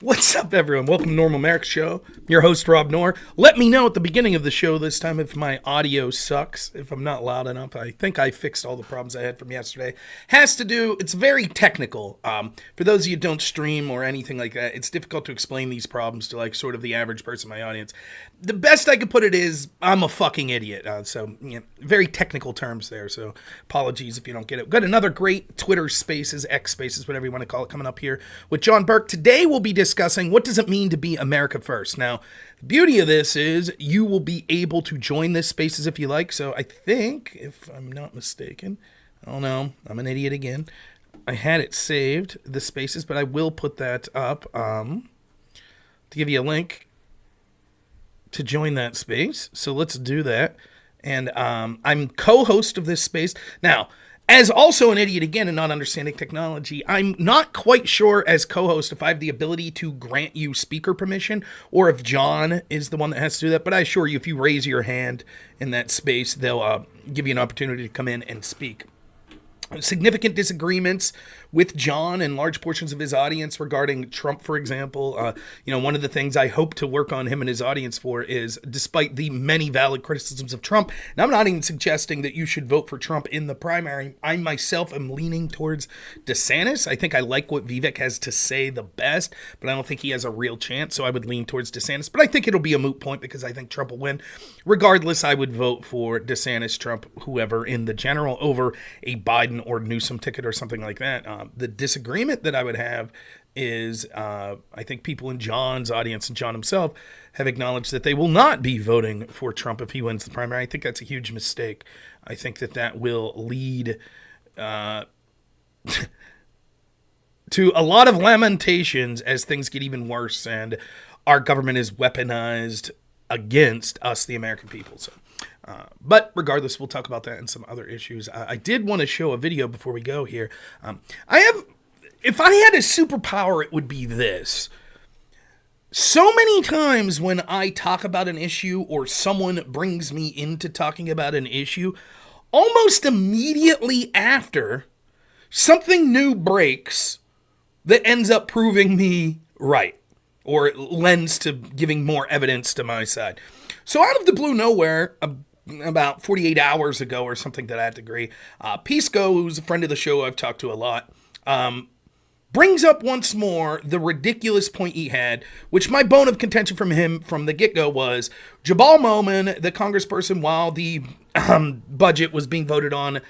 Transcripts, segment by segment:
What's up, everyone? Welcome to Normal Merrick's Show. I'm your host, robnoerr. Let me know at the beginning of the show this time if my audio sucks, if I'm not loud enough. I think I fixed all the problems I had from yesterday. It's very technical. For those of you who don't stream or anything like that, it's difficult to explain these problems to sort of the average person in my audience. The best I could put it is I'm a fucking idiot. Very technical terms there, so apologies if you don't get it. We've got another great Twitter Spaces, X Spaces, whatever you want to call it, coming up here with John Burk. Today we'll be discussing what does it mean to be America First. Now, the beauty of this is you will be able to join this Spaces if you like. So I think, if I'm not mistaken, I don't know, I'm an idiot again. I had it saved, the Spaces, but I will put that up to give you a link to join that space. So let's do that. And I'm co-host of this space. Now, as also an idiot again and not understanding technology, I'm not quite sure as co-host if I have the ability to grant you speaker permission or if John is the one that has to do that. But I assure you, if you raise your hand in that space, they'll give you an opportunity to come in and speak. Significant disagreements with John and large portions of his audience regarding Trump, for example. One of the things I hope to work on him and his audience for is, despite the many valid criticisms of Trump, and I'm not even suggesting that you should vote for Trump in the primary. I myself am leaning towards DeSantis. I think I like what Vivek has to say the best, but I don't think he has a real chance, so I would lean towards DeSantis. But I think it'll be a moot point because I think Trump will win. Regardless, I would vote for DeSantis, Trump, whoever in the general over a Biden or Newsom ticket or something like that. The disagreement that I would have is I think people in John's audience and John himself have acknowledged that they will not be voting for Trump if he wins the primary. I think that's a huge mistake. I think that will lead to a lot of lamentations as things get even worse and our government is weaponized against us, the American people. But regardless, we'll talk about that and some other issues. I did want to show a video before we go here. If I had a superpower, it would be this. So many times when I talk about an issue or someone brings me into talking about an issue, almost immediately after, something new breaks that ends up proving me right or lends to giving more evidence to my side. So out of the blue nowhere, about 48 hours ago or something to that degree, Pisco, who's a friend of the show I've talked to a lot, brings up once more the ridiculous point he had, which my bone of contention from him from the get-go was Jabal Momin, the congressperson, while the budget was being voted on,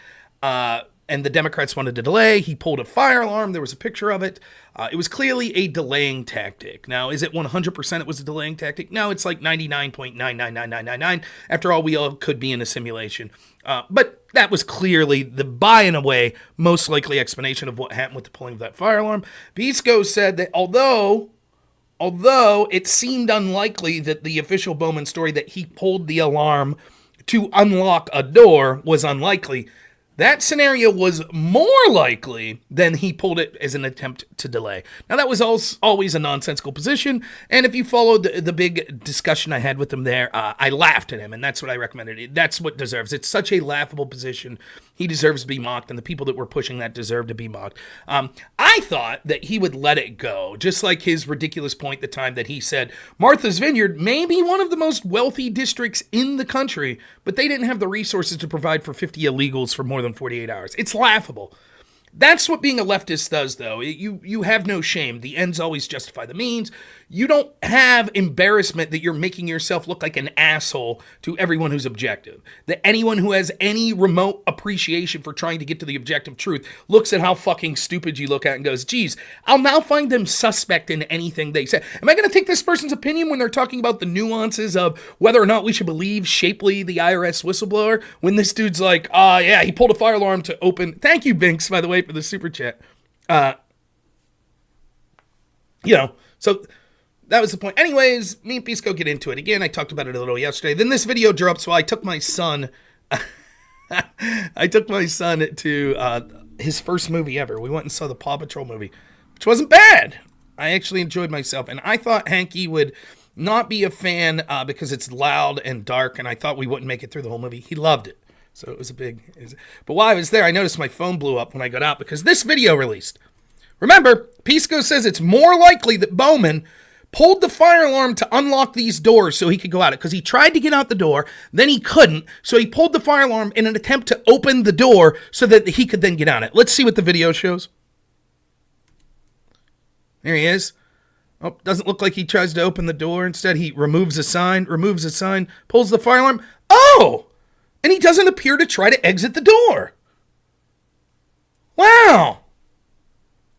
and the Democrats wanted to delay, he pulled a fire alarm. There was a picture of it. It was clearly a delaying tactic. Now, is it 100% it was a delaying tactic? No, it's like 99.999999. After all, we all could be in a simulation. But that was clearly the by and away most likely explanation of what happened with the pulling of that fire alarm. Pisco said that although it seemed unlikely that the official Bowman story that he pulled the alarm to unlock a door was unlikely, that scenario was more likely than he pulled it as an attempt to delay. Now, that was always a nonsensical position, and if you followed the big discussion I had with him there, I laughed at him, and that's what I recommended. That's what deserves. It's such a laughable position. He deserves to be mocked, and the people that were pushing that deserve to be mocked. I thought that he would let it go, just like his ridiculous point the time that he said Martha's Vineyard may be one of the most wealthy districts in the country, but they didn't have the resources to provide for 50 illegals for more than 48 hours. It's laughable. That's what being a leftist does, though. You have no shame. The ends always justify the means. You don't have embarrassment that you're making yourself look like an asshole to everyone who's objective. That anyone who has any remote appreciation for trying to get to the objective truth looks at how fucking stupid you look at and goes, geez, I'll now find them suspect in anything they say. Am I going to take this person's opinion when they're talking about the nuances of whether or not we should believe Shapley, the IRS whistleblower, when this dude's like, yeah, he pulled a fire alarm to open. Thank you, Binks, by the way, for the super chat. So that was the point. Anyways, me and Pisco get into it. Again, I talked about it a little yesterday. Then this video dropped, so I took my son to his first movie ever. We went and saw the Paw Patrol movie, which wasn't bad. I actually enjoyed myself. And I thought Hanky would not be a fan because it's loud and dark, and I thought we wouldn't make it through the whole movie. He loved it. So it was but while I was there, I noticed my phone blew up when I got out because this video released. Remember, Pisco says it's more likely that Bowman pulled the fire alarm to unlock these doors so he could go out, because he tried to get out the door, then he couldn't, so he pulled the fire alarm in an attempt to open the door so that he could then get out it. Let's see what the video shows. There he is. Oh, doesn't look like he tries to open the door. Instead, he removes a sign, pulls the fire alarm. Oh! And he doesn't appear to try to exit the door. Wow.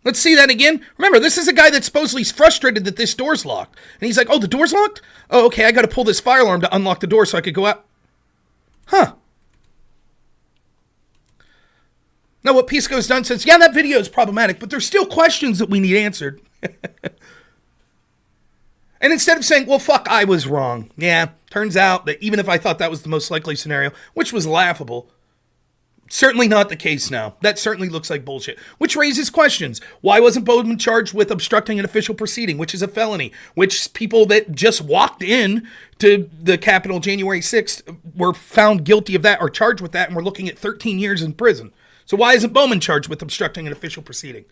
Let's see that again. Remember, this is a guy that's supposedly frustrated that this door's locked. And he's like, oh, the door's locked? Oh, okay, I got to pull this fire alarm to unlock the door so I could go out. Huh. Now, what Pisco's done says, yeah, that video is problematic, but there's still questions that we need answered. And instead of saying, well, fuck, I was wrong. Yeah, turns out that even if I thought that was the most likely scenario, which was laughable, certainly not the case now. That certainly looks like bullshit. Which raises questions. Why wasn't Bowman charged with obstructing an official proceeding, which is a felony? Which people that just walked in to the Capitol January 6th were found guilty of that or charged with that, and we're looking at 13 years in prison. So why isn't Bowman charged with obstructing an official proceeding?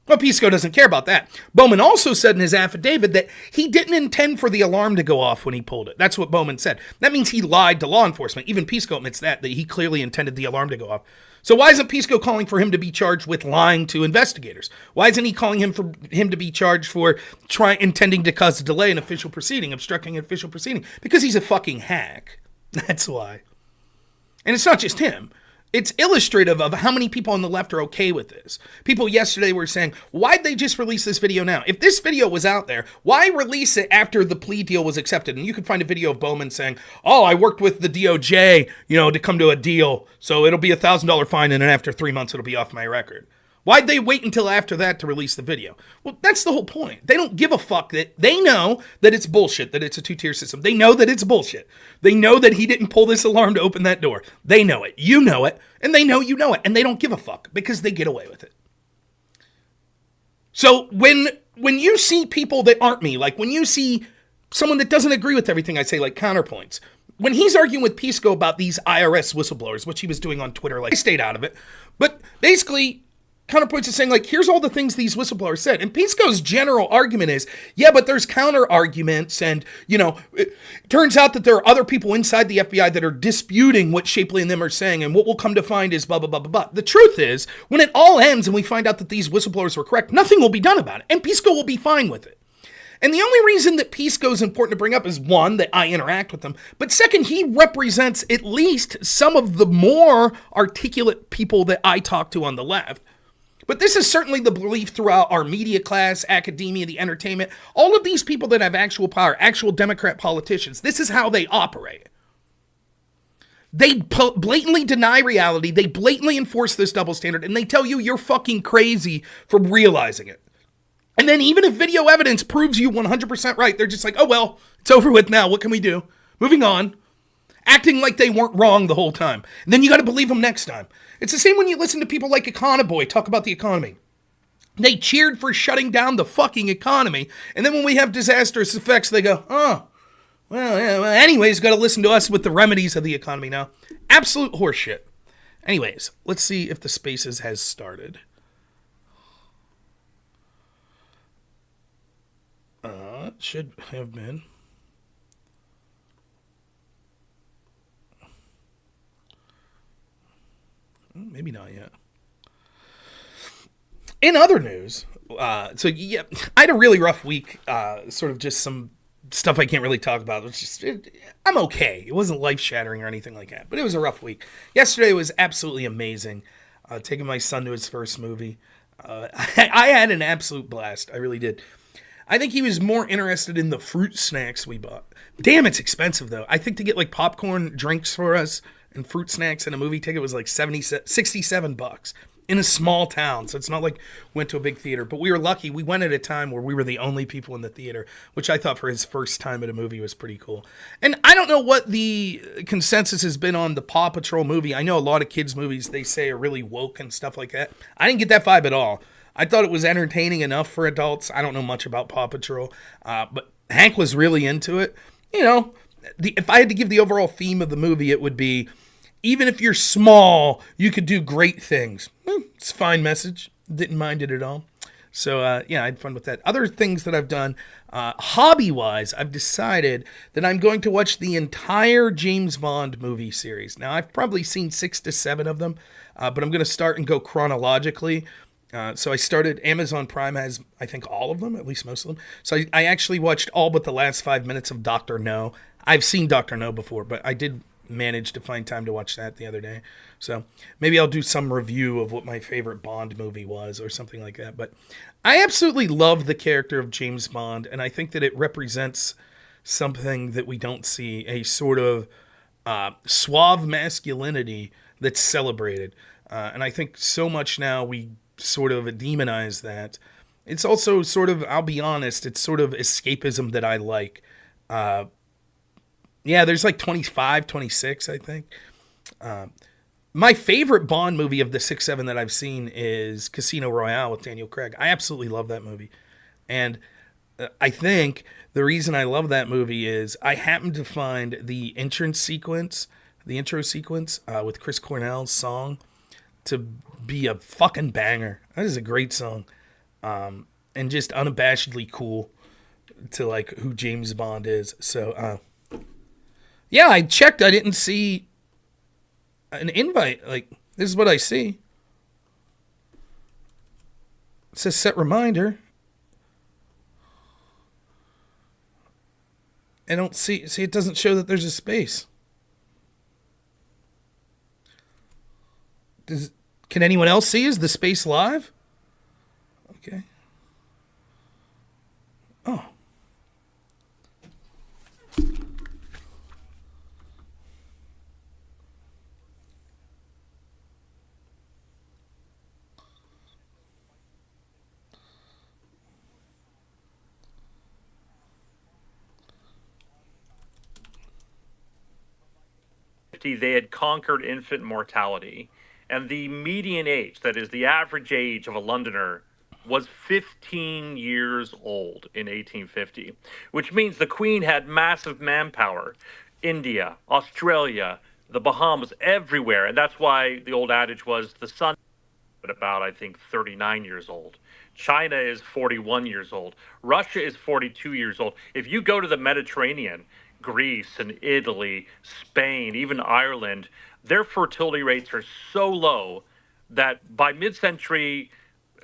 Well, Pisco doesn't care about that. Bowman also said in his affidavit that he didn't intend for the alarm to go off when he pulled it. That's what Bowman said. That means he lied to law enforcement. Even Pisco admits that he clearly intended the alarm to go off. So why isn't Pisco calling for him to be charged with lying to investigators? Why isn't he calling him to be charged for intending to cause a delay in official proceeding, obstructing an official proceeding? Because he's a fucking hack. That's why. And it's not just him. It's illustrative of how many people on the left are okay with this. People yesterday were saying, why'd they just release this video now? If this video was out there, why release it after the plea deal was accepted? And you can find a video of Bowman saying, oh, I worked with the DOJ, to come to a deal. So it'll be a $1,000 fine. And then after 3 months, it'll be off my record. Why'd they wait until after that to release the video? Well, that's the whole point. They don't give a fuck. That they know that it's bullshit, that it's a two-tier system. They know that it's bullshit. They know that he didn't pull this alarm to open that door. They know it. You know it. And they know you know it. And they don't give a fuck because they get away with it. So when you see people that aren't me, like when you see someone that doesn't agree with everything I say, like Counterpoints, when he's arguing with Pisco about these IRS whistleblowers, which he was doing on Twitter, like I stayed out of it. But basically, Counterpoints is saying, like, here's all the things these whistleblowers said. And Pisco's general argument is, yeah, but there's counter arguments. And, it turns out that there are other people inside the FBI that are disputing what Shapley and them are saying. And what we'll come to find is blah, blah, blah, blah, blah. The truth is, when it all ends and we find out that these whistleblowers were correct, nothing will be done about it. And Pisco will be fine with it. And the only reason that Pisco is important to bring up is, one, that I interact with him. But second, he represents at least some of the more articulate people that I talk to on the left. But this is certainly the belief throughout our media class, academia, the entertainment, all of these people that have actual power, actual Democrat politicians. This is how they operate. They blatantly deny reality. They blatantly enforce this double standard. And they tell you you're fucking crazy for realizing it. And then even if video evidence proves you 100% right, they're just like, oh, well, it's over with now. What can we do? Moving on. Acting like they weren't wrong the whole time. And then you got to believe them next time. It's the same when you listen to people like Econoboy talk about the economy. They cheered for shutting down the fucking economy. And then when we have disastrous effects, they go, oh, well, anyways, got to listen to us with the remedies of the economy now. Absolute horseshit. Anyways, let's see if the Spaces has started. It should have been. Maybe not yet. In other news, I had a really rough week. Sort of just some stuff I can't really talk about. I'm okay. It wasn't life-shattering or anything like that, but it was a rough week. Yesterday was absolutely amazing. Taking my son to his first movie. I had an absolute blast. I really did. I think he was more interested in the fruit snacks we bought. Damn, it's expensive, though. I think to get, like, popcorn drinks for us and fruit snacks and a movie ticket was, like, $67 in a small town. So it's not like we went to a big theater. But we were lucky. We went at a time where we were the only people in the theater, which I thought for his first time at a movie was pretty cool. And I don't know what the consensus has been on the Paw Patrol movie. I know a lot of kids' movies they say are really woke and stuff like that. I didn't get that vibe at all. I thought it was entertaining enough for adults. I don't know much about Paw Patrol, but Hank was really into it. If I had to give the overall theme of the movie, it would be, even if you're small, you could do great things. It's a fine message. Didn't mind it at all. So yeah, I had fun with that. Other things that I've done, hobby wise, I've decided that I'm going to watch the entire James Bond movie series. Now I've probably seen 6 to 7 of them, but I'm going to start and go chronologically. So I started. Amazon Prime has, I think, all of them, at least most of them. So I actually watched all but the last 5 minutes of Doctor No. I've seen Doctor No before, but I did manage to find time to watch that the other day. So maybe I'll do some review of what my favorite Bond movie was or something like that. But I absolutely love the character of James Bond, and I think that it represents something that we don't see, a sort of suave masculinity that's celebrated. And I think so much now we sort of demonize that. It's also sort of, I'll be honest, it's sort of escapism that I like. Yeah, there's like 25, 26, I think. My favorite Bond movie of the 6, 7 that I've seen is Casino Royale with Daniel Craig. I absolutely love that movie. And I think the reason I love that movie is I happened to find the entrance sequence, the intro sequence with Chris Cornell's song to be a fucking banger. That is a great song. And just unabashedly cool to like who James Bond is. So, yeah, I checked. I didn't see an invite. Like, this is what I see. It says set reminder. I don't see. See, it doesn't show that there's a space. Can anyone else see? Is the space live? Okay. Oh. They had conquered infant mortality. And the median age, that is the average age of a Londoner, was 15 years old in 1850, which means the Queen had massive manpower. India, Australia, the Bahamas, everywhere. And that's why the old adage was the sun at about, I think, 39 years old. China is 41 years old. Russia is 42 years old. If you go to the Mediterranean, Greece and Italy, Spain, even Ireland, their fertility rates are so low that by mid century,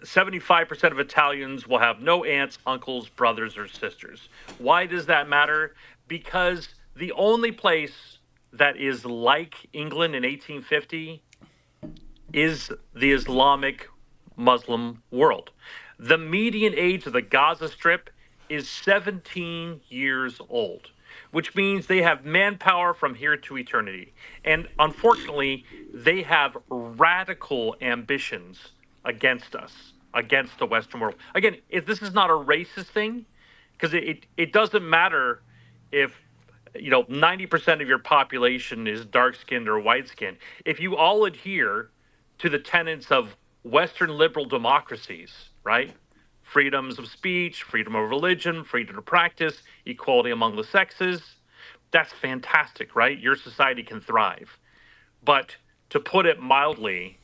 75% of Italians will have no aunts, uncles, brothers, or sisters. Why does that matter? Because the only place that is like England in 1850 is the Islamic Muslim world. The median age of the Gaza Strip is 17 years old, which means they have manpower from here to eternity. And unfortunately, they have radical ambitions against us, against the Western world. Again, if this is not a racist thing, because it doesn't matter if 90% of your population is dark skinned or white skinned. If you all adhere to the tenets of Western liberal democracies, right? Freedoms of speech, freedom of religion, freedom to practice, equality among the sexes. That's fantastic, right? Your society can thrive. But to put it mildly,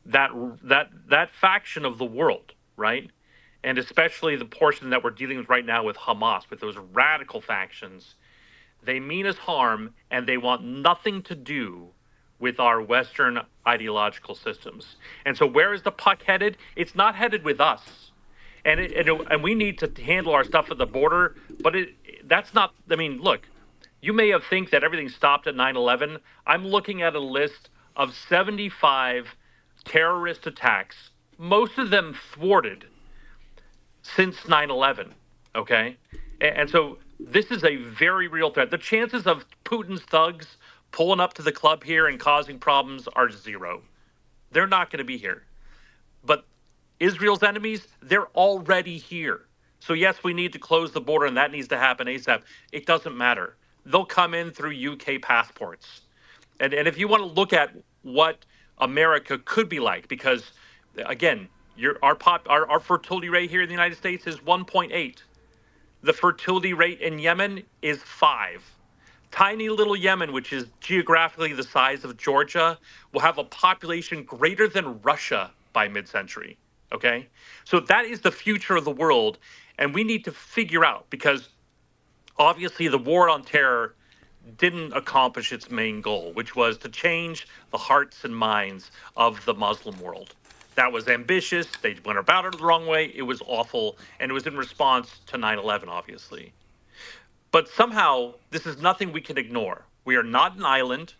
that faction of the world, right? And especially the portion that we're dealing with right now with Hamas, with those radical factions, they mean us harm and they want nothing to do with our Western ideological systems. And so where is the puck headed? It's not headed with us. And we need to handle our stuff at the border, but that's not, I mean, look, you may have think that everything stopped at 9/11. I'm looking at a list of 75 terrorist attacks, most of them thwarted since 9/11, okay? And so this is a very real threat. The chances of Putin's thugs pulling up to the club here and causing problems are zero. They're not going to be here. But Israel's enemies, they're already here. So yes, we need to close the border and that needs to happen ASAP. It doesn't matter. They'll come in through UK passports. And if you want to look at what America could be like, because again, our fertility rate here in the United States is 1.8. The fertility rate in Yemen is 5. Tiny little Yemen, which is geographically the size of Georgia, will have a population greater than Russia by mid-century. Okay? So that is the future of the world. And we need to figure out, because obviously the war on terror didn't accomplish its main goal, which was to change the hearts and minds of the Muslim world. That was ambitious. They went about it the wrong way. It was awful. And it was in response to 9/11, obviously. But somehow, this is nothing we can ignore. We are not an island.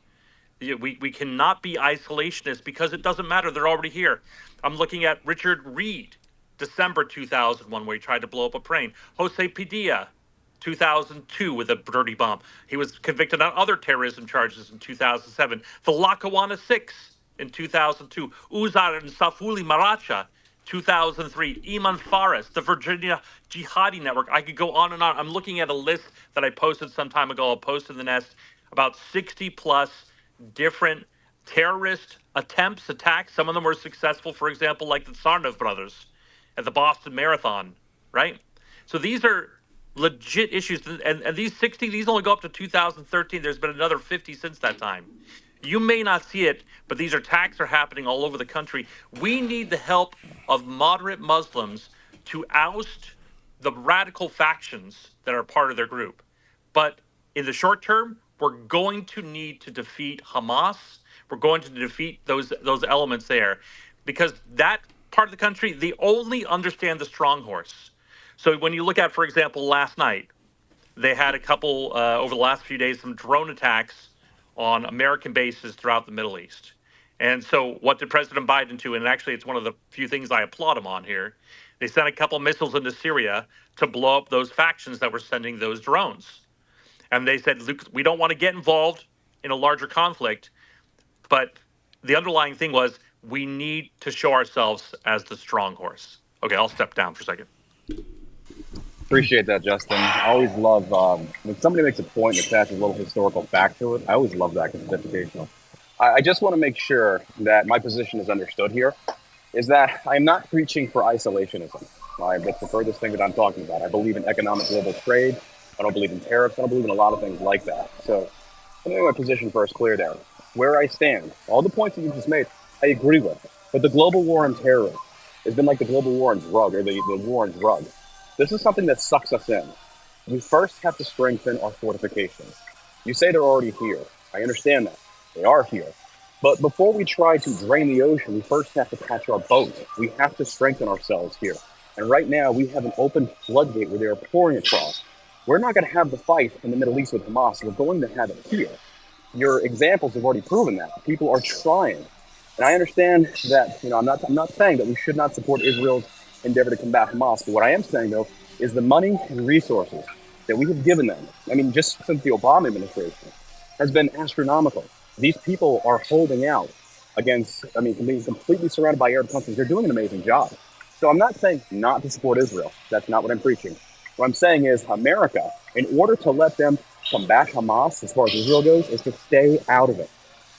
We cannot be isolationists because it doesn't matter. They're already here. I'm looking at Richard Reed, December 2001, where he tried to blow up a plane. Jose Padilla, 2002, with a dirty bomb. He was convicted on other terrorism charges in 2007. The Lackawanna Six in 2002. Uzar and Safuli Maracha, 2003. Iman Fares, the Virginia Jihadi Network. I could go on and on. I'm looking at a list that I posted some time ago. I'll post in the nest. About 60 plus different terrorist attacks. Some of them were successful, for example, like the Tsarnaev brothers at the Boston Marathon, right? So these are legit issues. And these 60, these only go up to 2013. There's been another 50 since that time. You may not see it, but these attacks are happening all over the country. We need the help of moderate Muslims to oust the radical factions that are part of their group. But in the short term, we're going to need to defeat Hamas. We're going to defeat those elements there, because that part of the country, they only understand the strong horse. So when you look at, for example, last night, they had a couple, over the last few days, some drone attacks on American bases throughout the Middle East. And so what did President Biden do? And actually, it's one of the few things I applaud him on here. They sent a couple missiles into Syria to blow up those factions that were sending those drones. And they said, Luke, we don't want to get involved in a larger conflict. But the underlying thing was, we need to show ourselves as the strong horse. Okay, I'll step down for a second. Appreciate that, Justin. I always love when somebody makes a point and attaches a little historical fact to it. I always love that because it's educational. I just want to make sure that my position is understood here, is that I'm not preaching for isolationism. That's the furthest thing that I'm talking about. I believe in economic global trade. I don't believe in tariffs. I don't believe in a lot of things like that. So let me make my position first clear there. Where I stand, all the points that you just made, I agree with. But the global war on terror has been like the global war on drug, or the war on drugs. This is something that sucks us in. We first have to strengthen our fortifications. You say they're already here. I understand that. They are here. But before we try to drain the ocean, we first have to patch our boat. We have to strengthen ourselves here. And right now, we have an open floodgate where they are pouring across. We're not going to have the fight in the Middle East with Hamas. We're going to have it here. Your examples have already proven that. People are trying. And I understand that, I'm not saying that we should not support Israel's endeavor to combat Hamas. But what I am saying, though, is the money and resources that we have given them, just since the Obama administration, has been astronomical. These people are holding out against, being completely surrounded by Arab countries. They're doing an amazing job. So I'm not saying not to support Israel. That's not what I'm preaching. What I'm saying is America, in order to let them combat Hamas as far as Israel goes, is to stay out of it.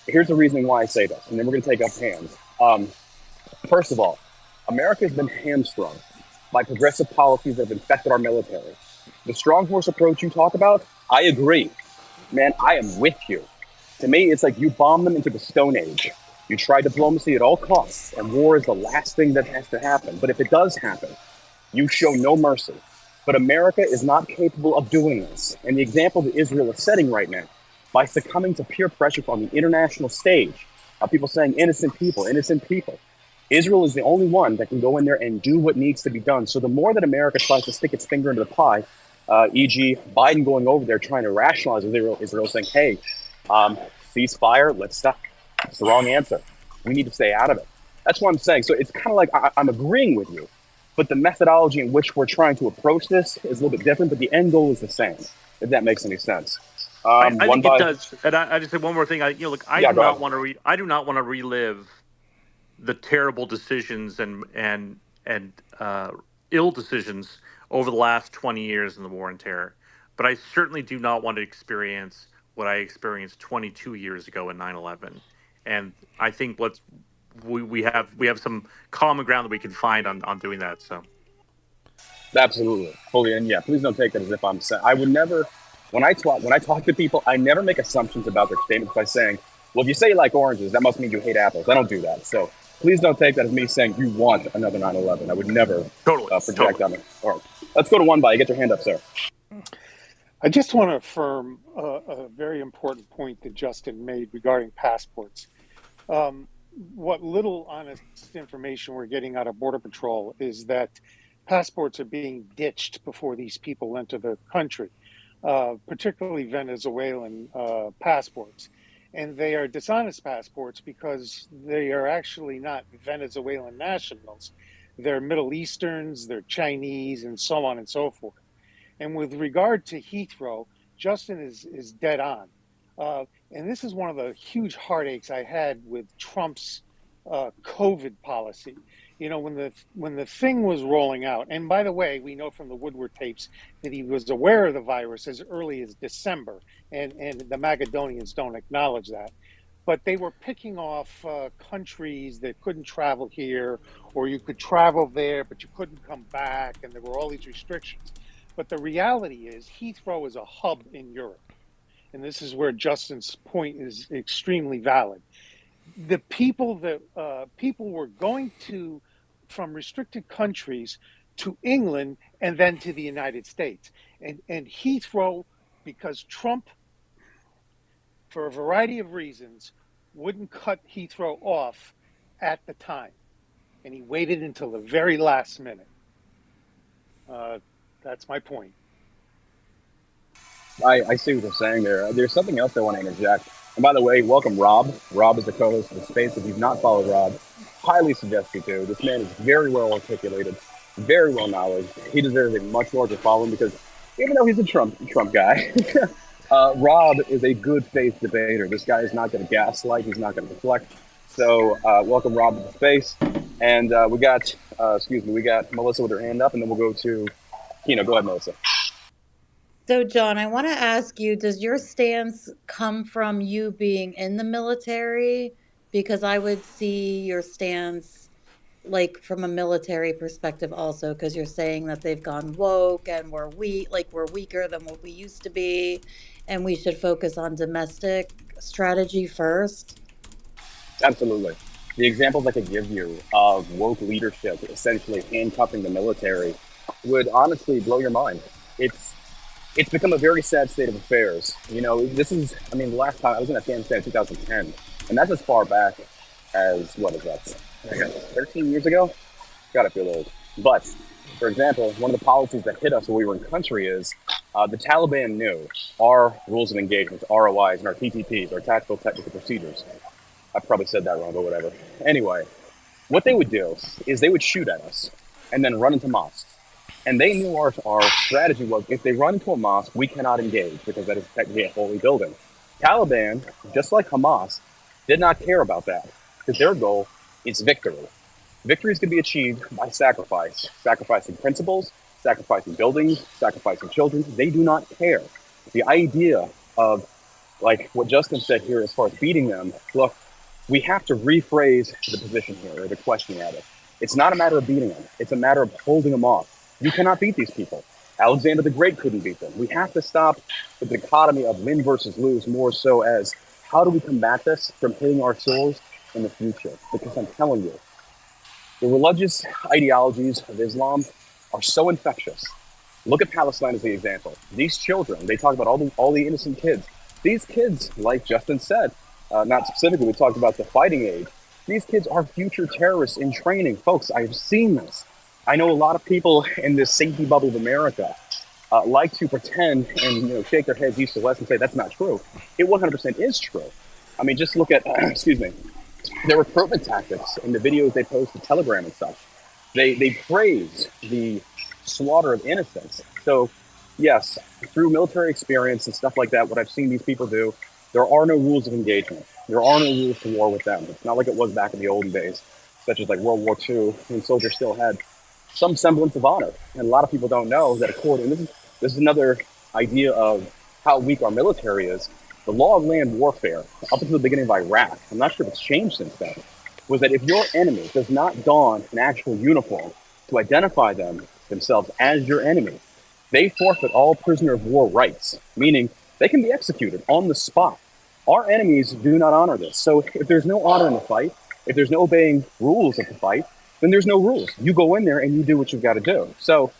Here's the reasoning why I say this, and then we're going to take up hands. First of all, America has been hamstrung by progressive policies that have infected our military. The strong horse approach you talk about, I agree. Man, I am with you. To me, it's like you bomb them into the Stone Age. You try diplomacy at all costs, and war is the last thing that has to happen. But if it does happen, you show no mercy. But America is not capable of doing this. And the example that Israel is setting right now, by succumbing to peer pressure on the international stage, of people saying innocent people. Israel is the only one that can go in there and do what needs to be done. So the more that America tries to stick its finger into the pie, e.g. Biden going over there trying to rationalize Israel saying, hey, ceasefire, let's stop. It's the wrong answer. We need to stay out of it. That's what I'm saying. So it's kind of like I'm agreeing with you, but the methodology in which we're trying to approach this is a little bit different, but the end goal is the same, if that makes any sense. I think it does. And I just say one more thing. I do not want to relive the terrible decisions and ill decisions over the last 20 years in the war on terror. But I certainly do not want to experience what I experienced 22 years ago in 9/11. And I think we have some common ground that we can find on doing that. So absolutely, fully, and yeah, please don't take that as if I'm saying I would never. When I talk to people, I never make assumptions about their statements by saying, well, if you say you like oranges, that must mean you hate apples. I don't do that. So please don't take that as me saying you want another 9/11. I would never project on it. All right, let's go to one by. Get your hand up, sir. I just want to affirm a very important point that Justin made regarding passports. What little honest information we're getting out of Border Patrol is that passports are being ditched before these people enter the country, particularly Venezuelan passports. And they are dishonest passports because they are actually not Venezuelan nationals. They're Middle Easterns, they're Chinese, and so on and so forth. And with regard to Heathrow, Justin is dead on. And this is one of the huge heartaches I had with Trump's COVID policy. You know, when the thing was rolling out, and by the way, we know from the Woodward tapes that he was aware of the virus as early as December, and the Magadonians don't acknowledge that. But they were picking off countries that couldn't travel here, or you could travel there, but you couldn't come back, and there were all these restrictions. But the reality is Heathrow is a hub in Europe. And this is where Justin's point is extremely valid. The people were going from restricted countries to England and then to the United States. And Heathrow, because Trump, for a variety of reasons, wouldn't cut Heathrow off at the time. And he waited until the very last minute. That's my point. I see what you're saying there. There's something else I want to interject. And by the way, welcome Rob. Rob is the co-host of the space. If you've not followed Rob, highly suggest you do. This man is very well articulated, very well knowledge. He deserves a much larger following because even though he's a Trump guy, Rob is a good faith debater. This guy is not going to gaslight. He's not going to deflect. So welcome Rob to the space. And we got Melissa with her hand up, and then we'll go to Kino. Go ahead, Melissa. So, John, I want to ask you, does your stance come from you being in the military? Because I would see your stance like from a military perspective also, because you're saying that they've gone woke and we're weaker than what we used to be, and we should focus on domestic strategy first. Absolutely. The examples I could give you of woke leadership essentially handcuffing the military would honestly blow your mind. It's become a very sad state of affairs. You know, the last time I was in Afghanistan in 2010, and that's as far back as, 13 years ago? Gotta feel old. But, for example, one of the policies that hit us when we were in country is the Taliban knew our rules of engagement, ROIs, and our TTPs, our tactical technical procedures. I probably said that wrong, but whatever. Anyway, what they would do is they would shoot at us and then run into mosques. And they knew our strategy was, if they run into a mosque, we cannot engage because that is technically a holy building. Taliban, just like Hamas, did not care about that because their goal is victory. Victories can be achieved by sacrifice, sacrificing principles, sacrificing buildings, sacrificing children. They do not care. The idea of, like what Justin said here as far as beating them, look, we have to rephrase the position here, or the question at it. It's not a matter of beating them. It's a matter of holding them off. You cannot beat these people. Alexander the Great couldn't beat them. We have to stop the dichotomy of win versus lose more so as how do we combat this from hitting our souls in the future? Because I'm telling you, the religious ideologies of Islam are so infectious. Look at Palestine as the example. These children, they talk about all the innocent kids. These kids, like Justin said, not specifically, we talked about the fighting age. These kids are future terrorists in training. Folks, I've seen this. I know a lot of people in this safety bubble of America like to pretend and shake their heads east to west and say that's not true. It 100% is true. I mean, just look at, their recruitment tactics in the videos they post to Telegram and such. They praise the slaughter of innocents. So, yes, through military experience and stuff like that, what I've seen these people do, there are no rules of engagement. There are no rules to war with them. It's not like it was back in the olden days, such as like World War II, when soldiers still had some semblance of honor. And a lot of people don't know that according, this is another idea of how weak our military is. The law of land warfare, up until the beginning of Iraq, I'm not sure if it's changed since then, was that if your enemy does not don an actual uniform to identify themselves as your enemy, they forfeit all prisoner of war rights, meaning they can be executed on the spot. Our enemies do not honor this. So if there's no honor in the fight, If there's no obeying rules of the fight, then there's no rules. You go in there and you do what you've got to do. So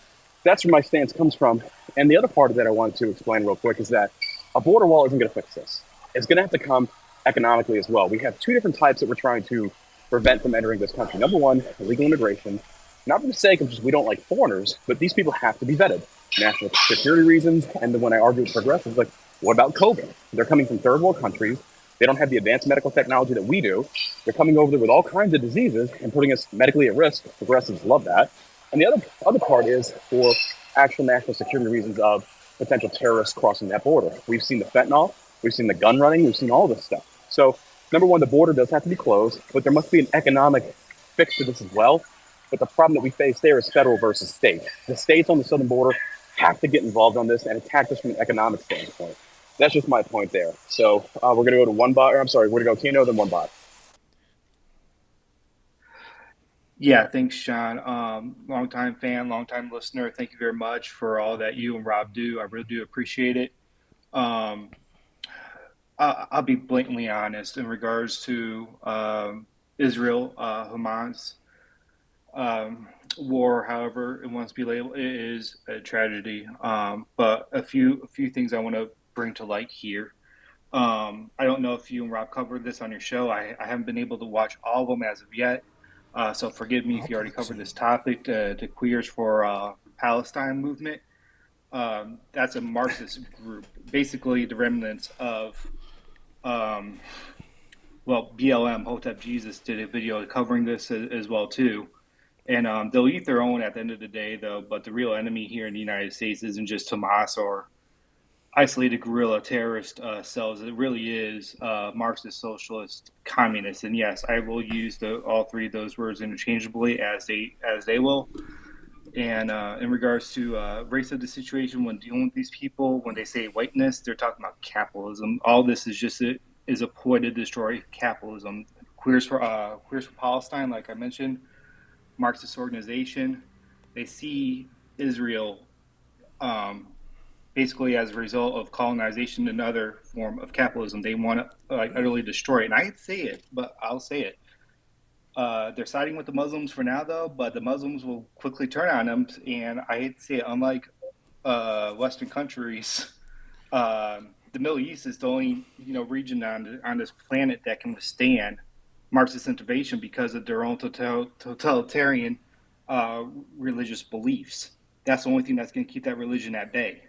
that's where my stance comes from. And the other part of that I wanted to explain real quick is that a border wall isn't going to fix this. It's going to have to come economically as well. We have two different types that we're trying to prevent from entering this country. Number one, illegal immigration, not for the sake of just we don't like foreigners, but these people have to be vetted. National security reasons. And then when I argue with progressives, like, what about COVID? They're coming from third world countries. They don't have the advanced medical technology that we do. They're coming over there with all kinds of diseases and putting us medically at risk. Progressives love that. And the other part is for actual national security reasons of potential terrorists crossing that border. We've seen the fentanyl, we've seen the gun running, we've seen all this stuff. So number one, the border does have to be closed, but there must be an economic fix to this as well. But the problem that we face there is federal versus state. The states on the southern border have to get involved on this and attack this from an economic standpoint. That's just my point there. So we're going to go to one bot, or I'm sorry, we're going to go Tino, then one bot. Yeah, thanks, Sean. Longtime fan, longtime listener. Thank you very much for all that you and Rob do. I really do appreciate it. I'll be blatantly honest in regards to Israel, Hamas war, however it wants to be labeled. It is a tragedy. But a few things I want to bring to light here. I don't know if you and Rob covered this on your show. I haven't been able to watch all of them as of yet. So forgive me if you already covered this topic. The Queers for Palestine movement. That's a Marxist group, basically the remnants of, BLM, Hotep Jesus did a video covering this as well too. And they'll eat their own at the end of the day, though. But the real enemy here in the United States isn't just Hamas or isolated guerrilla terrorist cells. It really is Marxist, socialist, communist. And yes, I will use all three of those words interchangeably as they will. And in regards to race of the situation, when dealing with these people, when they say whiteness, they're talking about capitalism. All this is just a ploy to destroy capitalism. Queers for Palestine, like I mentioned, Marxist organization. They see Israel basically as a result of colonization, another form of capitalism. They want to utterly destroy it. And I hate to say it, but I'll say it. They're siding with the Muslims for now, though, but the Muslims will quickly turn on them. And I hate to say it, unlike Western countries, the Middle East is the only region on this planet that can withstand Marxist intervention because of their own totalitarian religious beliefs. That's the only thing that's going to keep that religion at bay.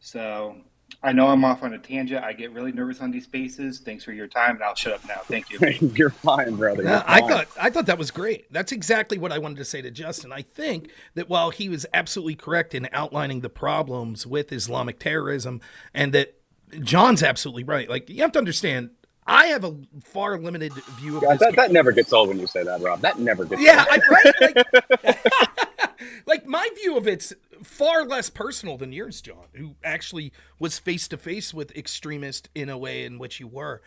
So I know I'm off on a tangent. I get really nervous on these spaces. Thanks for your time, and I'll shut up now. Thank you. You're fine, brother. You're fine. I thought that was great. That's exactly what I wanted to say to Justin. I think that while he was absolutely correct in outlining the problems with Islamic terrorism, and that John's absolutely right. Like, you have to understand, I have a far limited view of this. That never gets old when you say that, Rob. That never gets old. Right? Like my view of it's far less personal than yours, John, who actually was face to face with extremists in a way in which you were,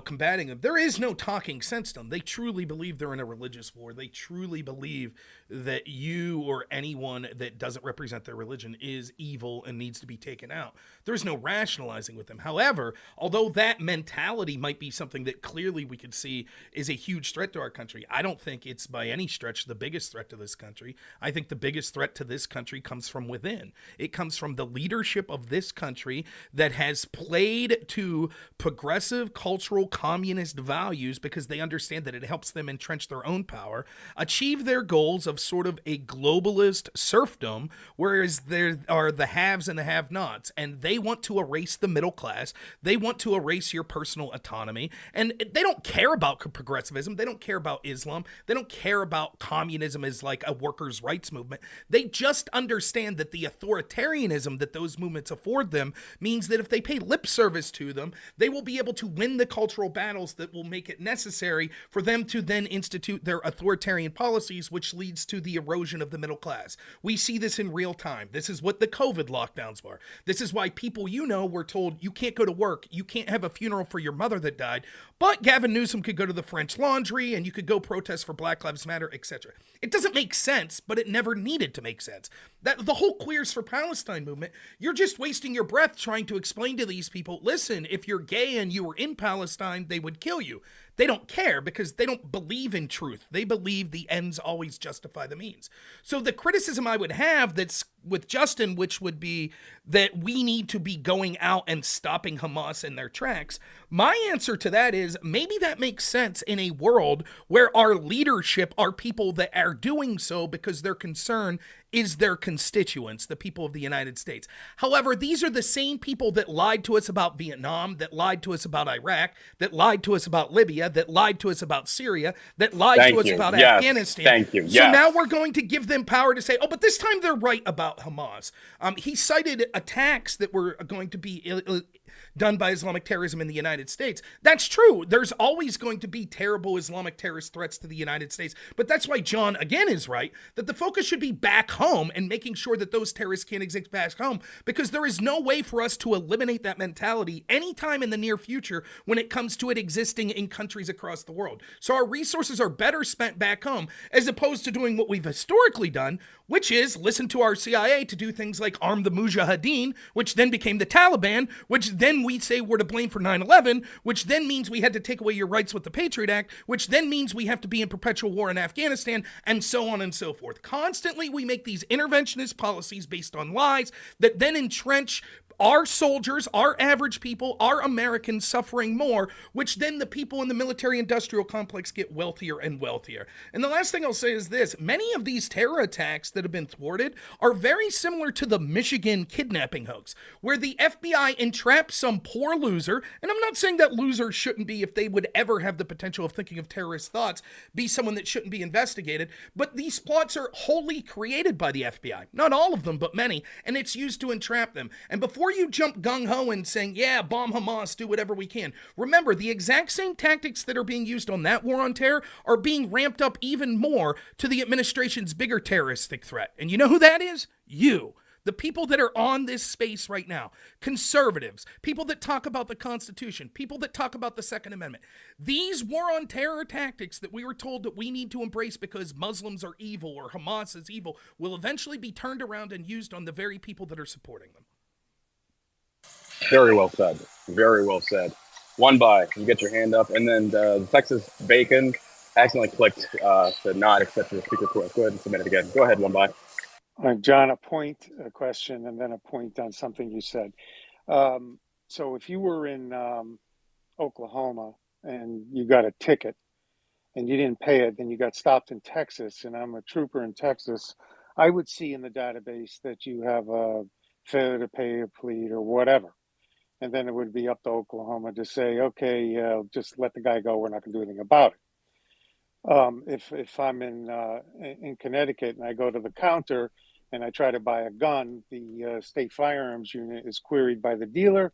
combating them. There is no talking sense to them. They truly believe they're in a religious war. They truly believe that you or anyone that doesn't represent their religion is evil and needs to be taken out. There's no rationalizing with them. However, although that mentality might be something that clearly we could see is a huge threat to our country, I don't think it's by any stretch the biggest threat to this country. I think the biggest threat to this country comes from within. It comes from the leadership of this country that has played to progressive cultural communist values because they understand that it helps them entrench their own power, achieve their goals of sort of a globalist serfdom, whereas there are the haves and the have-nots, and they want to erase the middle class. They want to erase your personal autonomy, and they don't care about progressivism. They don't care about Islam. They don't care about communism as like a workers' rights movement. They just understand that the authoritarianism that those movements afford them means that if they pay lip service to them, they will be able to win the cultural battles that will make it necessary for them to then institute their authoritarian policies, which leads to the erosion of the middle class. We see this in real time. This is what the COVID lockdowns were. This is why people were told you can't go to work, you can't have a funeral for your mother that died, but Gavin Newsom could go to the French Laundry and you could go protest for Black Lives Matter, etc. It doesn't make sense, but it never needed to make sense. That the whole Queers for Palestine movement, you're just wasting your breath trying to explain to these people, listen, if you're gay and you were in Palestine, they would kill you. they don't care because they don't believe in truth. They believe the ends always justify the means. So the criticism I would have that's with Justin, which would be that we need to be going out and stopping Hamas in their tracks. My answer to that is maybe that makes sense in a world where our leadership are people that are doing so because their concern is their constituents, the people of the United States. However, these are the same people that lied to us about Vietnam, that lied to us about Iraq, that lied to us about Libya, that lied to us about Syria, that lied to us about Afghanistan. Thank you. So now we're going to give them power to say, oh, but this time they're right about Hamas. He cited attacks that were going to be done by Islamic terrorism in the United States. That's true. There's always going to be terrible Islamic terrorist threats to the United States. But that's why John, again, is right, that the focus should be back home and making sure that those terrorists can't exist back home, because there is no way for us to eliminate that mentality anytime in the near future when it comes to it existing in countries across the world. So our resources are better spent back home as opposed to doing what we've historically done, which is listen to our CIA to do things like arm the Mujahideen, which then became the Taliban, which then we say we're to blame for 9/11, which then means we had to take away your rights with the Patriot Act, which then means we have to be in perpetual war in Afghanistan, and so on and so forth. Constantly we make these interventionist policies based on lies that then entrench our soldiers, our average people, our Americans suffering more, which then the people in the military-industrial complex get wealthier and wealthier. And the last thing I'll say is this. Many of these terror attacks that have been thwarted are very similar to the Michigan kidnapping hoax, where the FBI entrapped some poor loser, and I'm not saying that losers shouldn't be, if they would ever have the potential of thinking of terrorist thoughts, be someone that shouldn't be investigated, but these plots are wholly created by the FBI. Not all of them, but many, and it's used to entrap them. And before you jump gung-ho and saying, yeah, bomb Hamas, do whatever we can, remember, the exact same tactics that are being used on that war on terror are being ramped up even more to the administration's bigger terroristic threat. And you know who that is? You. The people that are on this space right now, conservatives, people that talk about the Constitution, people that talk about the Second Amendment. These war on terror tactics that we were told that we need to embrace because Muslims are evil or Hamas is evil will eventually be turned around and used on the very people that are supporting them. Very well said. Very well said. One by, you get your hand up, and then the Texas Bacon accidentally clicked to not accept your speaker request. Go ahead and submit it again. Go ahead, one by. John, a question, and then a point on something you said. So if you were in Oklahoma and you got a ticket and you didn't pay it, then you got stopped in Texas, and I'm a trooper in Texas, I would see in the database that you have a failure to pay a plea or whatever. And then it would be up to Oklahoma to say, okay, just let the guy go. We're not going to do anything about it. If I'm in Connecticut and I go to the counter and I try to buy a gun, the state firearms unit is queried by the dealer,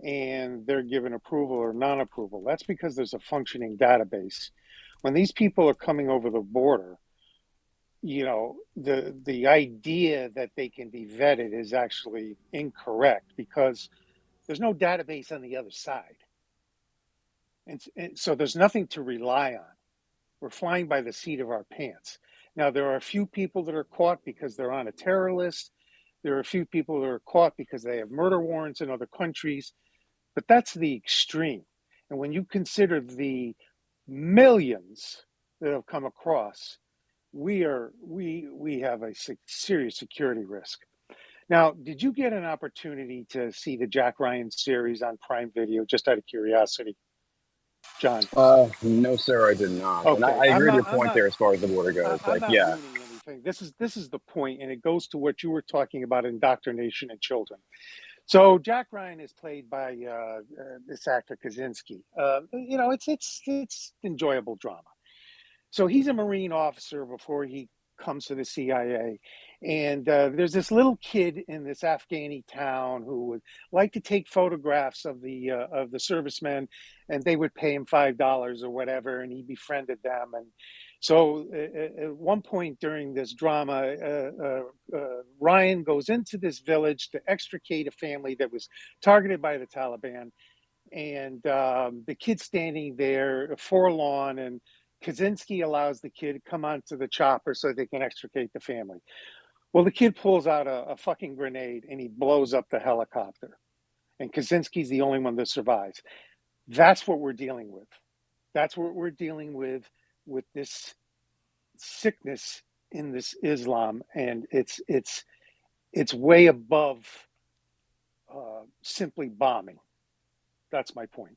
and they're given approval or non-approval. That's because there's a functioning database. When these people are coming over the border, you know, the idea that they can be vetted is actually incorrect because there's no database on the other side. And so there's nothing to rely on. We're flying by the seat of our pants. Now, there are a few people that are caught because they're on a terror list. There are a few people that are caught because they have murder warrants in other countries. But that's the extreme. And when you consider the millions that have come across, we have a serious security risk. Now, did you get an opportunity to see the Jack Ryan series on Prime Video, just out of curiosity, John? No, sir, I did not. Okay. And I agree with your point there as far as the border goes. I'm not ruining anything. This is the point, and it goes to what you were talking about, indoctrination in children. So Jack Ryan is played by this actor Kaczynski. You know, it's enjoyable drama. So he's a Marine officer before he comes to the CIA. And there's this little kid in this Afghani town who would like to take photographs of the servicemen, and they would pay him $5 or whatever, and he befriended them. And so at one point during this drama, Ryan goes into this village to extricate a family that was targeted by the Taliban. And the kid's standing there forlorn, and Kaczynski allows the kid to come onto the chopper so they can extricate the family. Well, the kid pulls out a fucking grenade and he blows up the helicopter. And Kaczynski's the only one that survives. That's what we're dealing with. That's what we're dealing with this sickness in this Islam, and it's way above simply bombing. That's my point.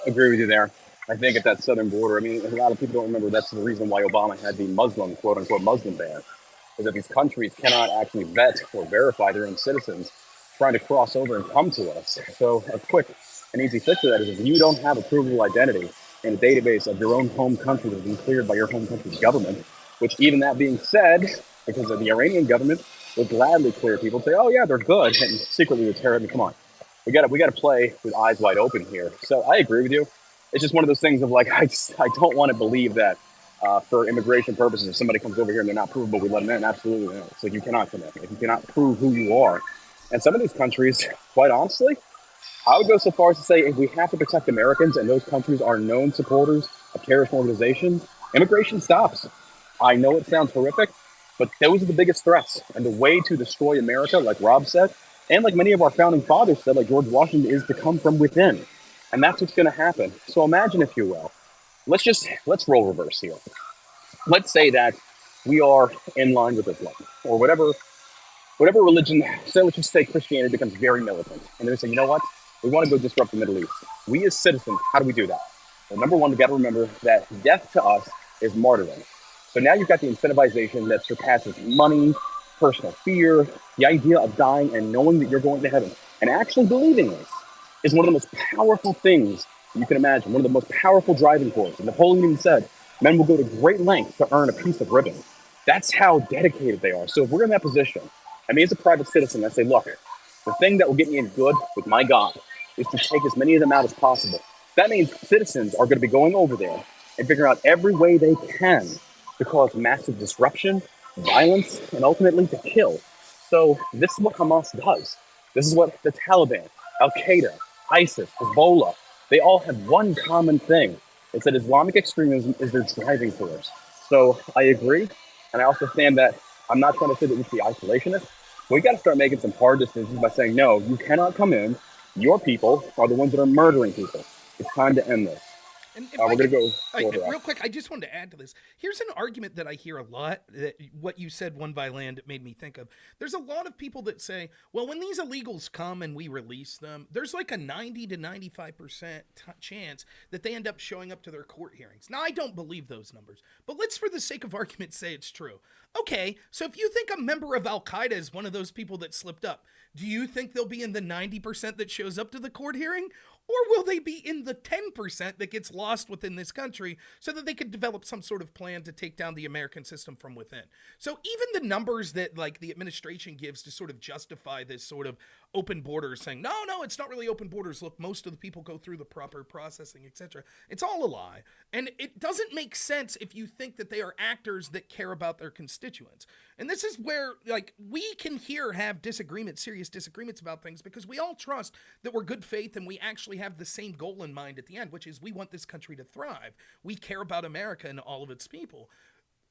Agree with you there. I think at that southern border, I mean, a lot of people don't remember that's the reason why Obama had the Muslim, quote unquote, Muslim ban, is that these countries cannot actually vet or verify their own citizens trying to cross over and come to us. So a quick and easy fix to that is if you don't have a provable identity in a database of your own home country that has been cleared by your home country's government, which even that being said, because of the Iranian government would gladly clear people and say, oh yeah, they're good, and secretly would tear it. I mean, come on. We gotta play with eyes wide open here. So I agree with you. It's just one of those things of like I don't want to believe that for immigration purposes, if somebody comes over here and they're not provable, we let them in. Absolutely no. So you cannot come in if you cannot prove who you are. And some of these countries, quite honestly, I would go so far as to say if we have to protect Americans and those countries are known supporters of terrorist organizations, immigration stops. I know it sounds horrific, but those are the biggest threats. And the way to destroy America, like Rob said, and like many of our founding fathers said, like George Washington, is to come from within. And that's what's going to happen. So imagine, if you will, let's role reverse here. Let's say that we are in line with Islam or whatever religion. So let's just say Christianity becomes very militant. And they say, you know what? We want to go disrupt the Middle East. We as citizens, how do we do that? Well, number one, we got to remember that death to us is martyrdom. So now you've got the incentivization that surpasses money, personal fear, the idea of dying and knowing that you're going to heaven and actually believing this is one of the most powerful things you can imagine, one of the most powerful driving forces. Napoleon even said, men will go to great lengths to earn a piece of ribbon. That's how dedicated they are. So if we're in that position, I mean, as a private citizen, I say, look, the thing that will get me in good with my God is to take as many of them out as possible. That means citizens are going to be going over there and figuring out every way they can to cause massive disruption, violence, and ultimately to kill. So this is what Hamas does. This is what the Taliban, Al-Qaeda, ISIS, Hezbollah, they all have one common thing. It's that Islamic extremism is their driving force. So I agree. And I also stand that I'm not trying to say that we should be isolationists. We got to start making some hard decisions by saying, no, you cannot come in. Your people are the ones that are murdering people. It's time to end this. And if We're going to go real quick, I just wanted to add to this. Here's an argument that I hear a lot, that what you said, One by Land, made me think of. There's a lot of people that say, well, when these illegals come and we release them, there's like a 90 to 95% chance that they end up showing up to their court hearings. Now, I don't believe those numbers, but let's, for the sake of argument, say it's true. Okay, so if you think a member of Al-Qaeda is one of those people that slipped up, do you think they'll be in the 90% that shows up to the court hearing? Or will they be in the 10% that gets lost within this country so that they could develop some sort of plan to take down the American system from within? So even the numbers that like the administration gives to sort of justify this sort of open borders, saying, no, it's not really open borders. Look, most of the people go through the proper processing, etc. It's all a lie. And it doesn't make sense if you think that they are actors that care about their constituents. And this is where, like, we can here have disagreements, serious disagreements about things, because we all trust that we're good faith and we actually have the same goal in mind at the end, which is we want this country to thrive. We care about America and all of its people.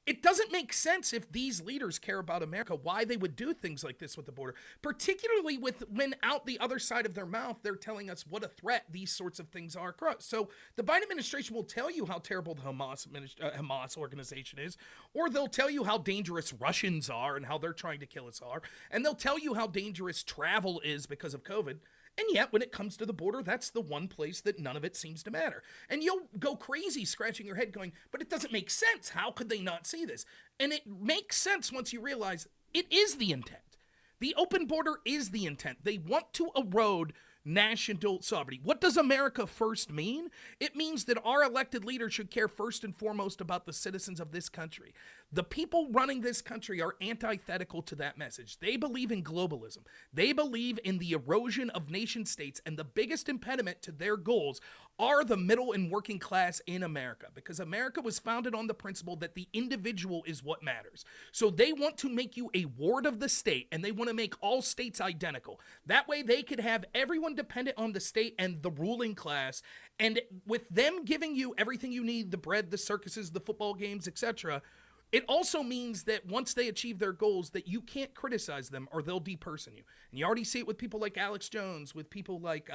It doesn't make sense if these leaders care about America, why they would do things like this with the border, particularly when out the other side of their mouth, they're telling us what a threat these sorts of things are across. So the Biden administration will tell you how terrible the Hamas organization is, or they'll tell you how dangerous Russians are and how they're trying to kill us all, and they'll tell you how dangerous travel is because of COVID. And yet, when it comes to the border, that's the one place that none of it seems to matter. And you'll go crazy scratching your head going, but it doesn't make sense. How could they not see this? And it makes sense once you realize it is the intent. The open border is the intent. They want to erode national sovereignty. What does America first mean? It means that our elected leaders should care first and foremost about the citizens of this country. The people running this country are antithetical to that message. They believe in globalism. They believe in the erosion of nation states, and the biggest impediment to their goals are the middle and working class in America, because America was founded on the principle that the individual is what matters. So they want to make you a ward of the state, and they want to make all states identical. That way they could have everyone dependent on the state and the ruling class, and with them giving you everything you need, the bread, the circuses, the football games, etc., It also means that once they achieve their goals, that you can't criticize them or they'll deperson you. And you already see it with people like Alex Jones, with people like,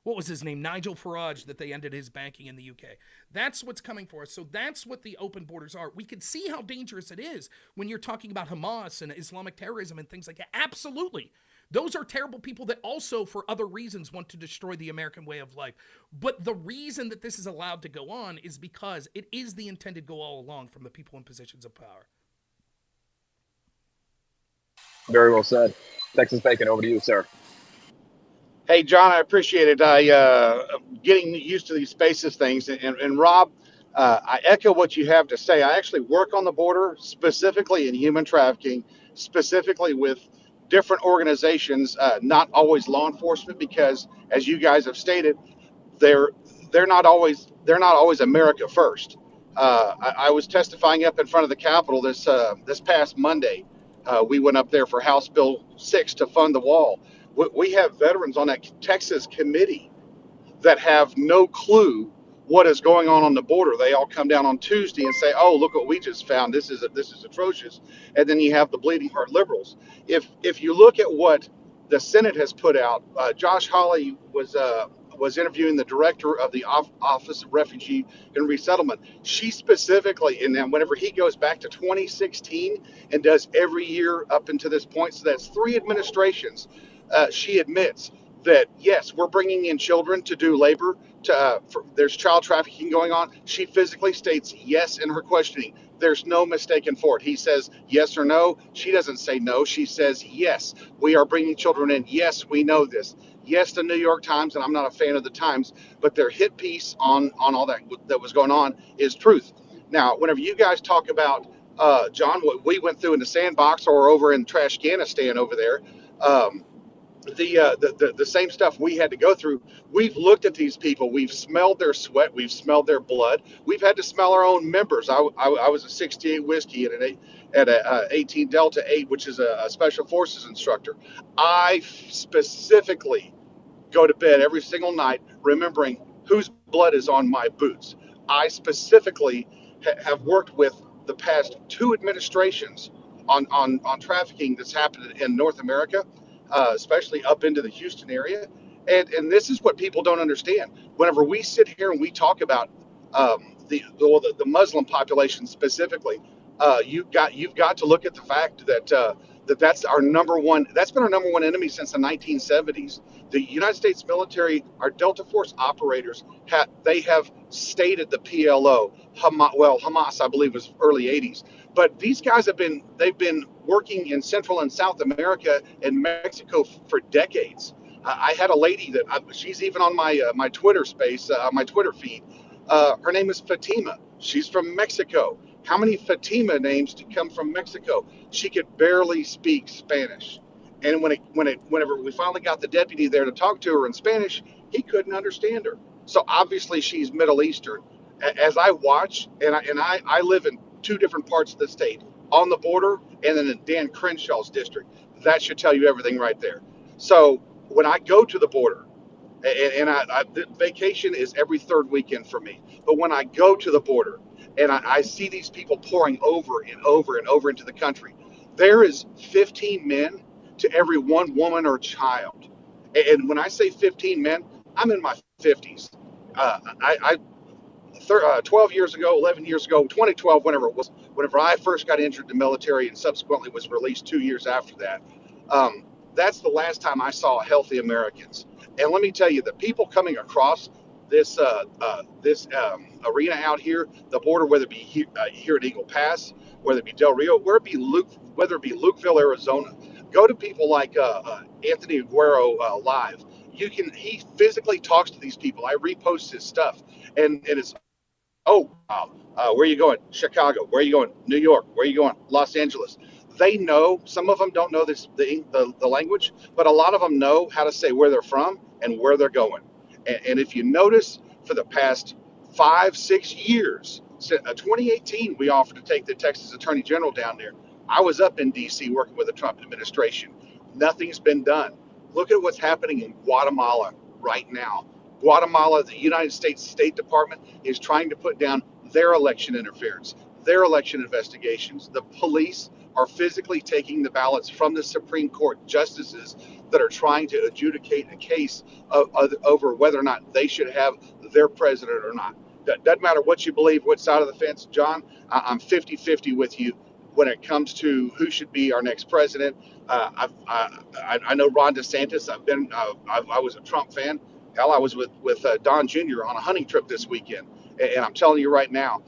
what was his name, Nigel Farage, that they ended his banking in the UK. That's what's coming for us. So that's what the open borders are. We can see how dangerous it is when you're talking about Hamas and Islamic terrorism and things like that. Absolutely. Those are terrible people that also, for other reasons, want to destroy the American way of life. But the reason that this is allowed to go on is because it is the intended goal all along from the people in positions of power. Very well said. Texas Bacon, over to you, sir. Hey, John, I appreciate it. Getting used to these spaces things. And Rob, I echo what you have to say. I actually work on the border, specifically in human trafficking, specifically with different organizations, not always law enforcement, because as you guys have stated, they're not always America first. I was testifying up in front of the Capitol this past Monday. We went up there for House Bill 6 to fund the wall. We have veterans on that Texas committee that have no clue what is going on the border. They all come down on Tuesday and say, "Oh, look what we just found. This is atrocious." And then you have the bleeding heart liberals. If you look at what the Senate has put out, Josh Hawley was interviewing the director of the Office of Refugee and Resettlement. She specifically, and then whenever he goes back to 2016 and does every year up until this point, so that's 3 administrations, she admits that yes, we're bringing in children to do labor. There's child trafficking going on. She physically states yes in her questioning. There's no mistaken for it. He says yes or no. She doesn't say no. She says yes. We are bringing children in. Yes, we know this. Yes, the New York Times, and I'm not a fan of the Times, but their hit piece on all that was going on is truth. Now, whenever you guys talk about John, what we went through in the sandbox or over in Trashganistan over there. The same stuff we had to go through. We've looked at these people. We've smelled their sweat. We've smelled their blood. We've had to smell our own members. I was a 68 whiskey at a 18 Delta 8, which is a special forces instructor. I specifically go to bed every single night remembering whose blood is on my boots. I specifically have worked with the past 2 administrations on trafficking that's happened in North America. Especially up into the Houston area. And this is what people don't understand. Whenever we sit here and we talk about the Muslim population specifically, you've got to look at the fact that that's our number one. That's been our number one enemy since the 1970s. The United States military, our Delta Force operators, they have stated the PLO. Hamas, I believe, was early 80s. But these guys they've been working in Central and South America and Mexico for decades. I had a lady she's even on my Twitter space, my Twitter feed. Her name is Fatima. She's from Mexico. How many Fatima names come from Mexico? She could barely speak Spanish. And whenever we finally got the deputy there to talk to her in Spanish, he couldn't understand her. So obviously she's Middle Eastern. As I watch, and I live in 2 different parts of the state, on the border and then in Dan Crenshaw's district. That should tell you everything right there. So when I go to the border, and vacation is every 3rd weekend for me, but when I go to the border and I see these people pouring over and over and over into the country, there is 15 men to every 1 woman or child. And when I say 15 men, I'm in my 50s. 12 years ago, 11 years ago, 2012, whenever I first got entered the military and subsequently was released 2 years after that, that's the last time I saw healthy Americans. And let me tell you, the people coming across this arena out here, the border, whether it be here at Eagle Pass, whether it be Del Rio, whether it be Lukeville, Arizona, go to people like Anthony Aguero live. He physically talks to these people. I repost his stuff, and it's, oh, wow. Where are you going? Chicago. Where are you going? New York. Where are you going? Los Angeles. They know. Some of them don't know the language, but a lot of them know how to say where they're from and where they're going. And if you notice, for the past 5-6 years, since 2018, we offered to take the Texas Attorney General down there. I was up in D.C. working with the Trump administration. Nothing's been done. Look at what's happening in Guatemala right now. Guatemala, the United States State Department is trying to put down their election interference. their election investigations. The police are physically taking the ballots from the Supreme Court justices that are trying to adjudicate a case over whether or not they should have their president or not. Doesn't matter what you believe, what side of the fence, John. I'm 50-50 with you when it comes to who should be our next president. I know Ron DeSantis. I was a Trump fan. Hell, I was with Don Jr. on a hunting trip this weekend, and I'm telling you right now,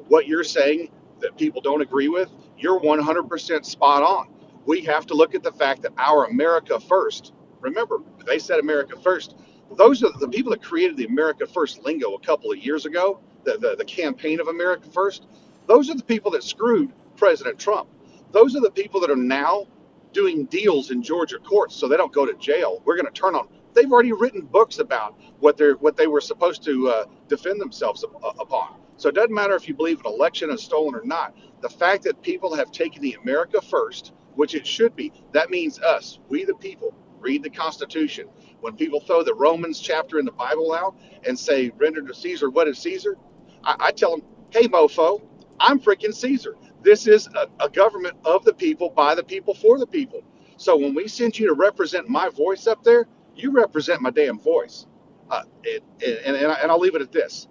what you're saying that people don't agree with, you're 100% spot on. We have to look at the fact that our America First. Remember, they said America First. Those are the people that created the America First lingo a couple of years ago. The campaign of America First. Those are the people that screwed President Trump. Those are the people that are now doing deals in Georgia courts so they don't go to jail. We're going to turn on. They've already written books about what they were supposed to defend themselves upon. So it doesn't matter if you believe an election is stolen or not. The fact that people have taken the America First, which it should be, that means us, we the people, read the Constitution. When people throw the Romans chapter in the Bible out and say, render to Caesar what is Caesar, I tell them, hey, mofo, I'm freaking Caesar. This is a government of the people, by the people, for the people. So when we send you to represent my voice up there, you represent my damn voice. And I'll leave it at this.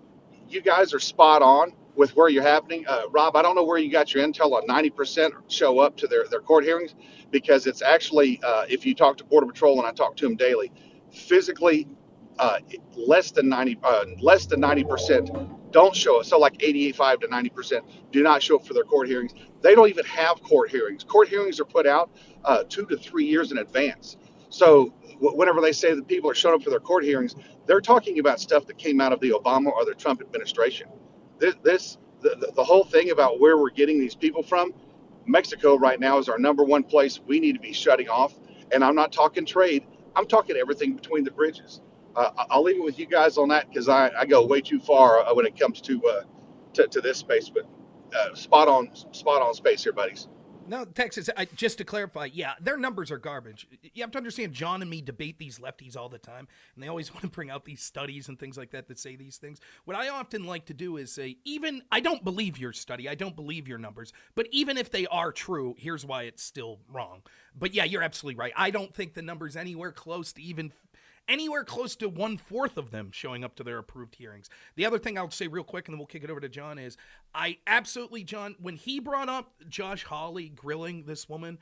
You guys are spot on with where you're happening. Rob, I don't know where you got your intel on 90% show up to their court hearings, because it's actually, if you talk to Border Patrol, and I talk to them daily, physically less than 90% don't show up. So like 85 to 90% do not show up for their court hearings. They don't even have court hearings. Court hearings are put out 2 to 3 years in advance. So whenever they say that people are showing up for their court hearings, they're talking about stuff that came out of the Obama or the Trump administration. The whole thing about where we're getting these people from, Mexico right now is our number one place we need to be shutting off. And I'm not talking trade. I'm talking everything between the bridges. I'll leave it with you guys on that, because I go way too far when it comes to this space. But spot on space here, buddies. No, Texas, just to clarify, yeah, their numbers are garbage. You have to understand, John and me debate these lefties all the time, and they always want to bring out these studies and things like that say these things. What I often like to do is say, I don't believe your study, I don't believe your numbers, but even if they are true, here's why it's still wrong. But yeah, you're absolutely right. I don't think the number's anywhere close to 1/4 of them showing up to their approved hearings. The other thing I'll say real quick, and then we'll kick it over to John, is John, when he brought up Josh Hawley grilling this woman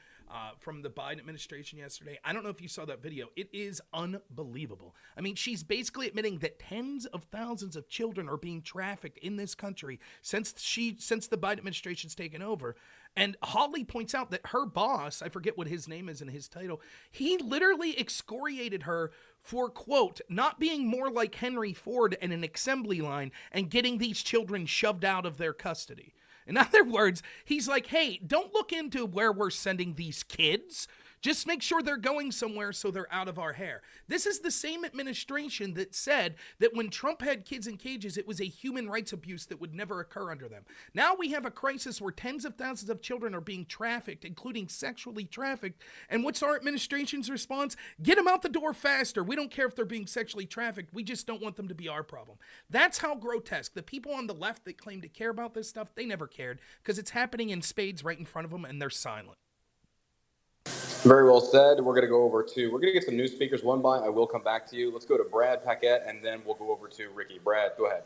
from the Biden administration yesterday, I don't know if you saw that video. It is unbelievable. I mean, she's basically admitting that tens of thousands of children are being trafficked in this country since the Biden administration's taken over. And Hawley points out that her boss, I forget what his name is in his title, he literally excoriated her for, quote, not being more like Henry Ford in an assembly line and getting these children shoved out of their custody. In other words, he's like, hey, don't look into where we're sending these kids. Just make sure they're going somewhere so they're out of our hair. This is the same administration that said that when Trump had kids in cages, it was a human rights abuse that would never occur under them. Now we have a crisis where tens of thousands of children are being trafficked, including sexually trafficked. And what's our administration's response? Get them out the door faster. We don't care if they're being sexually trafficked. We just don't want them to be our problem. That's how grotesque. The people on the left that claim to care about this stuff, they never cared, because it's happening in spades right in front of them, and they're silent. Very well said. We're going to get some new speakers. One by, I will come back to you. Let's go to Brad Paquette, and then we'll go over to Ricky. Brad, go ahead.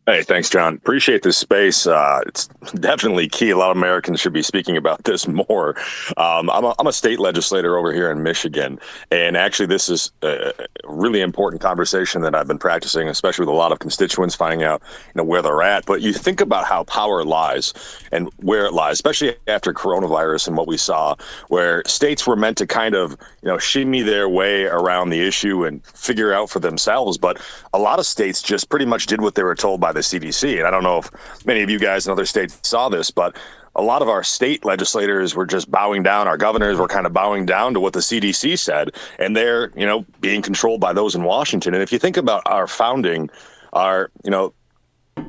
Hey, thanks, John. Appreciate this space. It's definitely key. A lot of Americans should be speaking about this more. I'm a state legislator over here in Michigan, and actually this is a really important conversation that I've been practicing, especially with a lot of constituents, finding out where they're at. But you think about how power lies and where it lies, especially after coronavirus and what we saw, where states were meant to kind of shimmy their way around the issue and figure out for themselves. But a lot of states just pretty much did what they were told by the CDC. And I don't know if many of you guys in other states saw this, but a lot of our state legislators were just bowing down. Our governors were kind of bowing down to what the CDC said, and they're, being controlled by those in Washington. And if you think about our founding, our,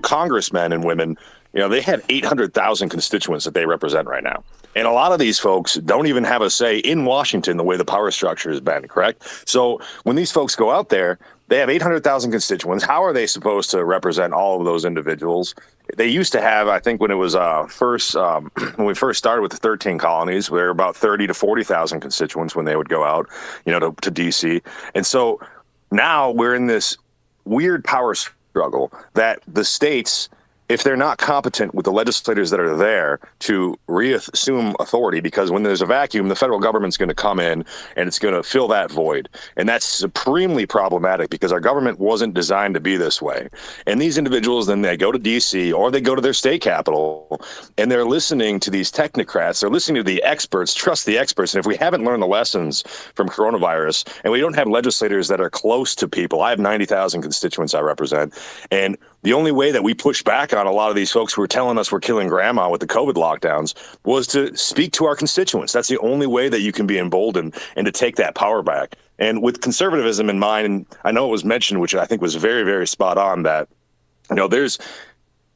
congressmen and women they have 800,000 constituents that they represent right now. And a lot of these folks don't even have a say in Washington the way the power structure has been, correct? So when these folks go out there, they have 800,000 constituents. How are they supposed to represent all of those individuals? They used to have, I think when it was when we first started with the 13 colonies, there were about 30 to 40,000 constituents when they would go out, to D.C. And so now we're in this weird power struggle that the states, if they're not competent with the legislators that are there to reassume authority, because when there's a vacuum, the federal government's going to come in and it's going to fill that void. And that's supremely problematic because our government wasn't designed to be this way. And these individuals, then they go to DC or they go to their state capital and they're listening to these technocrats. They're listening to the experts, trust the experts. And if we haven't learned the lessons from coronavirus and we don't have legislators that are close to people, I have 90,000 constituents I represent. And the only way that we push back on a lot of these folks who are telling us we're killing grandma with the COVID lockdowns was to speak to our constituents. That's the only way that you can be emboldened and to take that power back. And with conservatism in mind, and I know it was mentioned, which I think was very, very spot on, that there's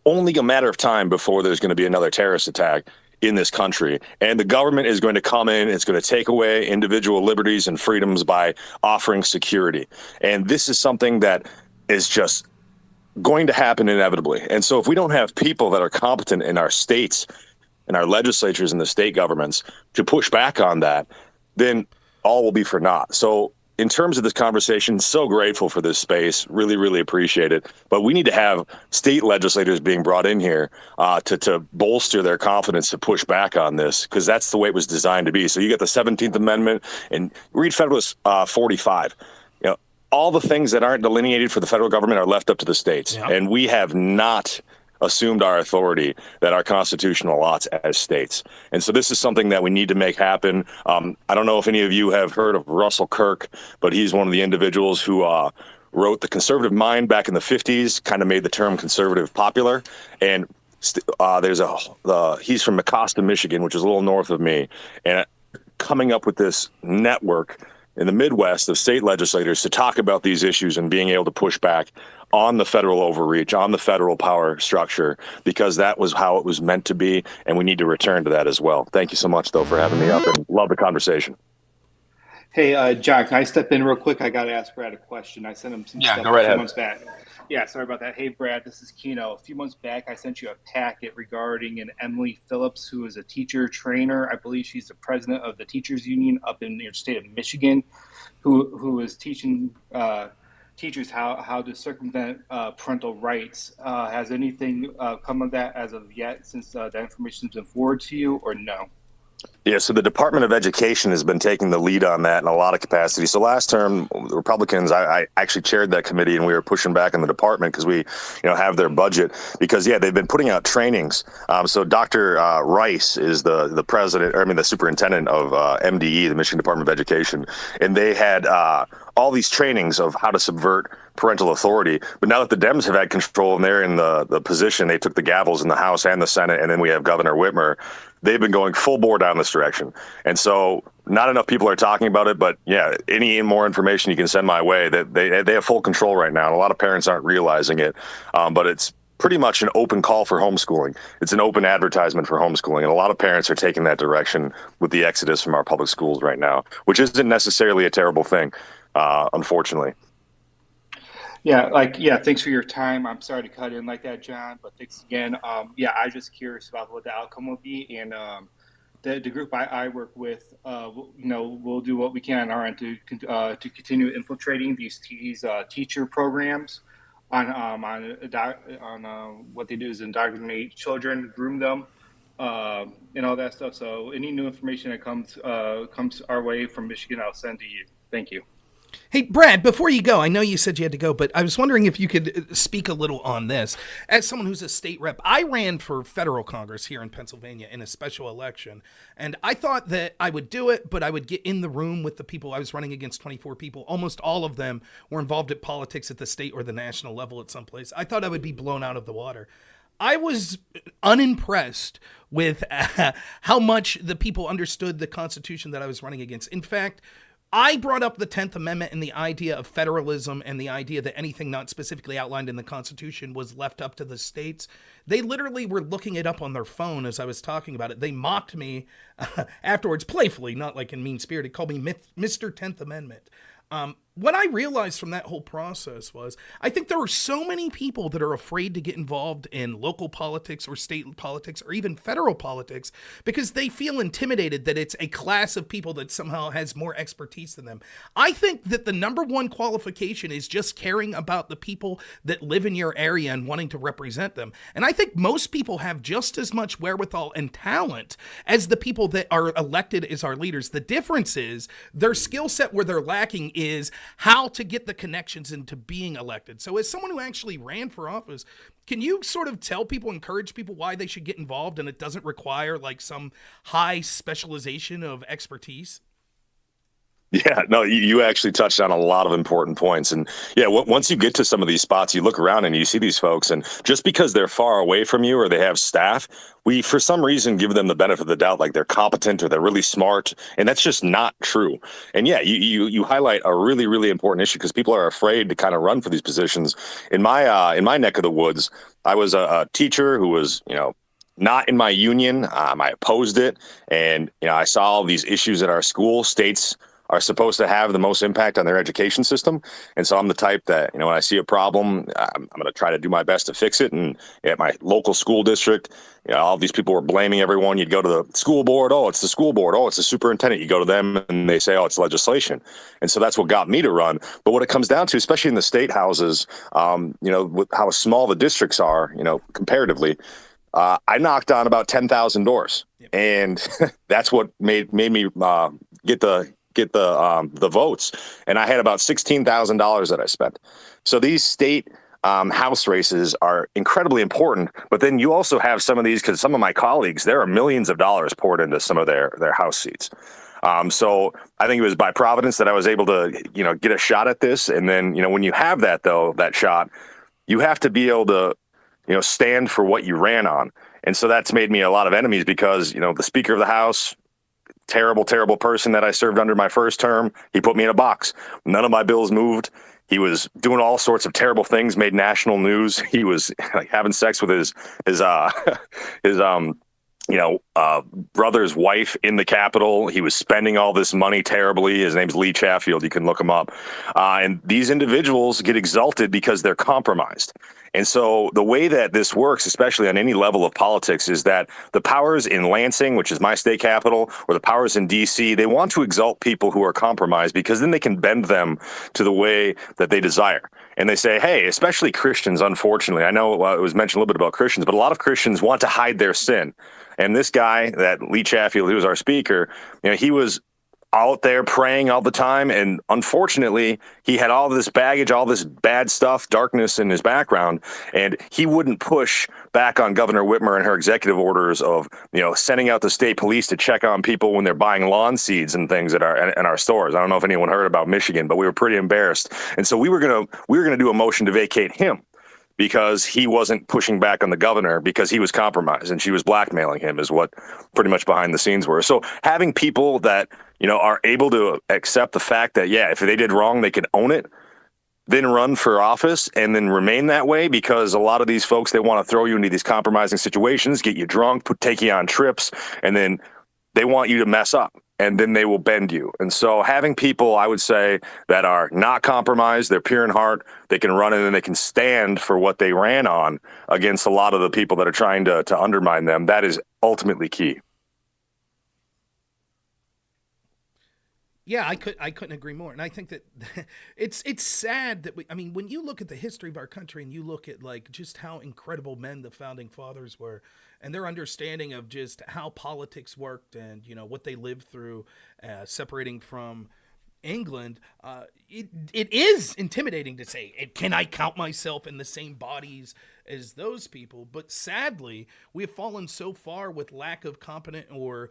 only a matter of time before there's going to be another terrorist attack in this country. And the government is going to come in, it's going to take away individual liberties and freedoms by offering security. And this is something that is just going to happen inevitably. And so if we don't have people that are competent in our states and our legislatures and the state governments to push back on that, then all will be for naught. So in terms of this conversation, so grateful for this space, really, really appreciate it. But we need to have state legislators being brought in here to bolster their confidence to push back on this, because that's the way it was designed to be. So you got the 17th Amendment and read Federalist 45. All the things that aren't delineated for the federal government are left up to the states. Yeah. And we have not assumed our authority that our Constitution allots as states. And so this is something that we need to make happen. I don't know if any of you have heard of Russell Kirk, but he's one of the individuals who wrote The Conservative Mind back in the 50s, kind of made the term conservative popular. And he's from Mecosta, Michigan, which is a little north of me. And coming up with this network in the Midwest of state legislators to talk about these issues and being able to push back on the federal overreach, on the federal power structure, because that was how it was meant to be, and we need to return to that as well. Thank you so much, though, for having me up, and love the conversation. Hey, John, can I step in real quick? I got to ask Brad a question. I sent him some stuff go right a few ahead. months back. Yeah, sorry about that. Hey, Brad, this is Keno. A few months back, I sent you a packet regarding an Emily Phillips, who is a teacher trainer. I believe she's the president of the Teachers Union up in your state of Michigan, who is teaching teachers how to circumvent parental rights. Has anything come of that as of yet, since that information has been forwarded to you, or no? Yeah, so the Department of Education has been taking the lead on that in a lot of capacity. So last term, the Republicans, I actually chaired that committee, and we were pushing back in the department because we, have their budget. Because they've been putting out trainings. So Dr. Rice is the superintendent of MDE, the Michigan Department of Education, and they had all these trainings of how to subvert parental authority. But now that the Dems have had control and they're in the position, they took the gavels in the House and the Senate, and then we have Governor Whitmer. They've been going full bore down this direction. And so not enough people are talking about it, but any more information you can send my way, that they have full control right now. And a lot of parents aren't realizing it, but it's pretty much an open call for homeschooling. It's an open advertisement for homeschooling. And a lot of parents are taking that direction with the exodus from our public schools right now, which isn't necessarily a terrible thing, unfortunately. Thanks for your time. I'm sorry to cut in like that, John, but thanks again. I'm just curious about what the outcome will be, and the group I work with, we'll do what we can on our end to continue infiltrating these teacher programs on what they do is indoctrinate children, groom them, and all that stuff. So any new information that comes our way from Michigan, I'll send to you. Thank you. Hey, Brad, before you go, I know you said you had to go, but I was wondering if you could speak a little on this. As someone who's a state rep, I ran for federal Congress here in Pennsylvania in a special election, and I thought that I would do it, but I would get in the room with the people. I was running against 24 people. Almost all of them were involved in politics at the state or the national level at some place. I thought I would be blown out of the water. I was unimpressed with how much the people understood the Constitution that I was running against. In fact, I brought up the 10th Amendment and the idea of federalism and the idea that anything not specifically outlined in the Constitution was left up to the states. They literally were looking it up on their phone as I was talking about it. They mocked me afterwards, playfully, not like in mean-spirited, called me Mr. 10th Amendment. What I realized from that whole process was I think there are so many people that are afraid to get involved in local politics or state politics or even federal politics because they feel intimidated that it's a class of people that somehow has more expertise than them. I think that the number one qualification is just caring about the people that live in your area and wanting to represent them. And I think most people have just as much wherewithal and talent as the people that are elected as our leaders. The difference is their skill set where they're lacking is how to get the connections into being elected. So as someone who actually ran for office, can you sort of tell people, encourage people why they should get involved and it doesn't require like some high specialization of expertise? Yeah, no, you actually touched on a lot of important points. And yeah, once you get to some of these spots, you look around and you see these folks, and just because they're far away from you or they have staff, we, for some reason, give them the benefit of the doubt, like they're competent or they're really smart. And that's just not true. And yeah, you highlight a really, really important issue because people are afraid to kind of run for these positions. In my neck of the woods, I was a teacher who was, not in my union. I opposed it. And, I saw all these issues at our school. States are supposed to have the most impact on their education system. And so I'm the type that, when I see a problem, I'm going to try to do my best to fix it. And at my local school district, all these people were blaming everyone. You'd go to the school board. Oh, it's the school board. Oh, it's the superintendent. You go to them and they say, oh, it's legislation. And so that's what got me to run. But what it comes down to, especially in the state houses, with how small the districts are, comparatively, I knocked on about 10,000 doors. Yep. And that's what made me get the votes. And I had about $16,000 that I spent. So these state house races are incredibly important. But then you also have some of these, because some of my colleagues, there are millions of dollars poured into some of their house seats. So I think it was by providence that I was able to, get a shot at this. And then, when you have that shot, you have to be able to, stand for what you ran on. And so that's made me a lot of enemies because, the Speaker of the House, terrible, terrible person that I served under my first term. He put me in a box. None of my bills moved. He was doing all sorts of terrible things, made national news. He was like having sex with his brother's wife in the Capitol. He was spending all this money terribly. His name's Lee Chatfield. You can look him up. And these individuals get exalted because they're compromised. And so the way that this works, especially on any level of politics, is that the powers in Lansing, which is my state capital, or the powers in D.C., they want to exalt people who are compromised because then they can bend them to the way that they desire. And they say, hey, especially Christians, unfortunately, I know it was mentioned a little bit about Christians, but a lot of Christians want to hide their sin. And this guy, that Lee Chatfield, who was our speaker, he was out there praying all the time. And unfortunately, he had all this baggage, all this bad stuff, darkness in his background. And he wouldn't push back on Governor Whitmer and her executive orders of, sending out the state police to check on people when they're buying lawn seeds and things in our stores. I don't know if anyone heard about Michigan, but we were pretty embarrassed. And so we were going to do a motion to vacate him, because he wasn't pushing back on the governor because he was compromised and she was blackmailing him is what pretty much behind the scenes were. So having people that, are able to accept the fact that, yeah, if they did wrong, they could own it, then run for office and then remain that way, because a lot of these folks, they want to throw you into these compromising situations, get you drunk, take you on trips, and then they want you to mess up. And then they will bend you. And so having people, I would say, that are not compromised, they're pure in heart, they can run and then they can stand for what they ran on against a lot of the people that are trying to undermine them, that is ultimately key. Yeah, I couldn't agree more. And I think that it's sad that when you look at the history of our country and you look at like just how incredible men the founding fathers were and their understanding of just how politics worked and, what they lived through, separating from England, it is intimidating to say, can I count myself in the same bodies as those people? But sadly, we have fallen so far with lack of competent or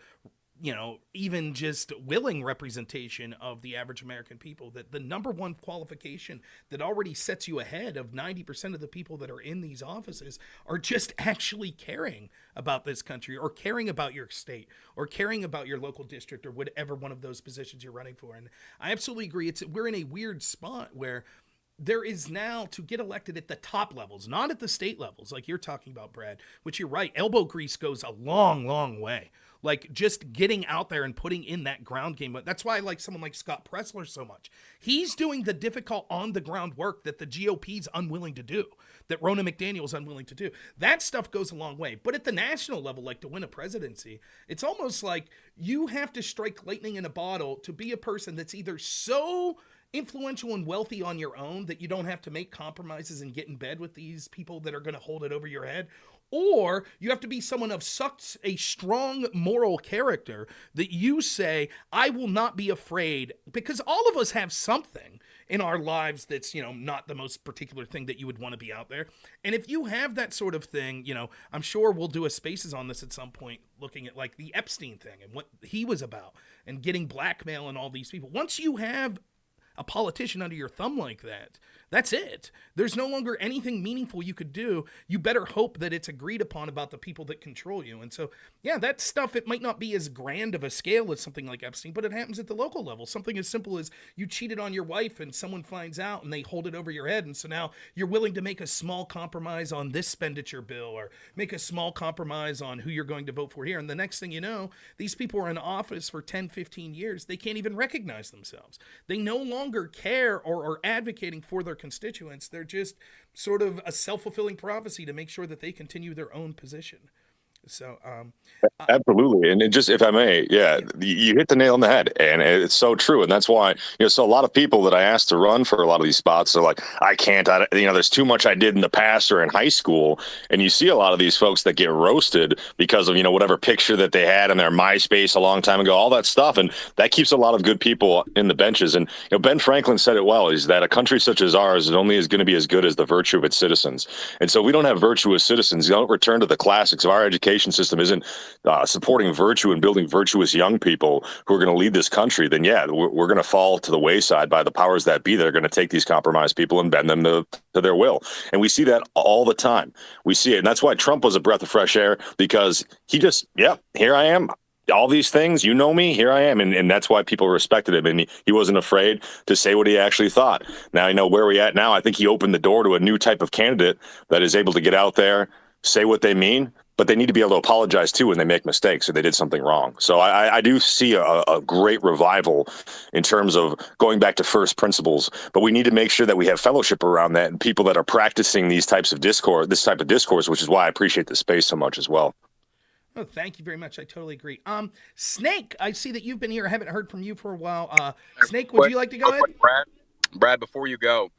even just willing representation of the average American people, that the number one qualification that already sets you ahead of 90% of the people that are in these offices are just actually caring about this country, or caring about your state, or caring about your local district, or whatever one of those positions you're running for. And I absolutely agree. We're in a weird spot where there is now, to get elected at the top levels, not at the state levels like you're talking about, Brad, which you're right, elbow grease goes a long, long way. Like, just getting out there and putting in that ground game. But that's why I like someone like Scott Pressler so much. He's doing the difficult on-the-ground work that the GOP's unwilling to do, that Ronna McDaniel's unwilling to do. That stuff goes a long way. But at the national level, like to win a presidency, it's almost like you have to strike lightning in a bottle to be a person that's either so influential and wealthy on your own that you don't have to make compromises and get in bed with these people that are going to hold it over your head, or you have to be someone of such a strong moral character that you say, I will not be afraid, because all of us have something in our lives that's, not the most particular thing that you would want to be out there. And if you have that sort of thing, I'm sure we'll do a Spaces on this at some point, looking at like the Epstein thing and what he was about and getting blackmail and all these people. Once you have a politician under your thumb like that, that's it. There's no longer anything meaningful you could do. You better hope that it's agreed upon about the people that control you. And so, yeah, that stuff, it might not be as grand of a scale as something like Epstein, but it happens at the local level. Something as simple as you cheated on your wife and someone finds out and they hold it over your head. And so now you're willing to make a small compromise on this expenditure bill, or make a small compromise on who you're going to vote for here. And the next thing you know, these people are in office for 10, 15 years. They can't even recognize themselves. They no longer care or are advocating for their constituents. They're just sort of a self-fulfilling prophecy to make sure that they continue their own position. So, absolutely. And just, if I may, you hit the nail on the head, and it's so true. And that's why, so a lot of people that I asked to run for a lot of these spots are like, I can't, there's too much I did in the past or in high school. And you see a lot of these folks that get roasted because of, whatever picture that they had in their MySpace a long time ago, all that stuff. And that keeps a lot of good people in the benches. And, Ben Franklin said it well, is that a country such as ours is only going to be as good as the virtue of its citizens. And so we don't have virtuous citizens. You don't return to the classics of our education system isn't supporting virtue and building virtuous young people who are going to lead this country, then we're going to fall to the wayside by the powers that be that are going to take these compromised people and bend them to their will. And we see that all the time. We see it. And that's why Trump was a breath of fresh air, because he just, here I am. All these things, me, here I am. And that's why people respected him. And he wasn't afraid to say what he actually thought. Now, where we at now, I think he opened the door to a new type of candidate that is able to get out there, say what they mean, but they need to be able to apologize too when they make mistakes or they did something wrong. So I do see a great revival in terms of going back to first principles, but we need to make sure that we have fellowship around that and people that are practicing this type of discourse, which is why I appreciate the space so much as well. Oh, thank you very much. I totally agree. Snake, I see that you've been here. I haven't heard from you for a while. Snake, would you like to go ahead? Brad, before you go,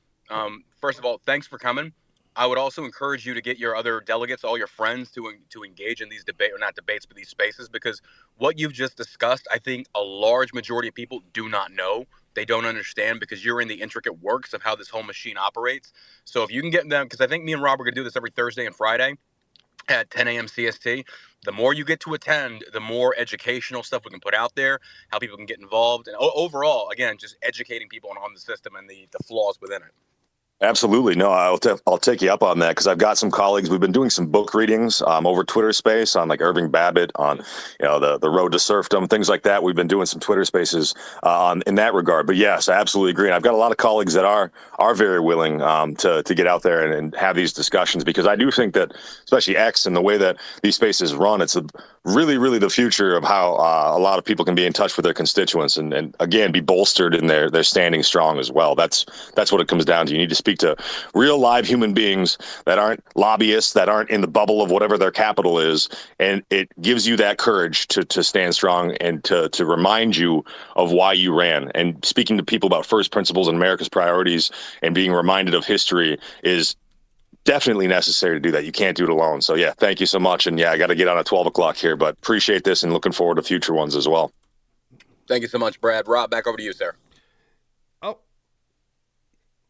first of all, thanks for coming. I would also encourage you to get your other delegates, all your friends, to engage in these these spaces, because what you've just discussed, I think a large majority of people do not know. They don't understand, because you're in the intricate works of how this whole machine operates. So if you can get them, because I think me and Rob are going to do this every Thursday and Friday at 10 a.m. CST. The more you get to attend, the more educational stuff we can put out there, how people can get involved, and overall, again, just educating people on the system and the flaws within it. Absolutely. No, I'll take you up on that, because I've got some colleagues. We've been doing some book readings over Twitter Space on like Irving Babbitt, on the Road to Serfdom, things like that. We've been doing some Twitter Spaces in that regard. But yes, I absolutely agree. And I've got a lot of colleagues that are very willing to get out there and have these discussions, because I do think that, especially X and the way that these spaces run, it's really, really the future of how a lot of people can be in touch with their constituents and again, be bolstered in their standing strong as well. That's what it comes down to. You need to speak to real live human beings that aren't lobbyists, that aren't in the bubble of whatever their capital is. And it gives you that courage to stand strong and to remind you of why you ran. And speaking to people about first principles and America's priorities and being reminded of history is definitely necessary to do that. You can't do it alone. So thank you so much. And I got to get on at 12 o'clock here, but appreciate this and looking forward to future ones as well. Thank you so much, Brad. Rob, back over to you, sir.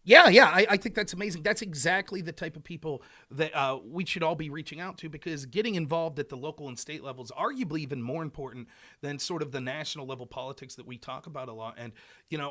Yeah, I think that's amazing. That's exactly the type of people that we should all be reaching out to, because getting involved at the local and state levels is arguably even more important than sort of the national level politics that we talk about a lot. And,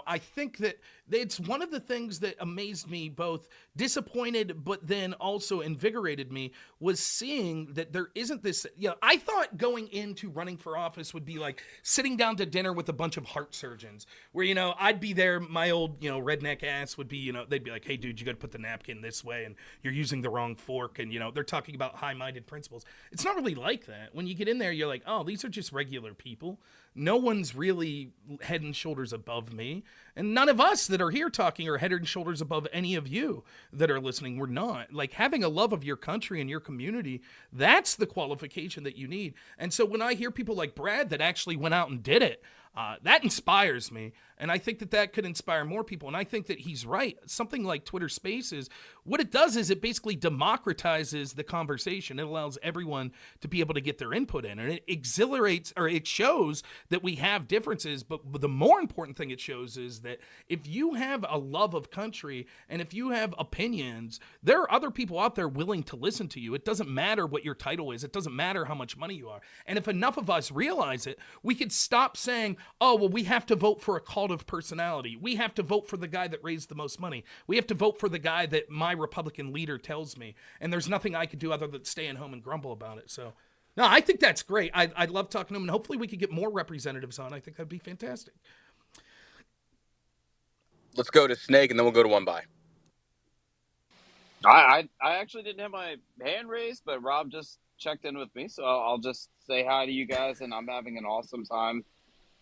I think that it's one of the things that amazed me, both disappointed but then also invigorated me, was seeing that there isn't this, I thought going into running for office would be like sitting down to dinner with a bunch of heart surgeons where, I'd be there, my old, redneck ass would be, they'd be like, hey, dude, you got to put the napkin this way, and you're using the wrong fork. And, they're talking about high-minded principles. It's not really like that. When you get in there, you're like, oh, these are just regular people. No one's really head and shoulders above me. And none of us that are here talking are head and shoulders above any of you that are listening. We're not. Like, having a love of your country and your community, that's the qualification that you need. And so when I hear people like Brad that actually went out and did it, that inspires me. And I think that that could inspire more people. And I think that he's right. Something like Twitter Spaces, what it does is it basically democratizes the conversation. It allows everyone to be able to get their input in. And it exhilarates, or it shows that we have differences. But the more important thing it shows is that if you have a love of country and if you have opinions, there are other people out there willing to listen to you. It doesn't matter what your title is. It doesn't matter how much money you are. And if enough of us realize it, we could stop saying, oh, well, we have to vote for a cult of personality. We have to vote for the guy that raised the most money. We have to vote for the guy that my Republican leader tells me. And there's nothing I could do other than stay at home and grumble about it. So, no, I think that's great. I love talking to him, and hopefully we could get more representatives on. I think that'd be fantastic. Let's go to Snake, and then we'll go to One By. I actually didn't have my hand raised, but Rob just checked in with me, so I'll just say hi to you guys, and I'm having an awesome time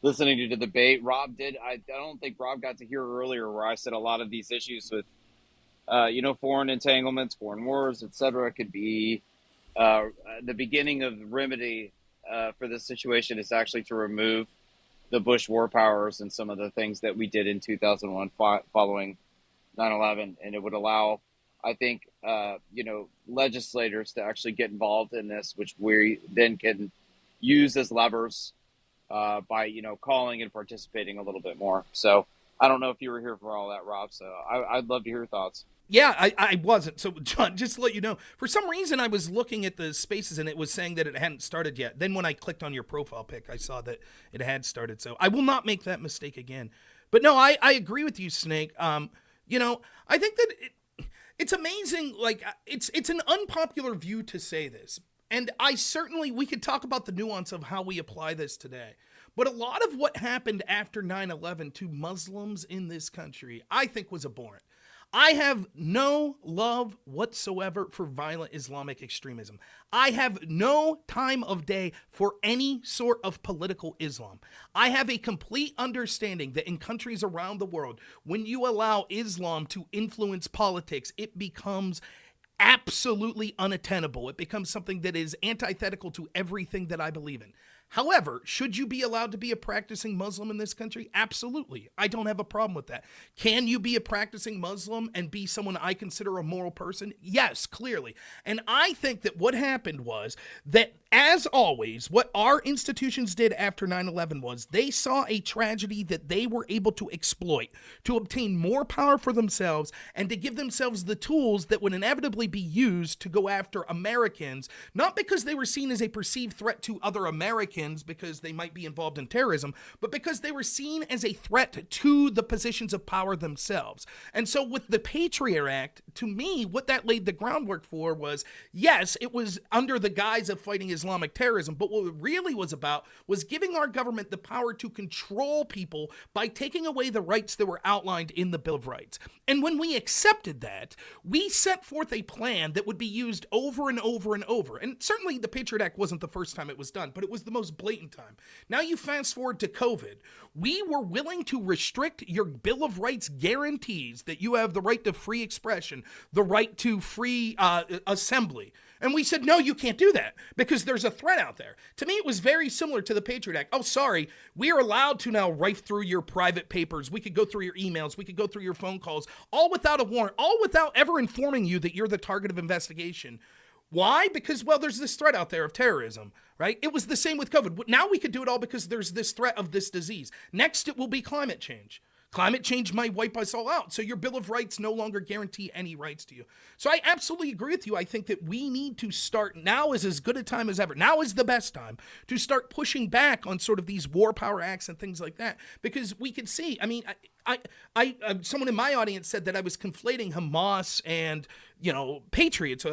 listening to the debate. Rob did. I don't think Rob got to hear earlier where I said a lot of these issues with, foreign entanglements, foreign wars, etc., could be the beginning of the remedy for this situation is actually to remove the Bush war powers and some of the things that we did in 2001 following 9/11, and it would allow, I think, legislators to actually get involved in this, which we then can use as levers by calling and participating a little bit more. So I don't know if you were here for all that, Rob. So I'd love to hear your thoughts. Yeah, I wasn't. So, John, just to let you know, for some reason I was looking at the spaces and it was saying that it hadn't started yet. Then when I clicked on your profile pic, I saw that it had started. So I will not make that mistake again. But no, I agree with you, Snake. I think that it's amazing. Like, it's an unpopular view to say this. And we could talk about the nuance of how we apply this today. But a lot of what happened after 9/11 to Muslims in this country, I think, was abhorrent. I have no love whatsoever for violent Islamic extremism. I have no time of day for any sort of political Islam. I have a complete understanding that in countries around the world, when you allow Islam to influence politics, it becomes absolutely unattainable. It becomes something that is antithetical to everything that I believe in. However, should you be allowed to be a practicing Muslim in this country? Absolutely. I don't have a problem with that. Can you be a practicing Muslim and be someone I consider a moral person? Yes, clearly. And I think that what happened was that, as always, what our institutions did after 9/11 was they saw a tragedy that they were able to exploit to obtain more power for themselves and to give themselves the tools that would inevitably be used to go after Americans, not because they were seen as a perceived threat to other Americans because they might be involved in terrorism, but because they were seen as a threat to the positions of power themselves. And so with the Patriot Act, to me, what that laid the groundwork for was, yes, it was under the guise of fighting Islamic terrorism, but what it really was about was giving our government the power to control people by taking away the rights that were outlined in the Bill of Rights. And when we accepted that, we set forth a plan that would be used over and over and over. And certainly the Patriot Act wasn't the first time it was done, but it was the most blatant time. Now you fast forward to COVID. We were willing to restrict your Bill of Rights guarantees that you have the right to free expression, the right to free assembly. And we said, no, you can't do that because there's a threat out there. To me, it was very similar to the Patriot Act. Oh, sorry, we are allowed to now rife through your private papers. We could go through your emails. We could go through your phone calls, all without a warrant, all without ever informing you that you're the target of investigation. Why? Because, well, there's this threat out there of terrorism, right? It was the same with COVID. Now we could do it all because there's this threat of this disease. Next, it will be climate change. Climate change might wipe us all out. So your Bill of Rights no longer guarantee any rights to you. So I absolutely agree with you. I think that we need to start, now is as good a time as ever. Now is the best time to start pushing back on sort of these war power acts and things like that. Because we could see, I mean, someone in my audience said that I was conflating Hamas and, patriots,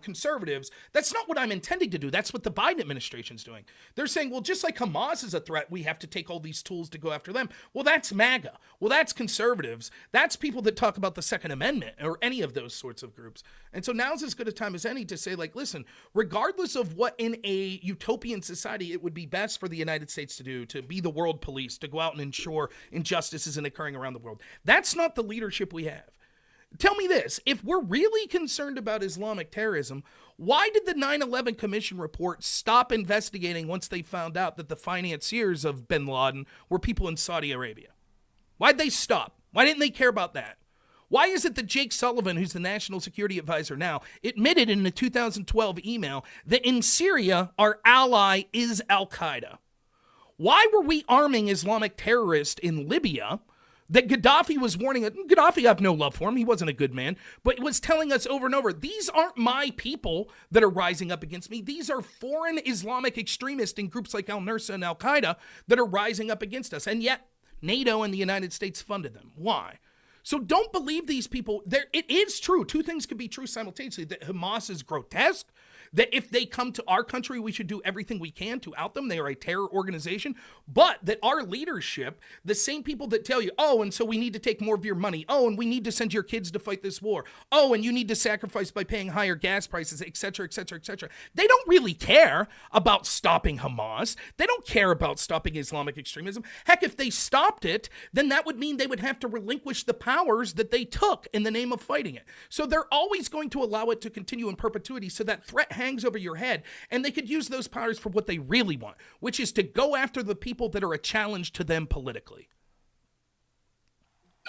conservatives. That's not what I'm intending to do. That's what the Biden administration's doing. They're saying, well, just like Hamas is a threat, we have to take all these tools to go after them. Well, that's MAGA. Well, that's conservatives. That's people that talk about the Second Amendment or any of those sorts of groups. And so now's as good a time as any to say, like, listen, regardless of what in a utopian society it would be best for the United States to do, to be the world police, to go out and ensure injustice isn't occurring around the world, that's not the leadership we have. Tell me this, if we're really concerned about Islamic terrorism, why did the 9/11 Commission report stop investigating once they found out that the financiers of bin Laden were people in Saudi Arabia? Why'd they stop? Why didn't they care about that? Why is it that Jake Sullivan, who's the national security advisor now, admitted in a 2012 email that in Syria, our ally is al-Qaeda? Why were we arming Islamic terrorists in Libya that Gaddafi was warning us? Gaddafi, I have no love for him. He wasn't a good man, but was telling us over and over, these aren't my people that are rising up against me. These are foreign Islamic extremists in groups like al-Nusra and al-Qaeda that are rising up against us. And yet NATO and the United States funded them. Why? So don't believe these people. It is true. Two things could be true simultaneously. That Hamas is grotesque. That if they come to our country, we should do everything we can to out them. They are a terror organization. But that our leadership, the same people that tell you, oh, and so we need to take more of your money. Oh, and we need to send your kids to fight this war. Oh, and you need to sacrifice by paying higher gas prices, et cetera, et cetera, et cetera. They don't really care about stopping Hamas. They don't care about stopping Islamic extremism. Heck, if they stopped it, then that would mean they would have to relinquish the powers that they took in the name of fighting it. So they're always going to allow it to continue in perpetuity, so that threat hangs over your head, and they could use those powers for what they really want, which is to go after the people that are a challenge to them politically.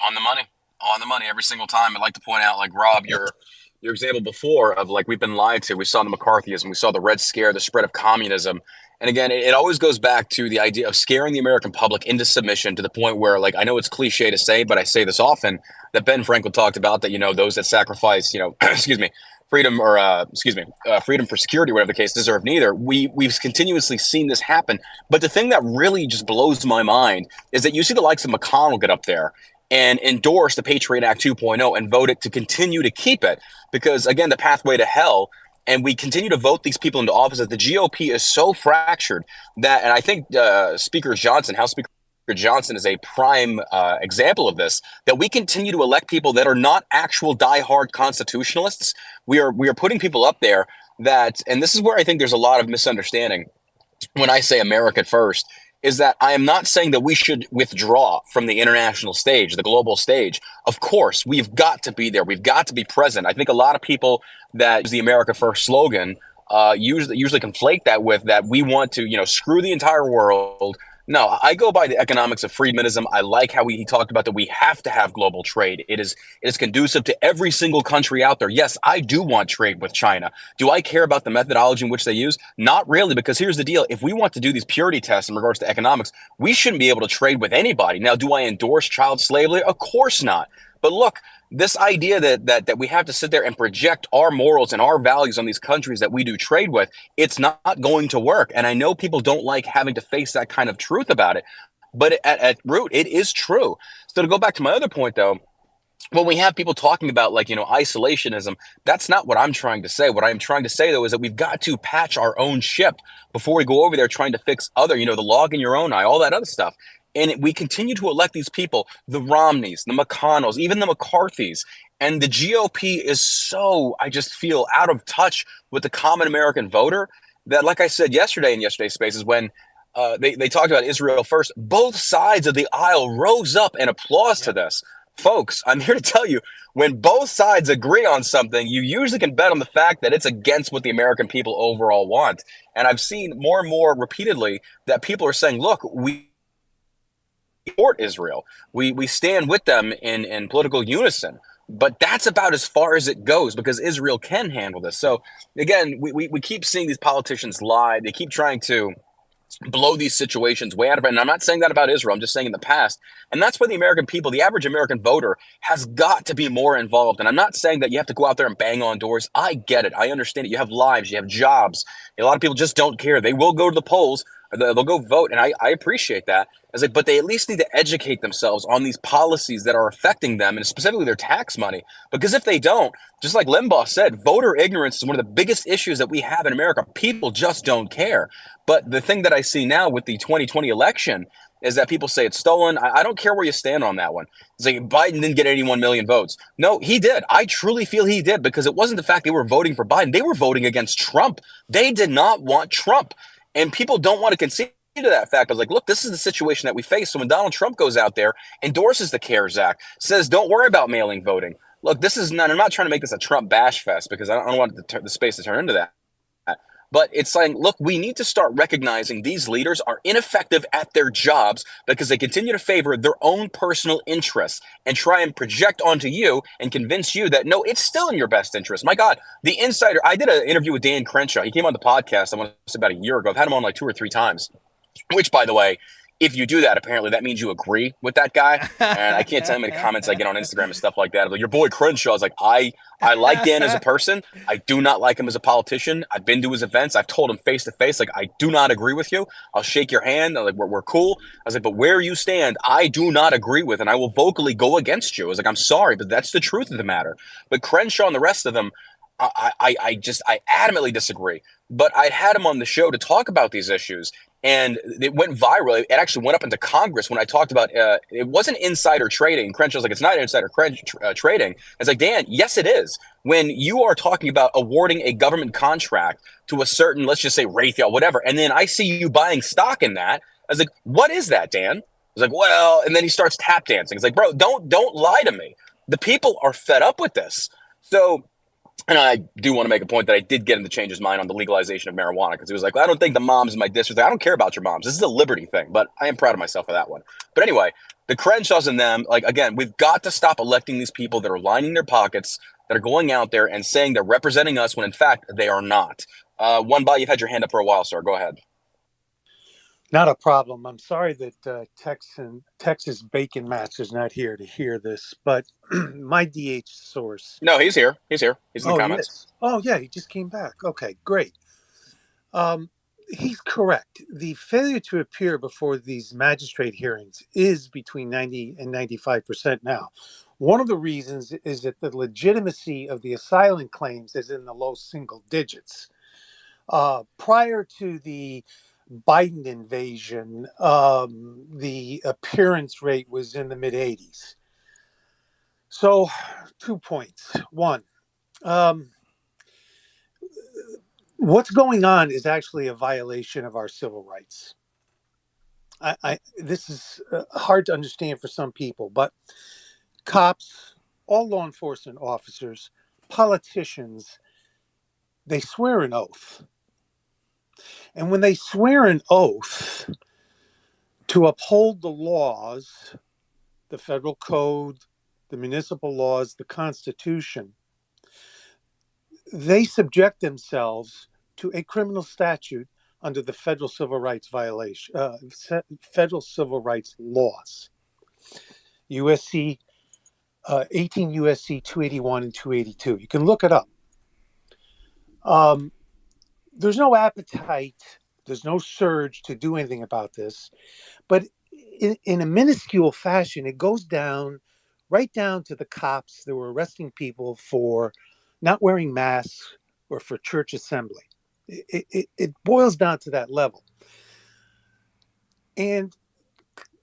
On the money every single time. I'd like to point out, like, Rob, your example before of, like, we've been lied to. We saw the McCarthyism, we saw the Red Scare, the spread of communism. And again, it always goes back to the idea of scaring the American public into submission, to the point where, like, I know it's cliche to say, but I say this often, that Ben Franklin talked about, that, those that sacrifice, freedom for security, whatever the case, deserve neither. We've continuously seen this happen. But the thing that really just blows my mind is that you see the likes of McConnell get up there and endorse the Patriot Act 2.0 and vote it to continue to keep it. Because, again, the pathway to hell, and we continue to vote these people into office, that the GOP is so fractured that, and I think House Speaker Johnson is a prime example of this, that we continue to elect people that are not actual diehard constitutionalists. We are putting people up there that, and this is where I think there's a lot of misunderstanding when I say America first, is that I am not saying that we should withdraw from the international stage, the global stage. Of course, we've got to be there. We've got to be present. I think a lot of people that use the America First slogan usually conflate that with that we want to, screw the entire world. No, I go by the economics of Friedmanism. I like how he talked about that we have to have global trade. It is conducive to every single country out there. Yes, I do want trade with China. Do I care about the methodology in which they use? Not really, because here's the deal. If we want to do these purity tests in regards to economics, we shouldn't be able to trade with anybody. Now, do I endorse child slavery? Of course not. But look, this idea that we have to sit there and project our morals and our values on these countries that we do trade with, it's not going to work. And I know people don't like having to face that kind of truth about it, but at root, it is true. So to go back to my other point, though, when we have people talking about, like, isolationism, that's not what I'm trying to say. What I'm trying to say, though, is that we've got to patch our own ship before we go over there trying to fix other, the log in your own eye, all that other stuff. And we continue to elect these people, the Romneys, the McConnells, even the McCarthys. And the GOP is so, I just feel, out of touch with the common American voter that, like I said yesterday in yesterday's Spaces, when they talked about Israel first, both sides of the aisle rose up in applause to this. Folks, I'm here to tell you, when both sides agree on something, you usually can bet on the fact that it's against what the American people overall want. And I've seen more and more repeatedly that people are saying, look, we support Israel. We stand with them in political unison. But that's about as far as it goes, because Israel can handle this. So again, we keep seeing these politicians lie. They keep trying to blow these situations way out of it. And I'm not saying that about Israel. I'm just saying in the past. And that's where the American people, the average American voter, has got to be more involved. And I'm not saying that you have to go out there and bang on doors. I get it. I understand it. You have lives, you have jobs. A lot of people just don't care. They will go to the polls, or they'll go vote. And I appreciate that. I was like, but they at least need to educate themselves on these policies that are affecting them, and specifically their tax money. Because if they don't, just like Limbaugh said, voter ignorance is one of the biggest issues that we have in America. People just don't care. But the thing that I see now with the 2020 election is that people say it's stolen. I don't care where you stand on that one. It's like Biden didn't get 81 million votes. No, he did. I truly feel he did, because it wasn't the fact they were voting for Biden. They were voting against Trump. They did not want Trump. And people don't want to concede to that fact. I was like, look, this is the situation that we face. So when Donald Trump goes out there, endorses the CARES Act, says don't worry about mailing voting. Look, this is not, I'm not trying to make this a Trump bash fest, because I don't want the space to turn into that. But it's like, look, we need to start recognizing these leaders are ineffective at their jobs because they continue to favor their own personal interests and try and project onto you and convince you that, no, it's still in your best interest. My God, the insider, I did an interview with Dan Crenshaw. He came on the podcast, I want to say about a year ago. I've had him on like 2 or 3 times, which, by the way, if you do that, apparently that means you agree with that guy. And I can't tell how many comments I get on Instagram and stuff like that. Like, your boy Crenshaw is like, I like Dan as a person. I do not like him as a politician. I've been to his events. I've told him face to face, like, I do not agree with you. I'll shake your hand. I'm like, we're cool. I was like, but where you stand, I do not agree with, and I will vocally go against you. I was like, I'm sorry, but that's the truth of the matter. But Crenshaw and the rest of them, I adamantly disagree. But I had him on the show to talk about these issues, and it went viral. It actually went up into Congress when I talked about it wasn't insider trading. Crenshaw's like, it's not insider trading. It's like, Dan, yes, it is. When you are talking about awarding a government contract to a certain, let's just say Raytheon, whatever, and then I see you buying stock in that, I was like, what is that, Dan? I was like, well, and then he starts tap dancing. It's like, bro, don't lie to me. The people are fed up with this. So, and I do want to make a point that I did get him to change his mind on the legalization of marijuana, because he was like, well, I don't think the moms in my district, I don't care about your moms. This is a liberty thing, but I am proud of myself for that one. But anyway, the Crenshaws and them, like, again, we've got to stop electing these people that are lining their pockets, that are going out there and saying they're representing us when in fact they are not. One Ball, you've had your hand up for a while, sir. Go ahead. Not a problem. I'm sorry that Texas Bacon Master's not here to hear this, but my DH source. No, he's here. He's here. He's in the comments. Yes. Oh, yeah, he just came back. Okay, great. He's correct. The failure to appear before these magistrate hearings is between 90 and 95% now. One of the reasons is that the legitimacy of the asylum claims is in the low single digits. Prior to the Biden invasion, the appearance rate was in the mid 80s. So 2 points. One, what's going on is actually a violation of our civil rights. This is hard to understand for some people, but cops, all law enforcement officers, politicians, they swear an oath. And when they swear an oath to uphold the laws, the federal code, the municipal laws, the Constitution, they subject themselves to a criminal statute under the federal civil rights federal civil rights laws. 18 USC 281 and 282. You can look it up. There's no appetite, there's no surge to do anything about this, but in a minuscule fashion, it goes down, right down to the cops that were arresting people for not wearing masks or for church assembly. It boils down to that level. And,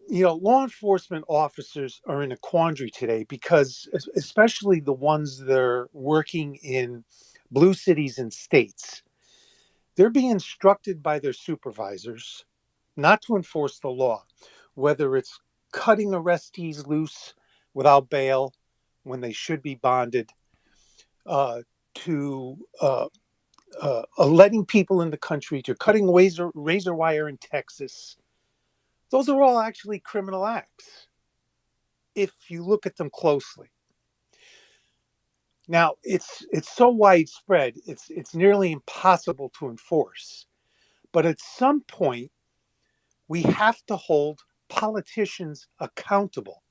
law enforcement officers are in a quandary today because, especially the ones that are working in blue cities and states, they're being instructed by their supervisors not to enforce the law, whether it's cutting arrestees loose without bail when they should be bonded, to letting people in the country, to cutting razor wire in Texas. Those are all actually criminal acts if you look at them closely. Now, it's so widespread, it's nearly impossible to enforce. But at some point, We have to hold politicians accountable.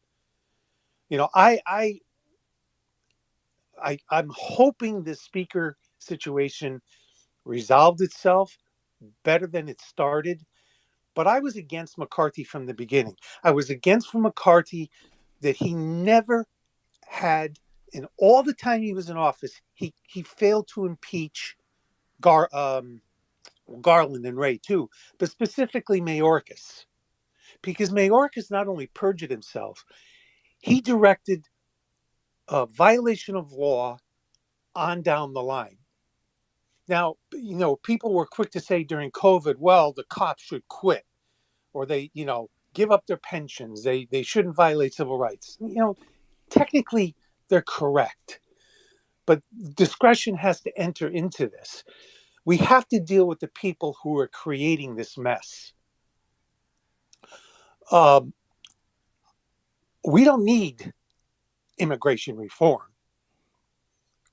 You know, I'm hoping the speaker situation resolved itself better than it started. But I was against McCarthy from the beginning. I was against McCarthy that he never had, in all the time he was in office, he failed to impeach Garland and Ray too, but specifically Mayorkas. Because Mayorkas not only perjured himself, he directed a violation of law on down the line. Now, you know, people were quick to say during COVID, well, the cops should quit, or they, you know, give up their pensions. They shouldn't violate civil rights. You know, technically they're correct, but discretion has to enter into this. We have to deal with the people who are creating this mess. We don't need immigration reform.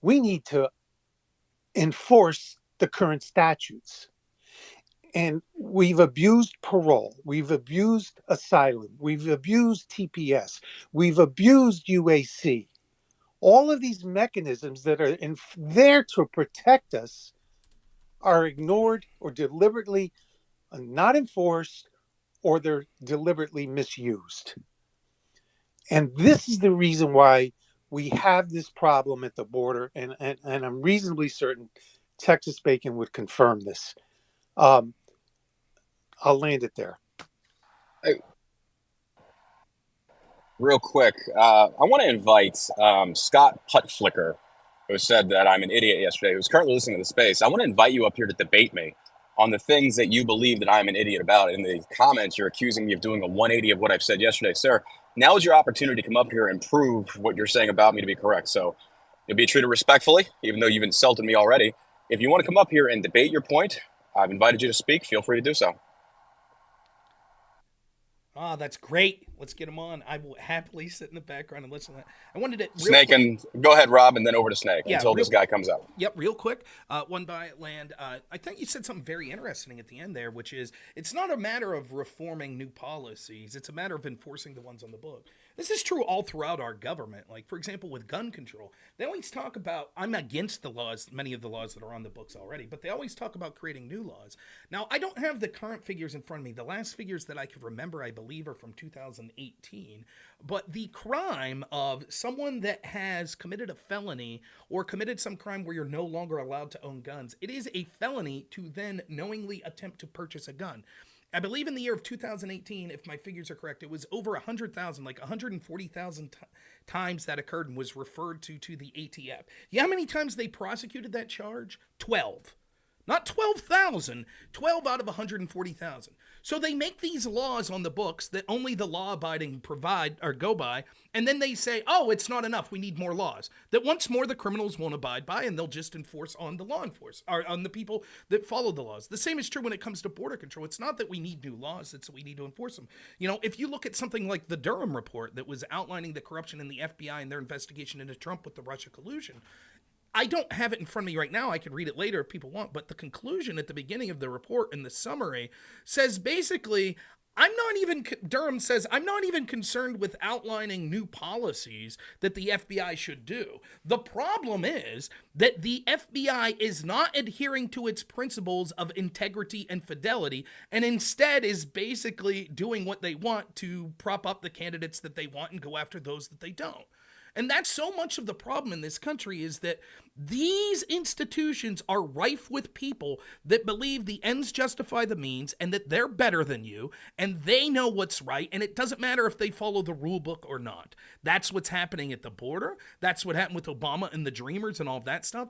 We need to enforce the current statutes. And we've abused parole. We've abused asylum. We've abused TPS. We've abused UAC. All of these mechanisms that are there to protect us are ignored or deliberately not enforced, or they're deliberately misused. And this is the reason why we have this problem at the border. And I'm reasonably certain Texas Bacon would confirm this. I'll land it there. Hey, real quick, I want to invite Scott Putflicker, who said that I'm an idiot yesterday, who's currently listening to the space. I want to invite you up here to debate me on the things that you believe that I'm an idiot about. In the comments, you're accusing me of doing a 180 of what I've said yesterday. Sir, now is your opportunity to come up here and prove what you're saying about me to be correct. So you'll be treated respectfully, even though you've insulted me already. If you want to come up here and debate your point, I've invited you to speak. Feel free to do so. Ah, that's great. Let's get him on. I will happily sit in the background and listen to that. I wanted to Snake and go ahead, Rob, and then over to Snake until this guy comes up. Yep, real quick. One by land. I think you said something very interesting at the end there, which is it's not a matter of reforming new policies. It's a matter of enforcing the ones on the book. This is true all throughout our government. Like, for example, with gun control, they always talk about, I'm against the laws, many of the laws that are on the books already, but they always talk about creating new laws. Now, I don't have the current figures in front of me. The last figures that I can remember, I believe, are from 2018. But the crime of someone that has committed a felony or committed some crime where you're no longer allowed to own guns, it is a felony to then knowingly attempt to purchase a gun. I believe in the year of 2018, if my figures are correct, it was over 100,000, like 140,000 times that occurred and was referred to the ATF. You know how many times they prosecuted that charge? 12. Not 12,000, 12 out of 140,000. So they make these laws on the books that only the law-abiding provide or go by, and then they say, oh, it's not enough, we need more laws. That once more the criminals won't abide by, and they'll just enforce on the law enforcement, or on the people that follow the laws. The same is true when it comes to border control. It's not that we need new laws, it's that we need to enforce them. You know, if you look at something like the Durham report that was outlining the corruption in the FBI and their investigation into Trump with the Russia collusion, I don't have it in front of me right now. I could read it later if people want. But the conclusion at the beginning of the report in the summary says basically, Durham says, I'm not even concerned with outlining new policies that the FBI should do. The problem is that the FBI is not adhering to its principles of integrity and fidelity, and instead is basically doing what they want to prop up the candidates that they want and go after those that they don't. And that's so much of the problem in this country, is that these institutions are rife with people that believe the ends justify the means and that they're better than you and they know what's right, and it doesn't matter if they follow the rule book or not. That's what's happening at the border. That's what happened with Obama and the Dreamers and all of that stuff.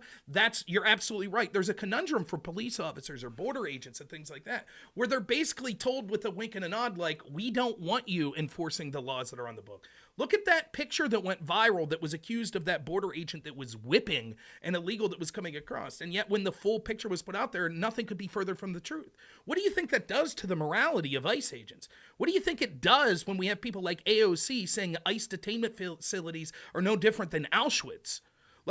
You're absolutely right. There's a conundrum for police officers or border agents and things like that, where they're basically told with a wink and a nod, like, we don't want you enforcing the laws that are on the book. Look at that picture that went viral that was accused of that border agent that was whipping an illegal that was coming across. And yet when the full picture was put out there, nothing could be further from the truth. What do you think that does to the morality of ICE agents? What do you think it does when we have people like AOC saying ICE detainment facilities are no different than Auschwitz?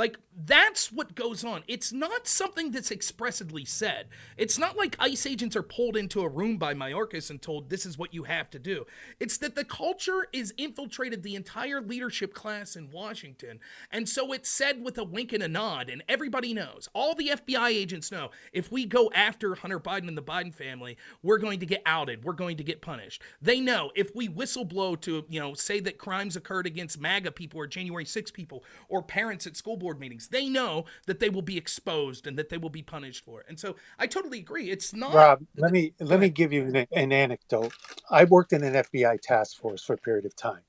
Like, that's what goes on. It's not something that's expressly said. It's not like ICE agents are pulled into a room by Mayorkas and told, this is what you have to do. It's that the culture is infiltrated the entire leadership class in Washington. And so it's said with a wink and a nod, and everybody knows. All the FBI agents know, if we go after Hunter Biden and the Biden family, we're going to get outed. We're going to get punished. They know if we whistleblow to, say that crimes occurred against MAGA people or January 6 people or parents at school board meetings, they know that they will be exposed and that they will be punished for it. And so I totally agree. It's not. Rob, let me give you an anecdote. I worked in an FBI task force for a period of time.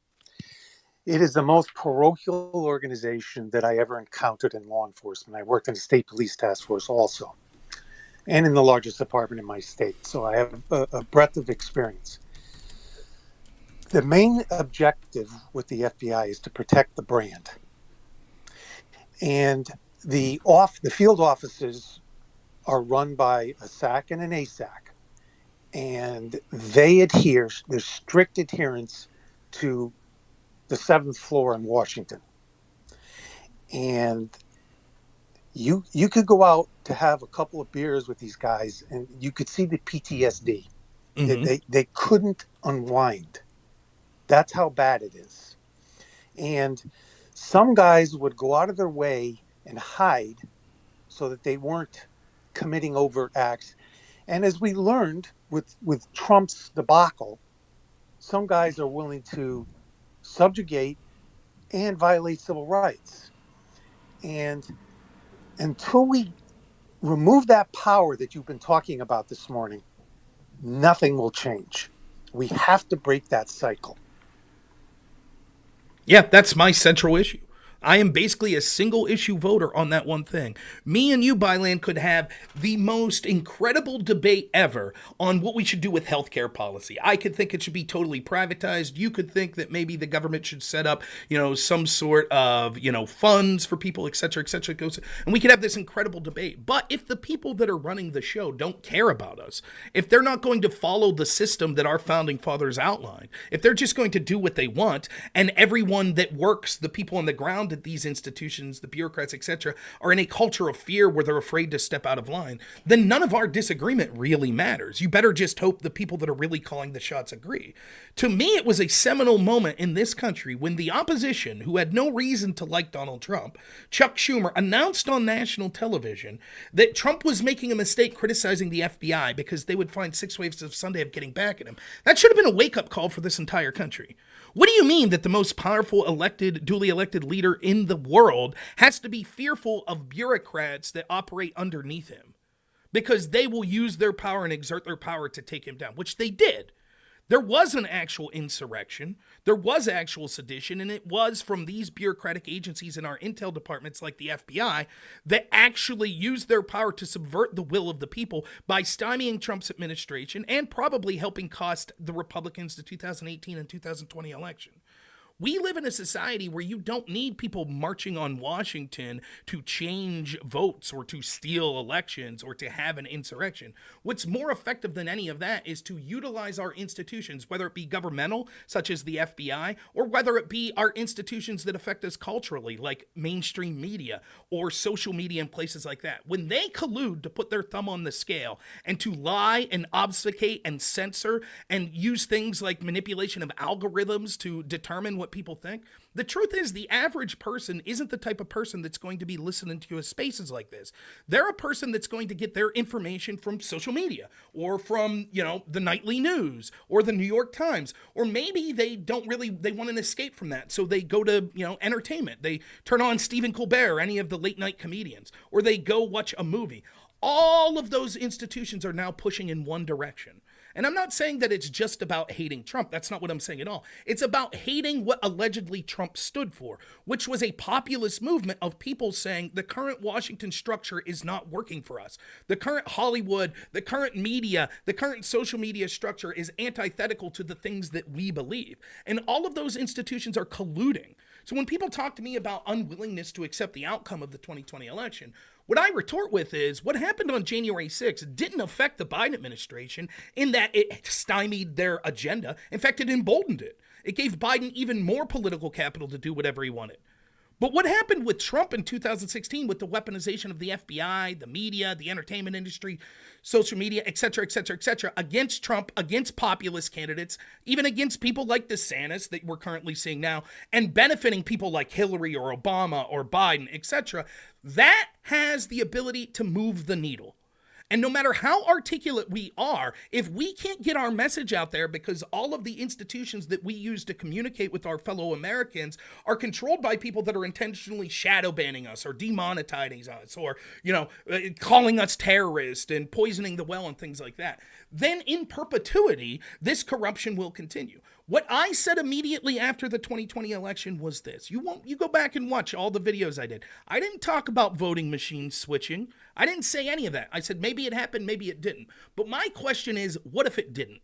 It is the most parochial organization that I ever encountered in law enforcement. I worked in a state police task force also, and in the largest department in my state. So I have a breadth of experience. The main objective with the FBI is to protect the brand. And the field offices are run by a SAC and an ASAC. And there's strict adherence to the 7th floor in Washington. And you could go out to have a couple of beers with these guys and you could see the PTSD. Mm-hmm. They couldn't unwind. That's how bad it is. And some guys would go out of their way and hide so that they weren't committing overt acts. And as we learned with Trump's debacle, some guys are willing to subjugate and violate civil rights. And until we remove that power that you've been talking about this morning, nothing will change. We have to break that cycle. Yeah, that's my central issue. I am basically a single issue voter on that one thing. Me and you, Byland, could have the most incredible debate ever on what we should do with healthcare policy. I could think it should be totally privatized. You could think that maybe the government should set up, some sort of, funds for people, et cetera, and we could have this incredible debate. But if the people that are running the show don't care about us, if they're not going to follow the system that our founding fathers outlined, if they're just going to do what they want, and everyone that works, the people on the ground at these institutions, the bureaucrats, etc., are in a culture of fear where they're afraid to step out of line, then none of our disagreement really matters. You better just hope the people that are really calling the shots agree. To me, it was a seminal moment in this country when the opposition, who had no reason to like Donald Trump, Chuck Schumer, announced on national television that Trump was making a mistake criticizing the FBI because they would find 6 ways of Sunday of getting back at him. That should have been a wake-up call for this entire country. What do you mean that the most powerful duly elected leader in the world has to be fearful of bureaucrats that operate underneath him? Because they will use their power and exert their power to take him down, which they did. There was an actual insurrection, there was actual sedition, and it was from these bureaucratic agencies in our intel departments like the FBI that actually used their power to subvert the will of the people by stymieing Trump's administration and probably helping cost the Republicans the 2018 and 2020 election. We live in a society where you don't need people marching on Washington to change votes or to steal elections or to have an insurrection. What's more effective than any of that is to utilize our institutions, whether it be governmental, such as the FBI, or whether it be our institutions that affect us culturally, like mainstream media or social media and places like that. When they collude to put their thumb on the scale and to lie and obfuscate and censor and use things like manipulation of algorithms to determine what people think, the truth is the average person isn't the type of person that's going to be listening to you spaces like this. They're a person that's going to get their information from social media or from, the nightly news or the New York Times, or maybe they want an escape from that. So they go to, entertainment. They turn on Stephen Colbert or any of the late night comedians, or they go watch a movie. All of those institutions are now pushing in one direction. And I'm not saying that it's just about hating Trump. That's not what I'm saying at all. It's about hating what allegedly Trump stood for, which was a populist movement of people saying the current Washington structure is not working for us. The current Hollywood, the current media, the current social media structure is antithetical to the things that we believe. And all of those institutions are colluding. So when people talk to me about unwillingness to accept the outcome of the 2020 election, what I retort with is what happened on January 6th didn't affect the Biden administration in that it stymied their agenda. In fact, it emboldened it. It gave Biden even more political capital to do whatever he wanted. But what happened with Trump in 2016 with the weaponization of the FBI, the media, the entertainment industry, social media, et cetera, et cetera, et cetera, against Trump, against populist candidates, even against people like DeSantis that we're currently seeing now, and benefiting people like Hillary or Obama or Biden, et cetera, that has the ability to move the needle. And no matter how articulate we are, if we can't get our message out there because all of the institutions that we use to communicate with our fellow Americans are controlled by people that are intentionally shadow banning us or demonetizing us or, calling us terrorists and poisoning the well and things like that, then in perpetuity, this corruption will continue. What I said immediately after the 2020 election was this. You go back and watch all the videos I did. I didn't talk about voting machine switching. I didn't say any of that. I said maybe it happened, maybe it didn't. But my question is, what if it didn't?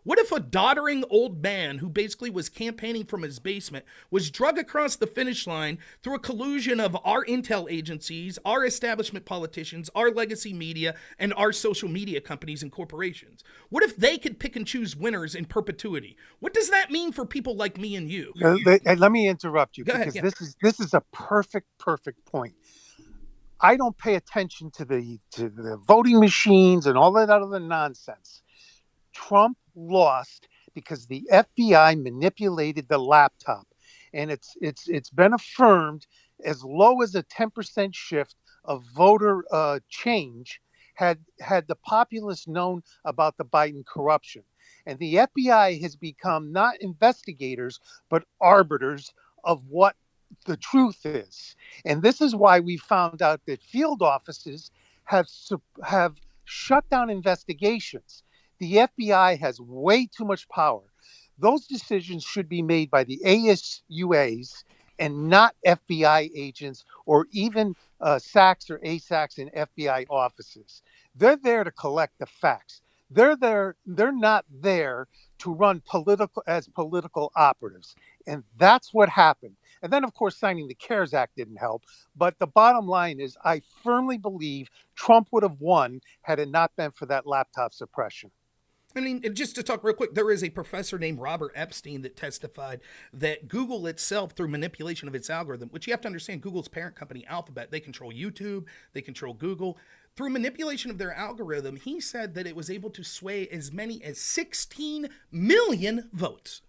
What if a doddering old man who basically was campaigning from his basement was drug across the finish line through a collusion of our intel agencies, our establishment politicians, our legacy media, and our social media companies and corporations? What if they could pick and choose winners in perpetuity? What does that mean for people like me and you? Let me interrupt you because this is a perfect point. I don't pay attention to the voting machines and all that other nonsense. Trump lost because the FBI manipulated the laptop, and it's been affirmed as low as a 10% shift of voter change had the populists known about the Biden corruption. And the FBI has become not investigators but arbiters of what the truth is. And this is why we found out that field offices have shut down investigations. The FBI has way too much power. Those decisions should be made by the ASUAs and not FBI agents or even SACs or ASACs in FBI offices. They're there to collect the facts. They're not there to run political operatives. And that's what happened. And then, of course, signing the CARES Act didn't help. But the bottom line is I firmly believe Trump would have won had it not been for that laptop suppression. I mean, just to talk real quick, there is a professor named Robert Epstein that testified that Google itself, through manipulation of its algorithm, which you have to understand, Google's parent company, Alphabet, they control YouTube, they control Google. Through manipulation of their algorithm, he said that it was able to sway as many as 16 million votes.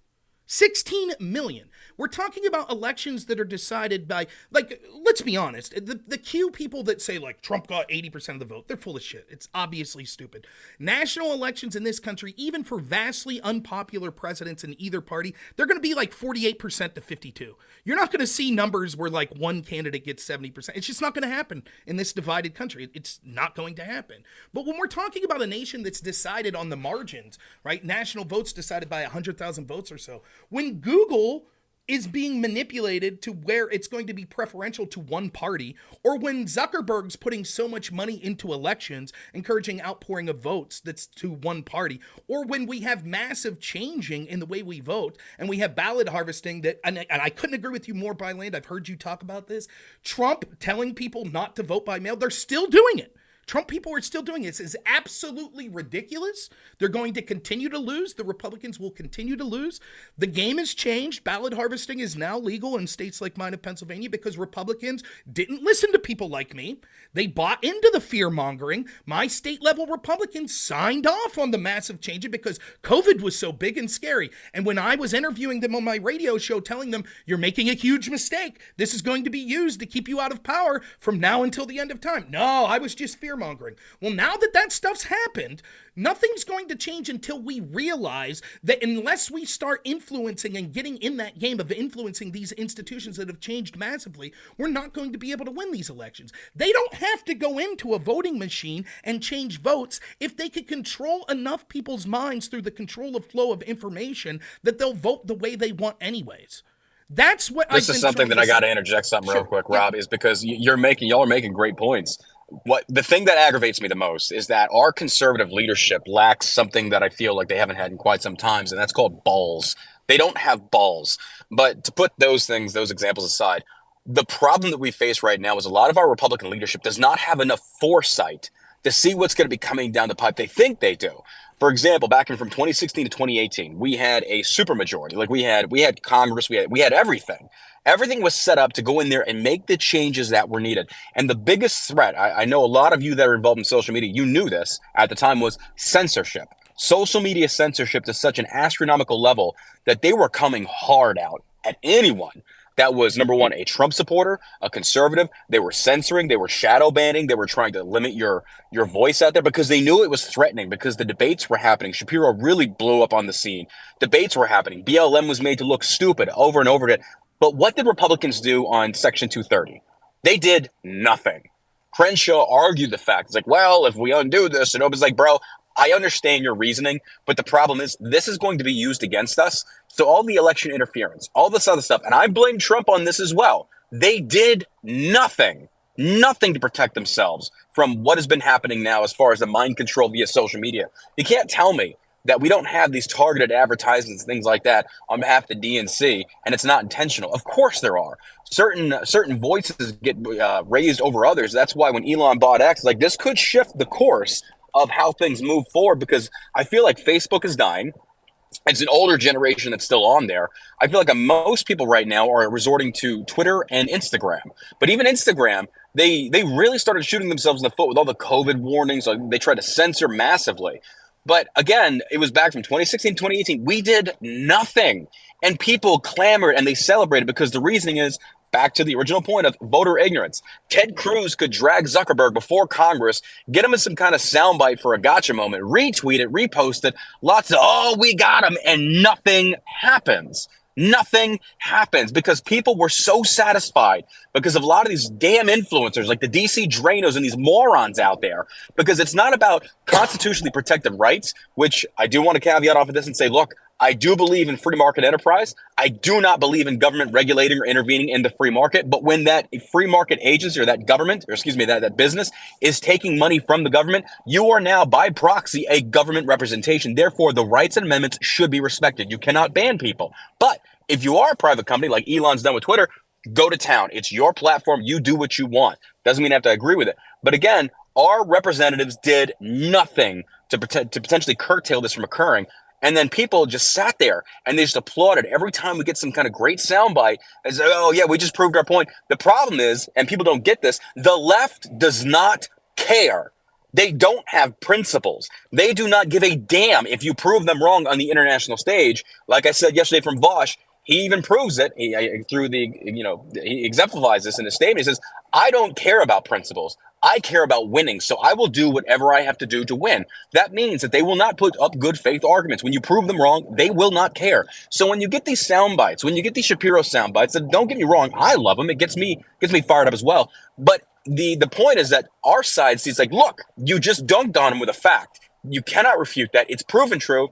16 million. We're talking about elections that are decided by, let's be honest, the Q people that say, Trump got 80% of the vote, they're full of shit. It's obviously stupid. National elections in this country, even for vastly unpopular presidents in either party, they're going to be 48% to 52. You're not going to see numbers where, one candidate gets 70%. It's just not going to happen in this divided country. It's not going to happen. But when we're talking about a nation that's decided on the margins, right? National votes decided by 100,000 votes or so. When Google is being manipulated to where it's going to be preferential to one party, or when Zuckerberg's putting so much money into elections, encouraging outpouring of votes that's to one party, or when we have massive changing in the way we vote, and we have ballot harvesting that, and I couldn't agree with you more, Byland, I've heard you talk about this, Trump telling people not to vote by mail, they're still doing it. Trump people are still doing it. This is absolutely ridiculous. They're going to continue to lose. The Republicans will continue to lose. The game has changed. Ballot harvesting is now legal in states like mine of Pennsylvania because Republicans didn't listen to people like me. They bought into the fear mongering. My state level Republicans signed off on the massive change because COVID was so big and scary. And when I was interviewing them on my radio show, telling them, you're making a huge mistake. This is going to be used to keep you out of power from now until the end of time. No, I was just fear mongering. Well, now that stuff's happened, nothing's going to change until we realize that unless we start influencing and getting in that game of influencing these institutions that have changed massively, we're not going to be able to win these elections. They don't have to go into a voting machine and change votes if they could control enough people's minds through the control of flow of information that they'll vote the way they want anyways. That's what this is something that I got to interject something real quick, Rob, is because y'all are making great points. What the thing that aggravates me the most is that our conservative leadership lacks something that I feel like they haven't had in quite some times, and that's called balls. They don't have balls. But to put those examples aside, the problem that we face right now is a lot of our Republican leadership does not have enough foresight to see what's going to be coming down the pipe. They think they do. For example, back in from 2016 to 2018, we had a supermajority. Like we had Congress, we had everything. Everything was set up to go in there and make the changes that were needed. And the biggest threat, I know a lot of you that are involved in social media, you knew this at the time, was censorship. Social media censorship to such an astronomical level that they were coming hard out at anyone that was, number one, a Trump supporter, a conservative. They were censoring, they were shadow banning, they were trying to limit your voice out there because they knew it was threatening, because the debates were happening. Shapiro really blew up on the scene. Debates were happening. BLM was made to look stupid over and over again. But what did Republicans do on Section 230? They did nothing. Crenshaw argued the fact. It's like, well, if we undo this, and it was like, bro, I understand your reasoning, but the problem is this is going to be used against us. So all the election interference, all this other stuff, and I blame Trump on this as well. They did nothing to protect themselves from what has been happening now as far as the mind control via social media. You can't tell me that we don't have these targeted advertisements, things like that on behalf of the DNC, and it's not intentional. Of course there are. Certain voices get raised over others. That's why when Elon bought X, like this could shift the course of how things move forward, because I feel like Facebook is dying. It's an older generation that's still on there. I feel like most people right now are resorting to Twitter and Instagram. But even Instagram, they really started shooting themselves in the foot with all the COVID warnings. Like they tried to censor massively. But again, it was back from 2016 to 2018. We did nothing. And people clamored and they celebrated because the reasoning is back to the original point of voter ignorance. Ted Cruz could drag Zuckerberg before Congress, get him in some kind of soundbite for a gotcha moment, retweet it, repost it, lots of, oh, we got him, and nothing happens. Nothing happens because people were so satisfied because of a lot of these damn influencers like the DC Drainos and these morons out there, because it's not about constitutionally protected rights, which I do want to caveat off of this and say, look, I do believe in free market enterprise. I do not believe in government regulating or intervening in the free market. But when that free market agency or that government, or excuse me, that business is taking money from the government, you are now by proxy a government representation. Therefore, the rights and amendments should be respected. You cannot ban people. But if you are a private company like Elon's done with Twitter, go to town. It's your platform. You do what you want. Doesn't mean I have to agree with it. But again, our representatives did nothing to potentially curtail this from occurring. And then people just sat there and they just applauded every time we get some kind of great soundbite and say, oh, yeah, we just proved our point. The problem is, and people don't get this, the left does not care. They don't have principles. They do not give a damn if you prove them wrong on the international stage. Like I said yesterday from Vosh, he even proves it he exemplifies this in his statement. He says, I don't care about principles. I care about winning, so I will do whatever I have to do to win. That means that they will not put up good faith arguments. When you prove them wrong, they will not care. So when you get these sound bites, when you get these Shapiro sound bites, and don't get me wrong, I love them. It gets me fired up as well. But the point is that our side sees like, look, you just dunked on him with a fact. You cannot refute that. It's proven true.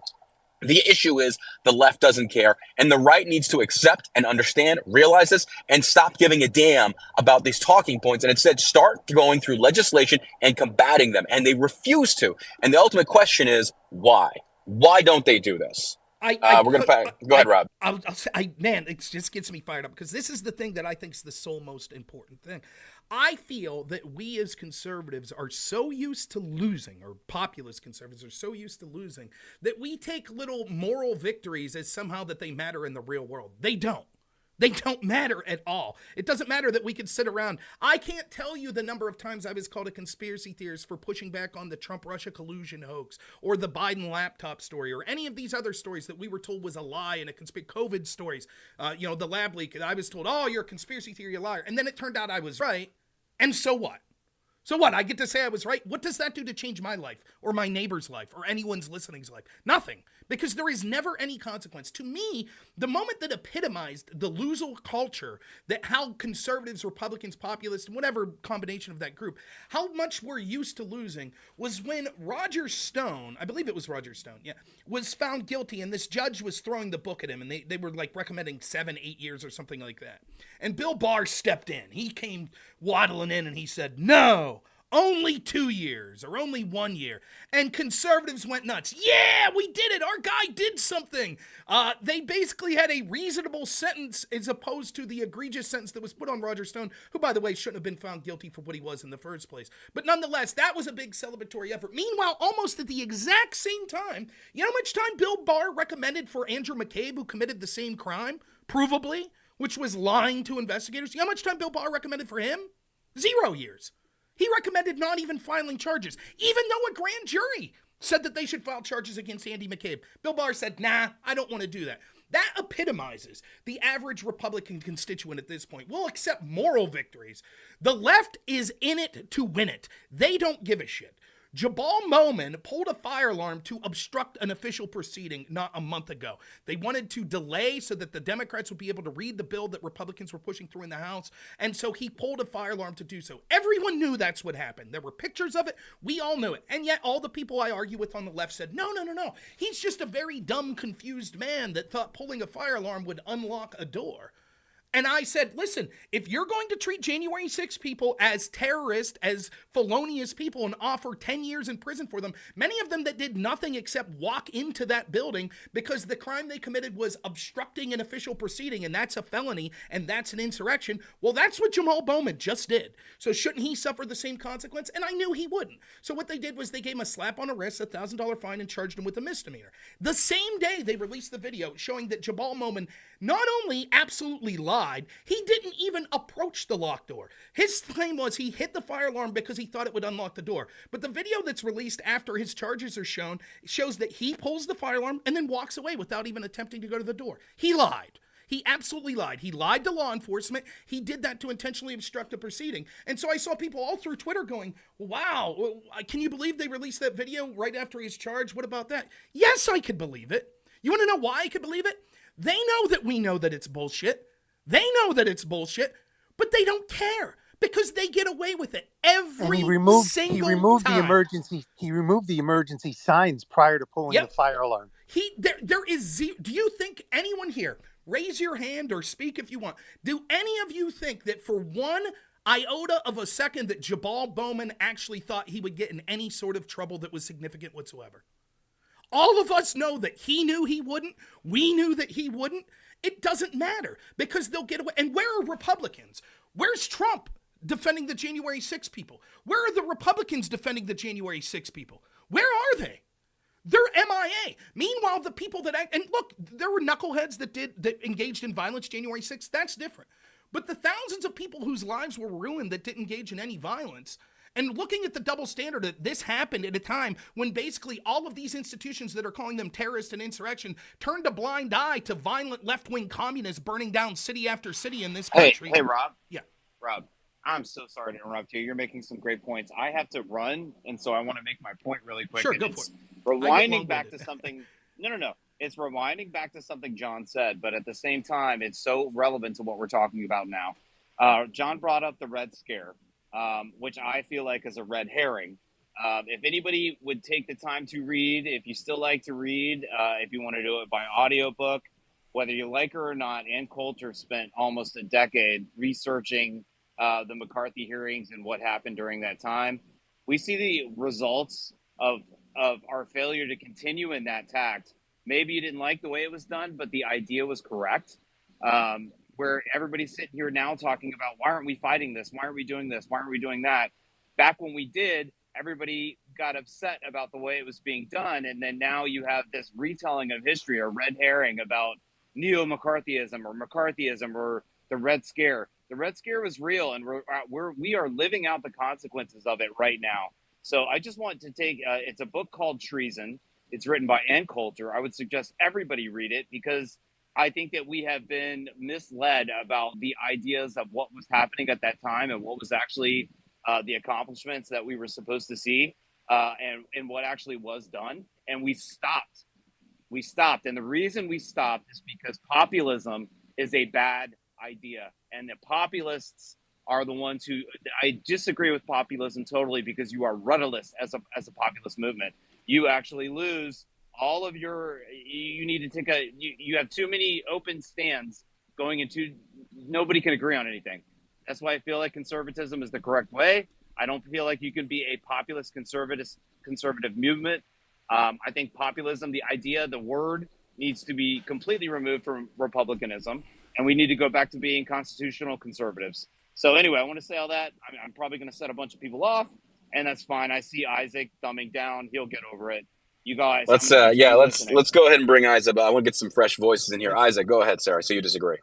The issue is the left doesn't care, and the right needs to accept and understand, realize this, and stop giving a damn about these talking points, and instead start going through legislation and combating them, and they refuse to. And the ultimate question is, why? Why don't they do this? Go ahead, Rob. Man, it just gets me fired up because this is the thing that I think is the sole most important thing. I feel that we as conservatives are so used to losing, or populist conservatives are so used to losing, that we take little moral victories as somehow that they matter in the real world. They don't. They don't matter at all. It doesn't matter that we can sit around. I can't tell you the number of times I was called a conspiracy theorist for pushing back on the Trump-Russia collusion hoax or the Biden laptop story or any of these other stories that we were told was a lie and COVID stories. The lab leak. I was told, oh, you're a conspiracy theory liar. And then it turned out I was right. And so what? So what? I get to say I was right? What does that do to change my life or my neighbor's life or anyone's listening's life? Nothing. Because there is never any consequence. To me, the moment that epitomized the loser culture, that how conservatives, Republicans, populists, whatever combination of that group, how much we're used to losing was when Roger Stone, I believe it was Roger Stone, was found guilty, and this judge was throwing the book at him, and they were like recommending 7-8 years or something like that. And Bill Barr stepped in. He came waddling in and he said, no, only 2 years or only 1 year. And conservatives went nuts. Yeah, we did it. Our guy did something. They basically had a reasonable sentence as opposed to the egregious sentence that was put on Roger Stone, who, by the way, shouldn't have been found guilty for what he was in the first place. But nonetheless, that was a big celebratory effort. Meanwhile, almost at the exact same time, you know how much time Bill Barr recommended for Andrew McCabe, who committed the same crime, provably, which was lying to investigators? You know how much time Bill Barr recommended for him? 0 years. He recommended not even filing charges, even though a grand jury said that they should file charges against Andy McCabe. Bill Barr said, nah, I don't want to do that. That epitomizes the average Republican constituent at this point. We'll accept moral victories. The left is in it to win it. They don't give a shit. Jabal Momin pulled a fire alarm to obstruct an official proceeding not a month ago. They wanted to delay so that the Democrats would be able to read the bill that Republicans were pushing through in the House, and so he pulled a fire alarm to do so. Everyone knew that's what happened. There were pictures of it. We all knew it. And yet all the people I argue with on the left said, no. He's just a very dumb, confused man that thought pulling a fire alarm would unlock a door. And I said, listen, if you're going to treat January 6 people as terrorists, as felonious people, and offer 10 years in prison for them, many of them that did nothing except walk into that building because the crime they committed was obstructing an official proceeding, and that's a felony, and that's an insurrection, well, that's what Jamal Bowman just did. So shouldn't he suffer the same consequence? And I knew he wouldn't. So what they did was they gave him a slap on the wrist, a $1,000 fine, and charged him with a misdemeanor. The same day they released the video showing that Jabal Bowman not only absolutely lied, he didn't even approach the locked door. His claim was he hit the fire alarm because he thought it would unlock the door. But the video that's released after his charges are shown shows that he pulls the fire alarm and then walks away without even attempting to go to the door. He lied. He absolutely lied. He lied to law enforcement. He did that to intentionally obstruct a proceeding. And so I saw people all through Twitter going, wow, can you believe they released that video right after he's charged? What about that? Yes, I could believe it. You want to know why I could believe it? They know that we know that it's bullshit. They know that it's bullshit, but they don't care because they get away with it every single time. He removed the emergency signs prior to pulling the fire alarm. There is do you think anyone here, raise your hand or speak if you want, do any of you think that for one iota of a second that Jabal Bowman actually thought he would get in any sort of trouble that was significant whatsoever? All of us know that he knew he wouldn't. We knew that he wouldn't. It doesn't matter because they'll get away. And where are Republicans? Where's Trump defending the January 6 people? Where are the Republicans defending the January 6 people? Where are they? They're MIA. Meanwhile, the people that act, and look, there were knuckleheads that engaged in violence January 6th. That's different. But the thousands of people whose lives were ruined that didn't engage in any violence, and looking at the double standard that this happened at a time when basically all of these institutions that are calling them terrorist and insurrection turned a blind eye to violent left-wing communists burning down city after city in this country. Hey, Rob. Yeah. Rob, I'm so sorry to interrupt you. You're making some great points. I have to run, and so I want to make my point really quick. Sure, go for it. Rewinding back to something. No. It's rewinding back to something John said, but at the same time, it's so relevant to what we're talking about now. John brought up the Red Scare. Which I feel like is a red herring. If anybody would take the time to read, if you still like to read, if you want to do it by audiobook, whether you like her or not, Ann Coulter spent almost a decade researching the McCarthy hearings and what happened during that time. We see the results of our failure to continue in that tact. Maybe you didn't like the way it was done, but the idea was correct. Where everybody's sitting here now talking about why aren't we fighting this? Why aren't we doing this? Why aren't we doing that? Back when we did, everybody got upset about the way it was being done. And then now you have this retelling of history or red herring about neo-McCarthyism or the Red Scare. The Red Scare was real, and we are living out the consequences of it right now. So I just want to take, it's a book called Treason. It's written by Ann Coulter. I would suggest everybody read it because I think that we have been misled about the ideas of what was happening at that time and what was actually the accomplishments that we were supposed to see and what actually was done. And we stopped. And the reason we stopped is because populism is a bad idea. And the populists are the ones who, I disagree with populism totally because you are rudderless as a populist movement. You actually lose all of you need to take you have too many open stands going into, nobody can agree on anything. That's why I feel like conservatism is the correct way. I don't feel like you can be a populist conservative movement. I think populism, the idea, the word, needs to be completely removed from republicanism, and we need to go back to being constitutional conservatives. So anyway, I want to say all that. I'm probably going to set a bunch of people off, and that's fine. I see Isaac thumbing down. He'll get over it. You guys, Let's let's go ahead and bring Isaac. I want to get some fresh voices in here. Isaac, go ahead, sir. So you disagree?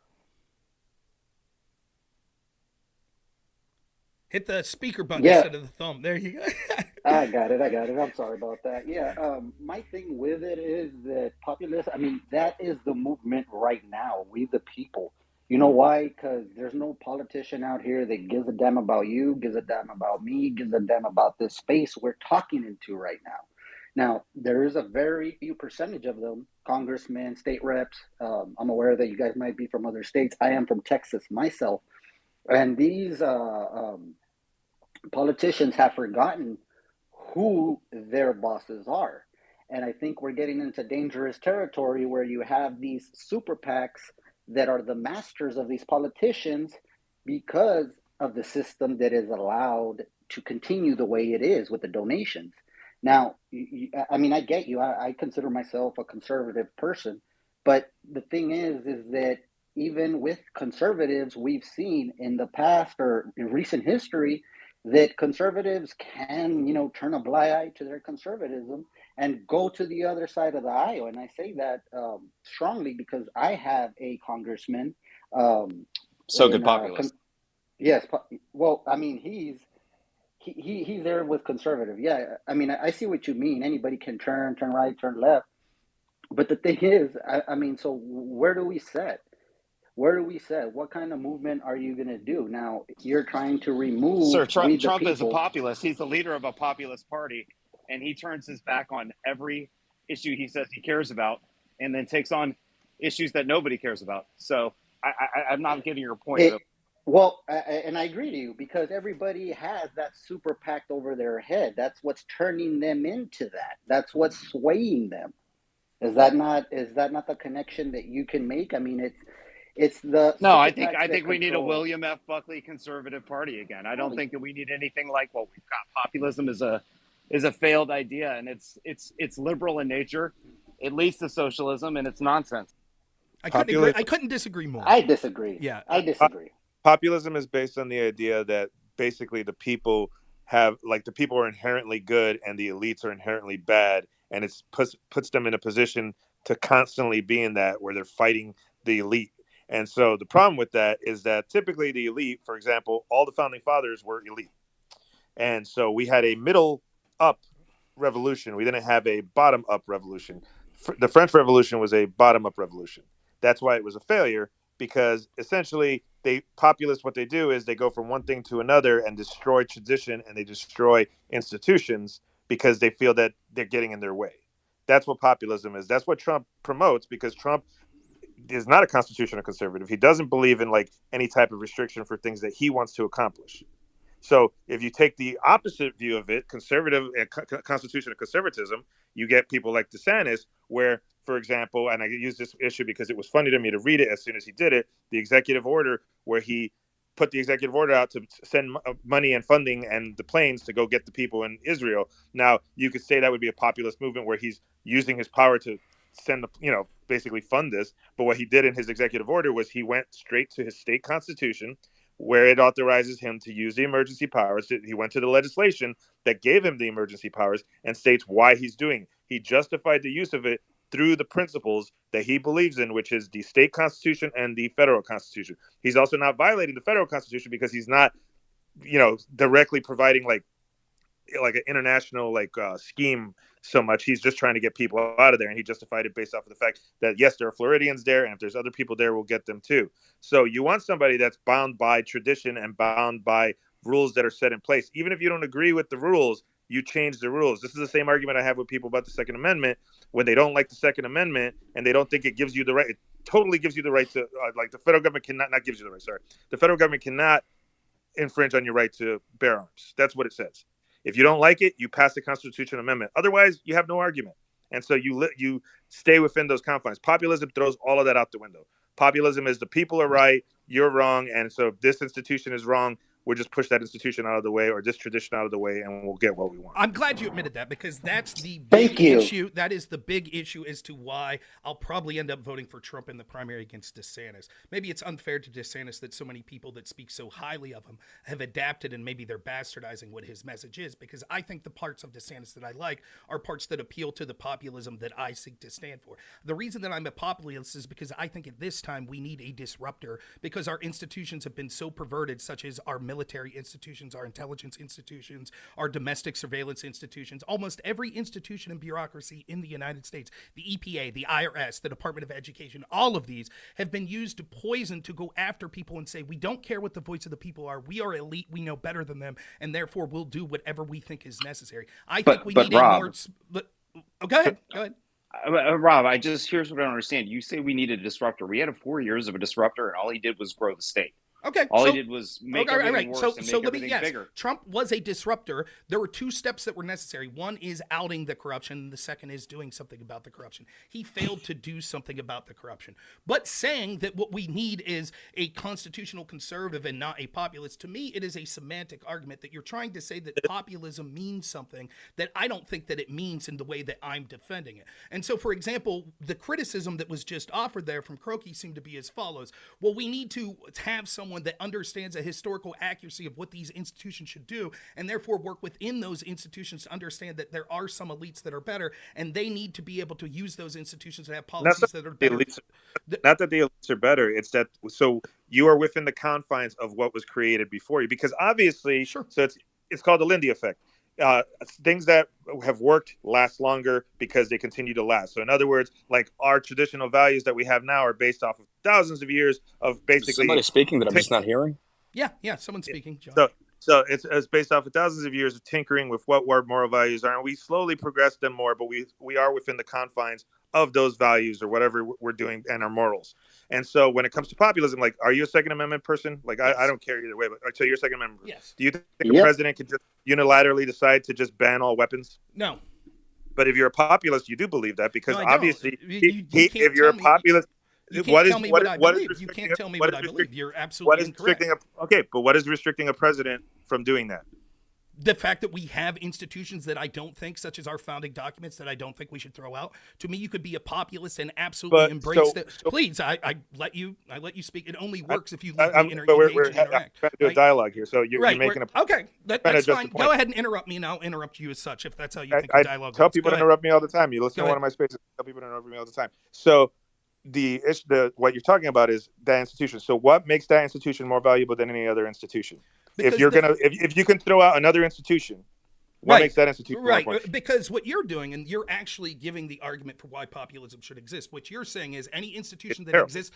Hit the speaker button instead of the thumb. There you go. I got it. I'm sorry about that. Yeah. My thing with it is that populists, that is the movement right now. We the people. You know why? Because there's no politician out here that gives a damn about you, gives a damn about me, gives a damn about this space we're talking into right now. Now, there is a very few percentage of them, congressmen, state reps. I'm aware that you guys might be from other states. I am from Texas myself. And these politicians have forgotten who their bosses are. And I think we're getting into dangerous territory where you have these super PACs that are the masters of these politicians because of the system that is allowed to continue the way it is with the donations. Now, I get you. I consider myself a conservative person. But the thing is that even with conservatives, we've seen in the past or in recent history that conservatives can, turn a blind eye to their conservatism and go to the other side of the aisle. And I say that strongly because I have a congressman. Good populist. Yes. Well, he's there with conservative. Yeah. I see what you mean. Anybody can turn right, turn left. But the thing is, so where do we set? What kind of movement are you going to do? Now, you're trying to remove... Sir, Trump is a populist. He's the leader of a populist party, and he turns his back on every issue he says he cares about and then takes on issues that nobody cares about. So I'm not getting your point. And I agree to you because everybody has that super PAC over their head. That's what's turning them into that. That's what's swaying them. Is that not the connection that you can make? It's the I think we need a William F. Buckley conservative party again. I don't think that we need anything like what we've got. Populism is a failed idea, and it's liberal in nature. It leads to socialism, and it's nonsense. I couldn't disagree more. I disagree. Yeah, I disagree. Populism is based on the idea that basically the people are inherently good and the elites are inherently bad, and it puts them in a position to constantly be in that where they're fighting the elite. And so the problem with that is that typically the elite, for example, all the founding fathers were elite. And so we had a middle up revolution. We didn't have a bottom up revolution. The French Revolution was a bottom up revolution. That's why it was a failure, because essentially populists, what they do is they go from one thing to another and destroy tradition and they destroy institutions because they feel that they're getting in their way. That's what populism is. That's what Trump promotes, because Trump is not a constitutional conservative. He doesn't believe in any type of restriction for things that he wants to accomplish. So if you take the opposite view of it, conservative and constitutional conservatism, you get people like DeSantis, where, for example, and I use this issue because it was funny to me to read it as soon as he did it, the executive order where he put the executive order out to send money and funding and the planes to go get the people in Israel. Now, you could say that would be a populist movement where he's using his power to send basically fund this. But what he did in his executive order was he went straight to his state constitution, where it authorizes him to use the emergency powers. He went to the legislation that gave him the emergency powers and states why he's doing it. He justified the use of it through the principles that he believes in, which is the state constitution and the federal constitution. He's also not violating the federal constitution because he's not, directly providing like an international scheme so much. He's just trying to get people out of there, and he justified it based off of the fact that yes, there are Floridians there, and if there's other people there, we'll get them too. So you want somebody that's bound by tradition and bound by rules that are set in place. Even if you don't agree with the rules, you change the rules. This is the same argument I have with people about the Second Amendment. When they don't like the Second Amendment and they don't think it gives you the right, it totally gives you the right to, the federal government cannot, not gives you the right, sorry. The federal government cannot infringe on your right to bear arms. That's what it says. If you don't like it, you pass the Constitutional Amendment. Otherwise, you have no argument. And so you stay within those confines. Populism throws all of that out the window. Populism is the people are right, you're wrong, and so if this institution is wrong, we'll just push that institution out of the way or this tradition out of the way, and we'll get what we want. I'm glad you admitted that, because that's the Thank big you. issue. That is the big issue as to why I'll probably end up voting for Trump in the primary against DeSantis. Maybe it's unfair to DeSantis that so many people that speak so highly of him have adapted, and maybe they're bastardizing what his message is, because I think the parts of DeSantis that I like are parts that appeal to the populism that I seek to stand for. The reason that I'm a populist is because I think at this time we need a disruptor, because our institutions have been so perverted, such as our military institutions, our intelligence institutions, our domestic surveillance institutions, almost every institution and bureaucracy in the United States, the EPA, the IRS, the Department of Education, all of these have been used to poison, to go after people and say, we don't care what the voice of the people are. We are elite. We know better than them. And therefore we'll do whatever we think is necessary. I think we need Rob, a more... Go ahead. Go ahead. Rob, here's what I don't understand. You say we need a disruptor. We had 4 years of a disruptor, and all he did was grow the state. Okay. All he did was make everything worse and make everything bigger. Trump was a disruptor. There were 2 steps that were necessary. One is outing the corruption. The second is doing something about the corruption. He failed to do something about the corruption. But saying that what we need is a constitutional conservative and not a populist, to me, it is a semantic argument that you're trying to say that populism means something that I don't think that it means in the way that I'm defending it. And so, for example, the criticism that was just offered there from Croky seemed to be as follows. Well, we need to have someone that understands a historical accuracy of what these institutions should do, and therefore work within those institutions to understand that there are some elites that are better, and they need to be able to use those institutions to have policies that are better. Not that the elites are better, it's that so you are within the confines of what was created before you, because obviously, so it's called the Lindy effect. Things that have worked last longer because they continue to last. So in other words, like our traditional values that we have now are based off of thousands of years of basically... Somebody speaking that I'm just not hearing? Yeah, someone's speaking, John. So it's based off of thousands of years of tinkering with what our moral values are, and we slowly progress them more, but we are within the confines of those values or whatever we're doing and our morals. And so when it comes to populism, like, are you a Second Amendment person? Like, yes. I don't care either way, but so you're a Second Amendment person. Yes. Do you think a president can just unilaterally decide to just ban all weapons? No. But if you're a populist, you do believe that, because no, obviously, if you're a populist, you can't tell me what I believe. You can't tell me what I believe. You're absolutely incorrect. But what is restricting a president from doing that? The fact that we have institutions that I don't think, such as our founding documents, that I don't think we should throw out. To me, you could be a populist and absolutely embrace that. Please, I let you speak. It only works if you let me interact. I'm trying to do a dialogue here, so you're making a... Okay, that's fine. Go ahead and interrupt me, and I'll interrupt you as such, if that's how you think the dialogue tell goes. people to interrupt me all the time. You listen to one of my spaces, tell people to interrupt me all the time. So what you're talking about is that institution. So what makes that institution more valuable than any other institution? Because if you can throw out another institution, what makes that institution more important? Because what you're doing, and you're actually giving the argument for why populism should exist. What you're saying is any institution that exists.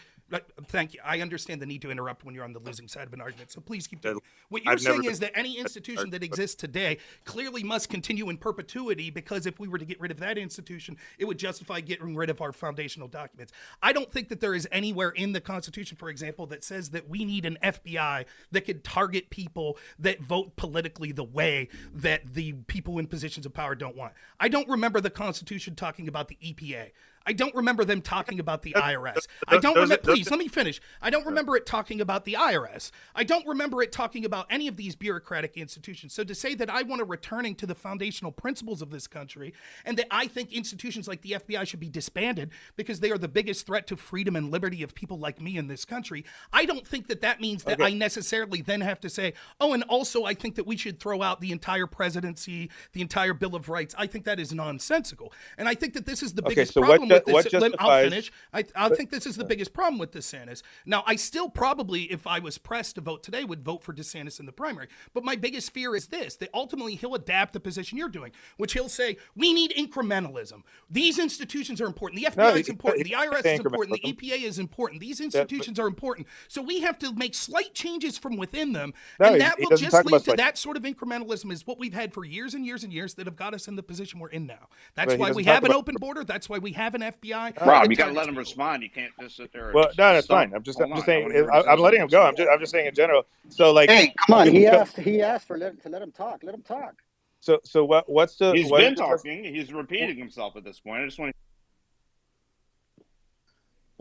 Thank you. I understand the need to interrupt when you're on the losing side of an argument. So please keep doing it. What you're saying is that any institution that exists today clearly must continue in perpetuity, because if we were to get rid of that institution, it would justify getting rid of our foundational documents. I don't think that there is anywhere in the Constitution, for example, that says that we need an FBI that could target people that vote politically the way that the people in positions of power don't want. I don't remember the Constitution talking about the EPA. I don't remember them talking about the IRS. I don't remember, please, let me finish. I don't remember it talking about the IRS. I don't remember it talking about any of these bureaucratic institutions. So to say that I want to returning to the foundational principles of this country, and that I think institutions like the FBI should be disbanded because they are the biggest threat to freedom and liberty of people like me in this country, I don't think that that means that I necessarily then have to say, oh, and also I think that we should throw out the entire presidency, the entire Bill of Rights. I think that is nonsensical. And I think that this is the biggest problem with this. I'll finish. I think this is the biggest problem with DeSantis. Now, I still probably, if I was pressed to vote today, would vote for DeSantis in the primary. But my biggest fear is this, that ultimately he'll adapt the position you're doing, which he'll say, we need incrementalism. These institutions are important. The FBI is important. The IRS is important. The EPA is important. These institutions are important. So we have to make slight changes from within them. And that will just lead to that sort of incrementalism is what we've had for years and years and years that have got us in the position we're in now. That's why we have an open border. That's why we have an FBI. Rob, you got to let him respond. You can't just sit there. Well, no, that's fine. I'm just saying. I'm letting him go. I'm just saying in general. So, like, hey, come on. He asked to let him talk. Let him talk. So what's the? He's been talking. He's repeating himself at this point. I just want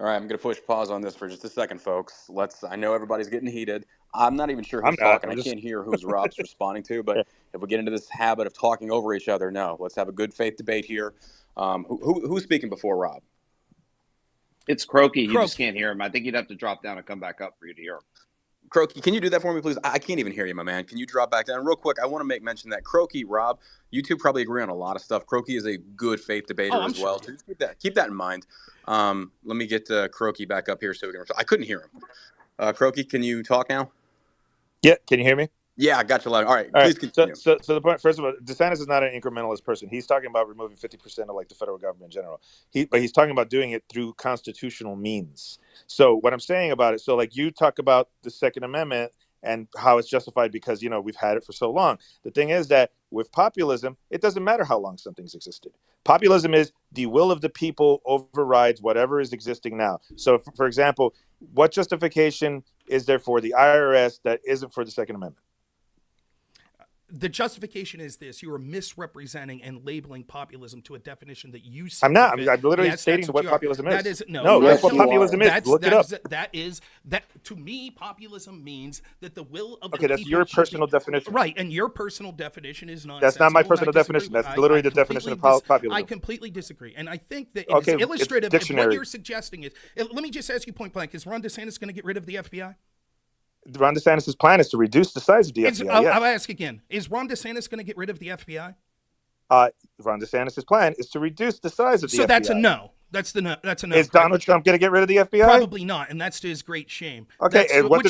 All right, I'm going to push pause on this for just a second, folks. I know everybody's getting heated. I'm not even sure I'm who's not. talking. I'm I just. can't hear who's Rob's responding to, but if we get into this habit of talking over each other, no, let's have a good faith debate here. Who's speaking before Rob? It's Croaky. You just can't hear him. I think you'd have to drop down and come back up for you to hear him. Croaky, can you do that for me, please? I can't even hear you, my man. Can you drop back down? Real quick, I want to make mention that Croaky, Rob, you two probably agree on a lot of stuff. Croaky is a good faith debater as well. So just keep that in mind. Let me get Croaky back up here so we can. I couldn't hear him. Croaky, can you talk now? Yeah, can you hear me? Yeah, I got you loud. All right, please continue. So the point, first of all, DeSantis is not an incrementalist person. He's talking about removing 50% of like the federal government in general. But he's talking about doing it through constitutional means. So what I'm saying about it, so like you talk about the Second Amendment and how it's justified because, we've had it for so long. The thing is that with populism, it doesn't matter how long something's existed. Populism is the will of the people overrides whatever is existing now. So, for example, what justification is there for the IRS that isn't for the Second Amendment? The justification is this: you are misrepresenting and labeling populism to a definition that you see. I'm not. I'm literally stating what populism is. That is that's what populism is. Look it up. That to me, populism means that the will of the people. Okay, that's your personal definition. Right, and your personal definition is not. That's not my personal definition. That's literally the definition of populism. I completely disagree, and I think that it is illustrative of what you're suggesting. Let me just ask you point blank: is Ron DeSantis going to get rid of the FBI? Ron DeSantis' plan is to reduce the size of the FBI. I'll ask again. Is Ron DeSantis going to get rid of the FBI? Ron DeSantis' plan is to reduce the size of the FBI. So that's a no. That's a no. Is Donald Trump going to get rid of the FBI? Probably not, and that's to his great shame. Okay, and what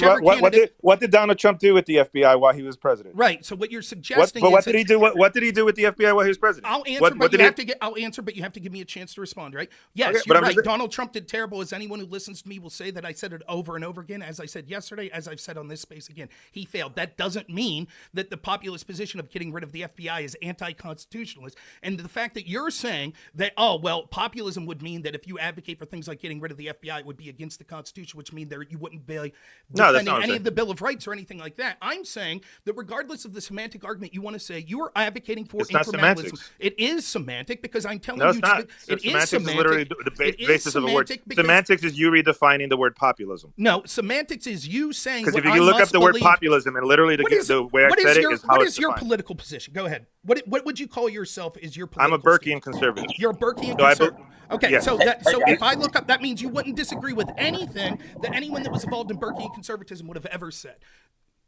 did Donald Trump do with the FBI while he was president? Right. So what you're suggesting what did he do? What did he do with the FBI while he was president? I'll answer, but you have to give me a chance to respond, right? Yes, okay, you're right. Donald Trump did terrible, as anyone who listens to me will say that I said it over and over again, as I said yesterday, as I've said on this space again. He failed. That doesn't mean that the populist position of getting rid of the FBI is anti-constitutionalist. And the fact that you're saying that, populism would mean that if you advocate for things like getting rid of the FBI, it would be against the Constitution, which means you wouldn't be defending any of the Bill of Rights or anything like that. I'm saying that regardless of the semantic argument you want to say, you are advocating for incrementalism. It is semantic because I'm telling you it's not. It is semantics semantic. Is literally the basis of the word. Semantics is you redefining the word populism. No, semantics is you saying because if you look up the word populism and literally the way I said it is how what it's is your defined. Political position? Go ahead. What would you call yourself as your political I'm a Burkean conservative. You're a Burkean conservative. Okay, yes. so if I look up, that means you wouldn't disagree with anything that anyone that was involved in Burkean conservatism would have ever said.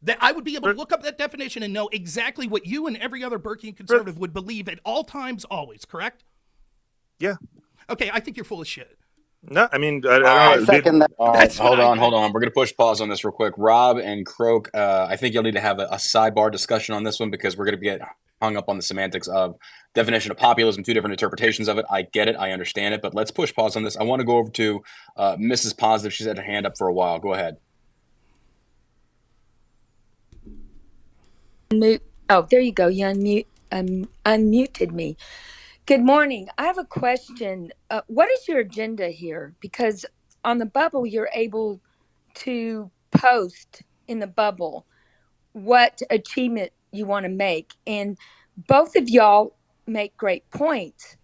That I would be able to look up that definition and know exactly what you and every other Burkean conservative would believe at all times, always, correct? Yeah. Okay, I think you're full of shit. No, I mean, I don't know. Hold on. We're going to push pause on this real quick. Rob and Croak, I think you'll need to have a sidebar discussion on this one because we're going to get hung up on the semantics of definition of populism, two different interpretations of it. I get it. I understand it. But let's push pause on this. I want to go over to Mrs. Positive. She's had her hand up for a while. Go ahead. Oh, there you go. You unmuted me. Good morning. I have a question. What is your agenda here? Because on the bubble, you're able to post in the bubble what achievement you want to make. And both of y'all make great points.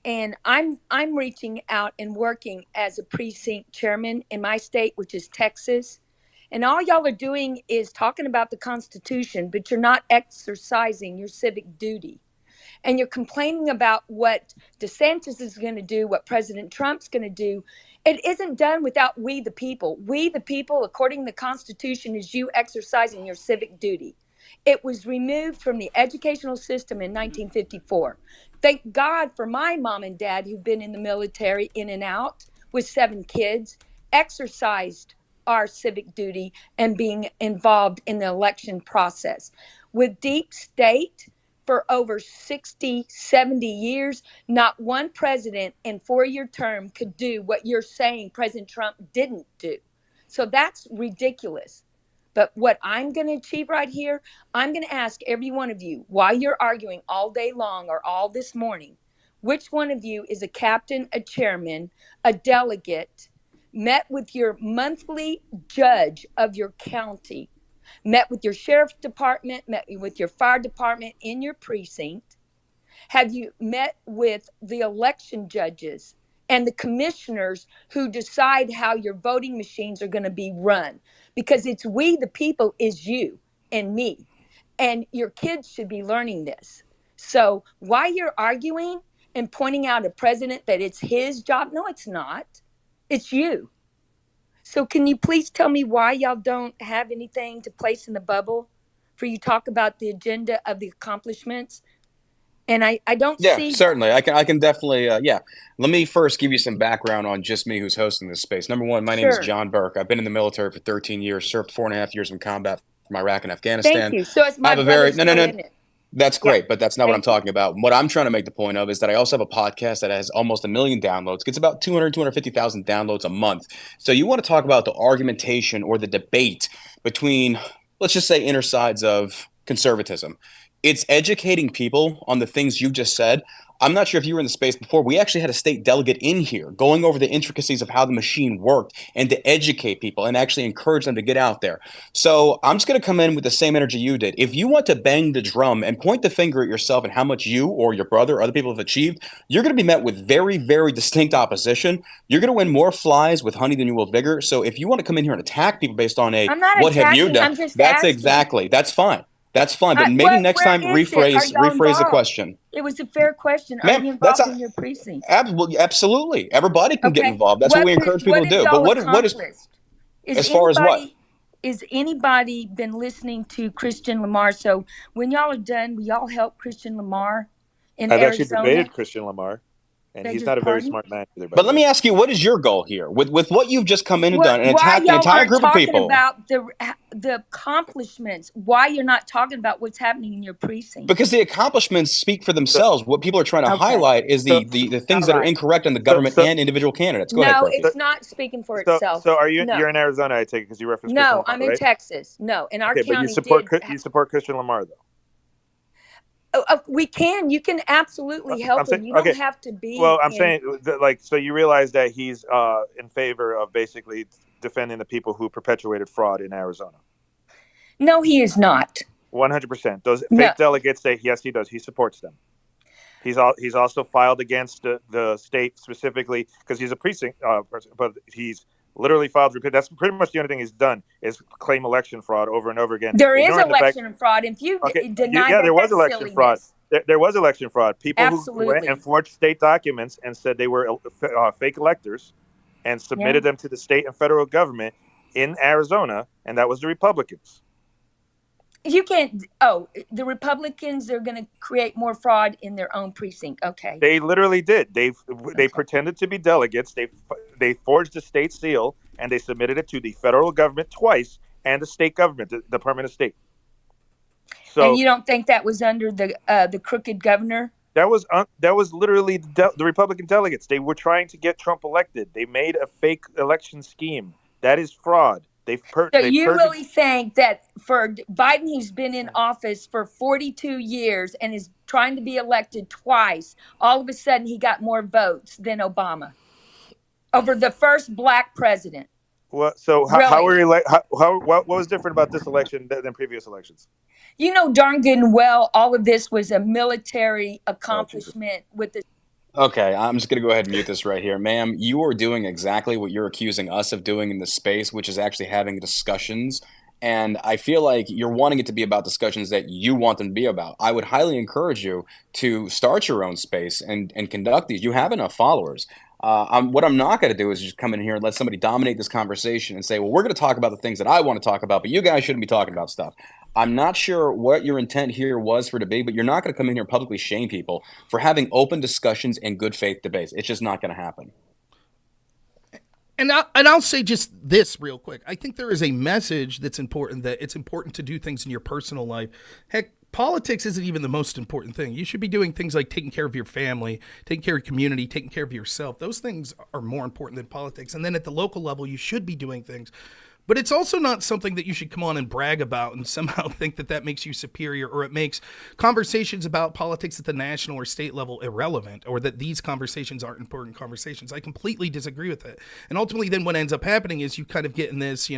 And I'm reaching out and working as a precinct chairman in my state, which is Texas. And all y'all are doing is talking about the Constitution, but you're not exercising your civic duty. And you're complaining about what DeSantis is going to do, what President Trump's going to do. It isn't done without we the people. We the people, according to the Constitution, is you exercising your civic duty. It was removed from the educational system in 1954. Thank God for my mom and dad who've been in the military in and out with 7 kids, exercised our civic duty and being involved in the election process. With deep state, for over 60, 70 years, not one president in 4-year term could do what you're saying President Trump didn't do. So that's ridiculous. But what I'm going to achieve right here, I'm going to ask every one of you, while you're arguing all day long or all this morning, which one of you is a captain, a chairman, a delegate, met with your monthly judge of your county, met with your sheriff's department, met with your fire department in your precinct? Have you met with the election judges and the commissioners who decide how your voting machines are going to be run. Because it's we, the people, is you and me. And your kids should be learning this. So while you're arguing and pointing out a president that it's his job, no, it's not. It's you. So can you please tell me why y'all don't have anything to place in the bubble for you talk about the agenda of the accomplishments? And I don't see. Yeah, certainly. I can definitely, yeah. Let me first give you some background on just me who's hosting this space. Number one, my name is Sure. John Burk. I've been in the military for 13 years, served 4.5 years in combat from Iraq and Afghanistan. Thank you. So it's I my have a very, brother's no, no, still no. in it. That's Yeah. great, but that's not what I'm Thank you. talking about. What I'm trying to make the point of is that I also have a podcast that has almost 1 million downloads. Gets about 250,000 downloads a month. So you want to talk about the argumentation or the debate between, let's just say, inner sides of conservatism. It's educating people on the things you just said. I'm not sure if you were in the space before. We actually had a state delegate in here going over the intricacies of how the machine worked and to educate people and actually encourage them to get out there. So I'm just going to come in with the same energy you did. If you want to bang the drum and point the finger at yourself and how much you or your brother or other people have achieved, you're going to be met with very, very distinct opposition. You're going to win more flies with honey than you will vigor. So if you want to come in here and attack people based on a I'm not what have you attacking. done, I'm just that's asking. exactly, that's fine. That's fine, but maybe Where next time is it? Are y'all rephrase the involved? question. It was a fair question. Are Ma'am, you that's involved in your precinct? absolutely. Everybody can get Okay. involved. That's what we encourage people What to have do. y'all But what is accomplished? as far as what? Is anybody been listening to Christian Lamar? So when y'all are done, will y'all help Christian Lamar in I've actually Arizona? debated Christian Lamar, and Beg he's your not a very pardon? smart man either. By But the let way. me ask you, what is your goal here with what you've just come in and done and Why attacked an y'all entire aren't group of talking people? about the accomplishments? Why you're not talking about what's happening in your precinct? Because the accomplishments speak for themselves. What people are trying to Okay. highlight is the things All that are right. incorrect in the government and individual candidates. Go ahead, No, Croaky. it's not speaking for itself. So are you? No. You're in Arizona, I take it, because you referenced Christian No, Lamar, I'm in right? Texas. No, and our Okay, but county you support Christian Lamar though. we can. You can absolutely help I'm saying him. You don't okay. have to be. Well, I'm saying that, like, so you realize that he's in favor of basically defending the people who perpetuated fraud in Arizona. No, he is not. 100%. Those No. fake delegates say yes, he does. He supports them. He's also filed against the state specifically because he's a precinct, but he's literally filed. That's pretty much the only thing he's done is claim election fraud over and over again. There is ignoring the fact- election fraud. If you Okay, deny yeah, that, there was that's election silliness. fraud. There was election fraud. People who went Absolutely. and forged state documents and said they were fake electors and submitted them to the state and federal government in Arizona, and that was the Republicans. You can't. Oh, the Republicans are going to create more fraud in their own precinct. Okay. They literally did. They pretended to be delegates. They forged a state seal and they submitted it to the federal government twice and the state government, the Department of State. So and you don't think that was under the crooked governor? that was literally the Republican delegates. They were trying to get Trump elected. They made a fake election scheme. That is fraud. You really think that for Biden, who's been in office for 42 years and is trying to be elected twice, all of a sudden he got more votes than Obama over the first black president? Well, so what was different about this election than previous elections? You know darn good and well all of this was a military accomplishment with the. Okay, I'm just going to go ahead and mute this right here. Ma'am, you are doing exactly what you're accusing us of doing in this space, which is actually having discussions. And I feel like you're wanting it to be about discussions that you want them to be about. I would highly encourage you to start your own space and conduct these. You have enough followers. What I'm not going to do is just come in here and let somebody dominate this conversation and say, well, we're going to talk about the things that I want to talk about, but you guys shouldn't be talking about stuff. I'm not sure what your intent here was for debate, but you're not going to come in here and publicly shame people for having open discussions and good faith debates. It's just not going to happen. And I'll say just this real quick. I think there is a message that's important, that it's important to do things in your personal life. Heck, politics isn't even the most important thing. You should be doing things like taking care of your family, taking care of your community, taking care of yourself. Those things are more important than politics. And then at the local level, you should be doing things. but it's also not something that you should come on and brag about and somehow think that that makes you superior, or it makes conversations about politics at the national or state level irrelevant, or that these conversations aren't important conversations. I completely disagree with it. And ultimately then what ends up happening is you kind of get in this,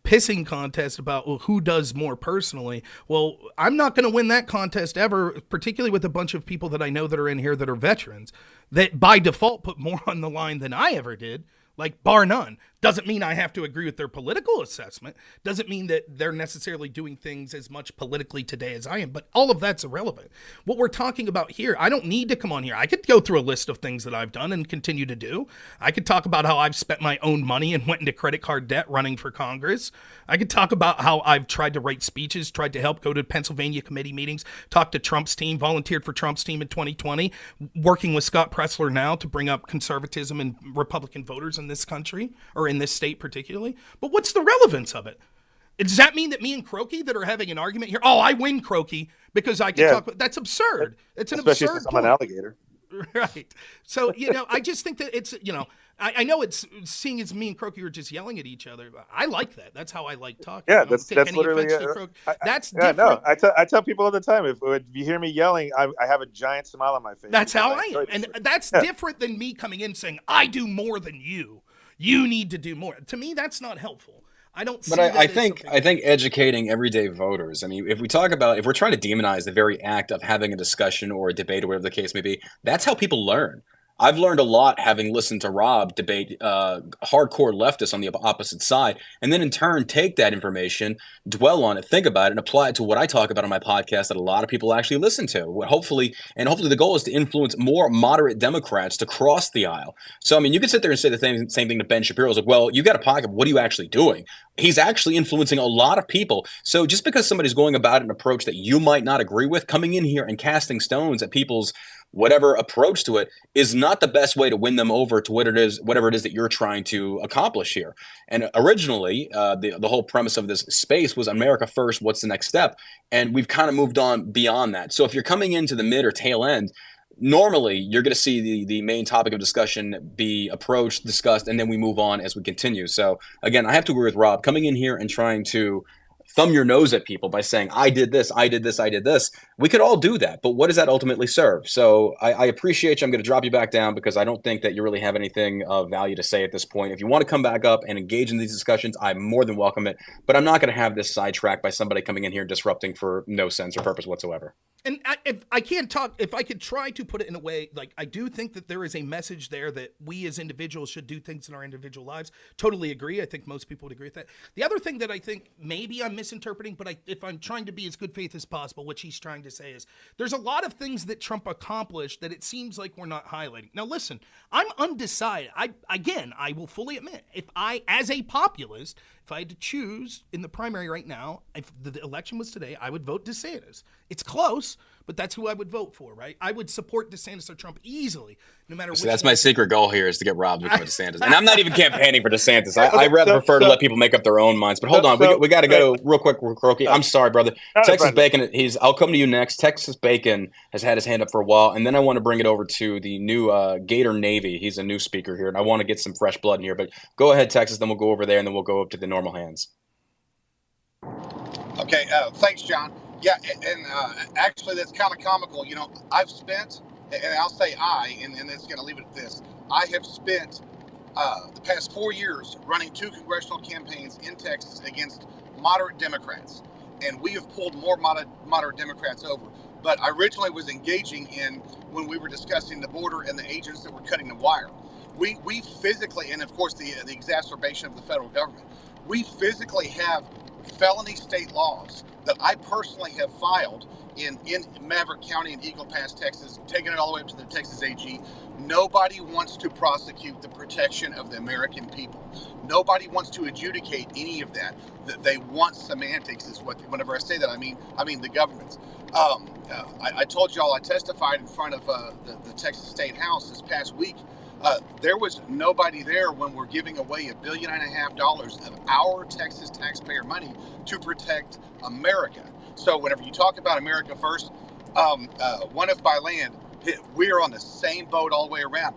pissing contest about, well, who does more personally. Well, I'm not going to win that contest ever, particularly with a bunch of people that I know that are in here that are veterans that by default put more on the line than I ever did, like bar none. Doesn't mean I have to agree with their political assessment. Doesn't mean that they're necessarily doing things as much politically today as I am, but all of that's irrelevant. What we're talking about here, I don't need to come on here. I could go through a list of things that I've done and continue to do. I could talk about how I've spent my own money and went into credit card debt running for Congress. I could talk about how I've tried to write speeches, tried to help go to Pennsylvania committee meetings, talk to Trump's team, volunteered for Trump's team in 2020, working with Scott Pressler now to bring up conservatism and Republican voters in this country, or in this state particularly. But what's the relevance of it? Does that mean that me and Croaky that are having an argument here, I win, Croaky, because I can talk? That's absurd. It's an especially absurd since I'm an alligator. Right. So, I just think that it's, I know it's seeing as me and Croaky are just yelling at each other. I like that. That's how I like talking. Yeah, I don't that's take any literally. offense to that's yeah, different. no. I tell people all the time, if you hear me yelling, I have a giant smile on my face. That's how I enjoy am. this. And that's different than me coming in saying, I do more than you. You need to do more. To me, that's not helpful. I don't see But that I as think something- I think educating everyday voters. I mean, if we're trying to demonize the very act of having a discussion or a debate or whatever the case may be, that's how people learn. I've learned a lot having listened to Rob debate hardcore leftists on the opposite side, and then in turn take that information, dwell on it, think about it, and apply it to what I talk about on my podcast that a lot of people actually listen to. Hopefully the goal is to influence more moderate Democrats to cross the aisle. So, I mean, you could sit there and say the same thing to Ben Shapiro. It's like, well, you got a podcast. What are you actually doing? He's actually influencing a lot of people. So just because somebody's going about an approach that you might not agree with, coming in here and casting stones at people's whatever approach to it is not the best way to win them over to whatever it is that you're trying to accomplish here. And originally, the whole premise of this space was America first, what's the next step? And we've kind of moved on beyond that. So if you're coming into the mid or tail end, normally you're going to see the main topic of discussion be approached, discussed, and then we move on as we continue. So again, I have to agree with Rob. Coming in here and trying to thumb your nose at people by saying, I did this, I did this, I did this. We could all do that, but what does that ultimately serve? So I appreciate you. I'm going to drop you back down because I don't think that you really have anything of value to say at this point. If you want to come back up and engage in these discussions, I more than welcome it, but I'm not going to have this sidetracked by somebody coming in here and disrupting for no sense or purpose whatsoever. And if I could try to put it in a way, like I do think that there is a message there that we as individuals should do things in our individual lives. Totally agree. I think most people would agree with that. The other thing that I think maybe I'm misinterpreting, but if I'm trying to be as good faith as possible, what he's trying to say is there's a lot of things that Trump accomplished that it seems like we're not highlighting. Now, listen, I'm undecided. I will fully admit, if I, as a populist, if I had to choose in the primary right now, if the election was today, I would vote DeSantis. It's close, but that's who I would vote for, right? I would support DeSantis or Trump easily, no matter which. So that's my secret goal here is to get Rob to vote DeSantis. And I'm not even campaigning for DeSantis. I rather prefer to let people make up their own minds. But hold on, we got to go real quick, Croaky. I'm sorry, brother. Texas Bacon, I'll come to you next. Texas Bacon has had his hand up for a while, and then I want to bring it over to the new Gator Navy. He's a new speaker here, and I want to get some fresh blood in here. But go ahead, Texas, then we'll go over there, and then we'll go up to the normal hands. Okay, thanks, John. Yeah, and actually, that's kind of comical. I've spent, and I'll say and it's going to leave it at this. I have spent the past 4 years running 2 congressional campaigns in Texas against moderate Democrats, and we have pulled more moderate Democrats over. But I originally was engaging in when we were discussing the border and the agents that were cutting the wire. We physically, and of course the exacerbation of the federal government, we physically have felony state laws that I personally have filed in Maverick County in Eagle Pass, Texas, taking it all the way up to the Texas AG. Nobody wants to prosecute the protection of the American people. Nobody wants to adjudicate any of that. They want semantics is what, whenever I say that, I mean the government's. I told y'all I testified in front of the Texas State House this past week. There was nobody there when we're giving away $1.5 billion of our Texas taxpayer money to protect America. So whenever you talk about America first, one if by land, we're on the same boat all the way around.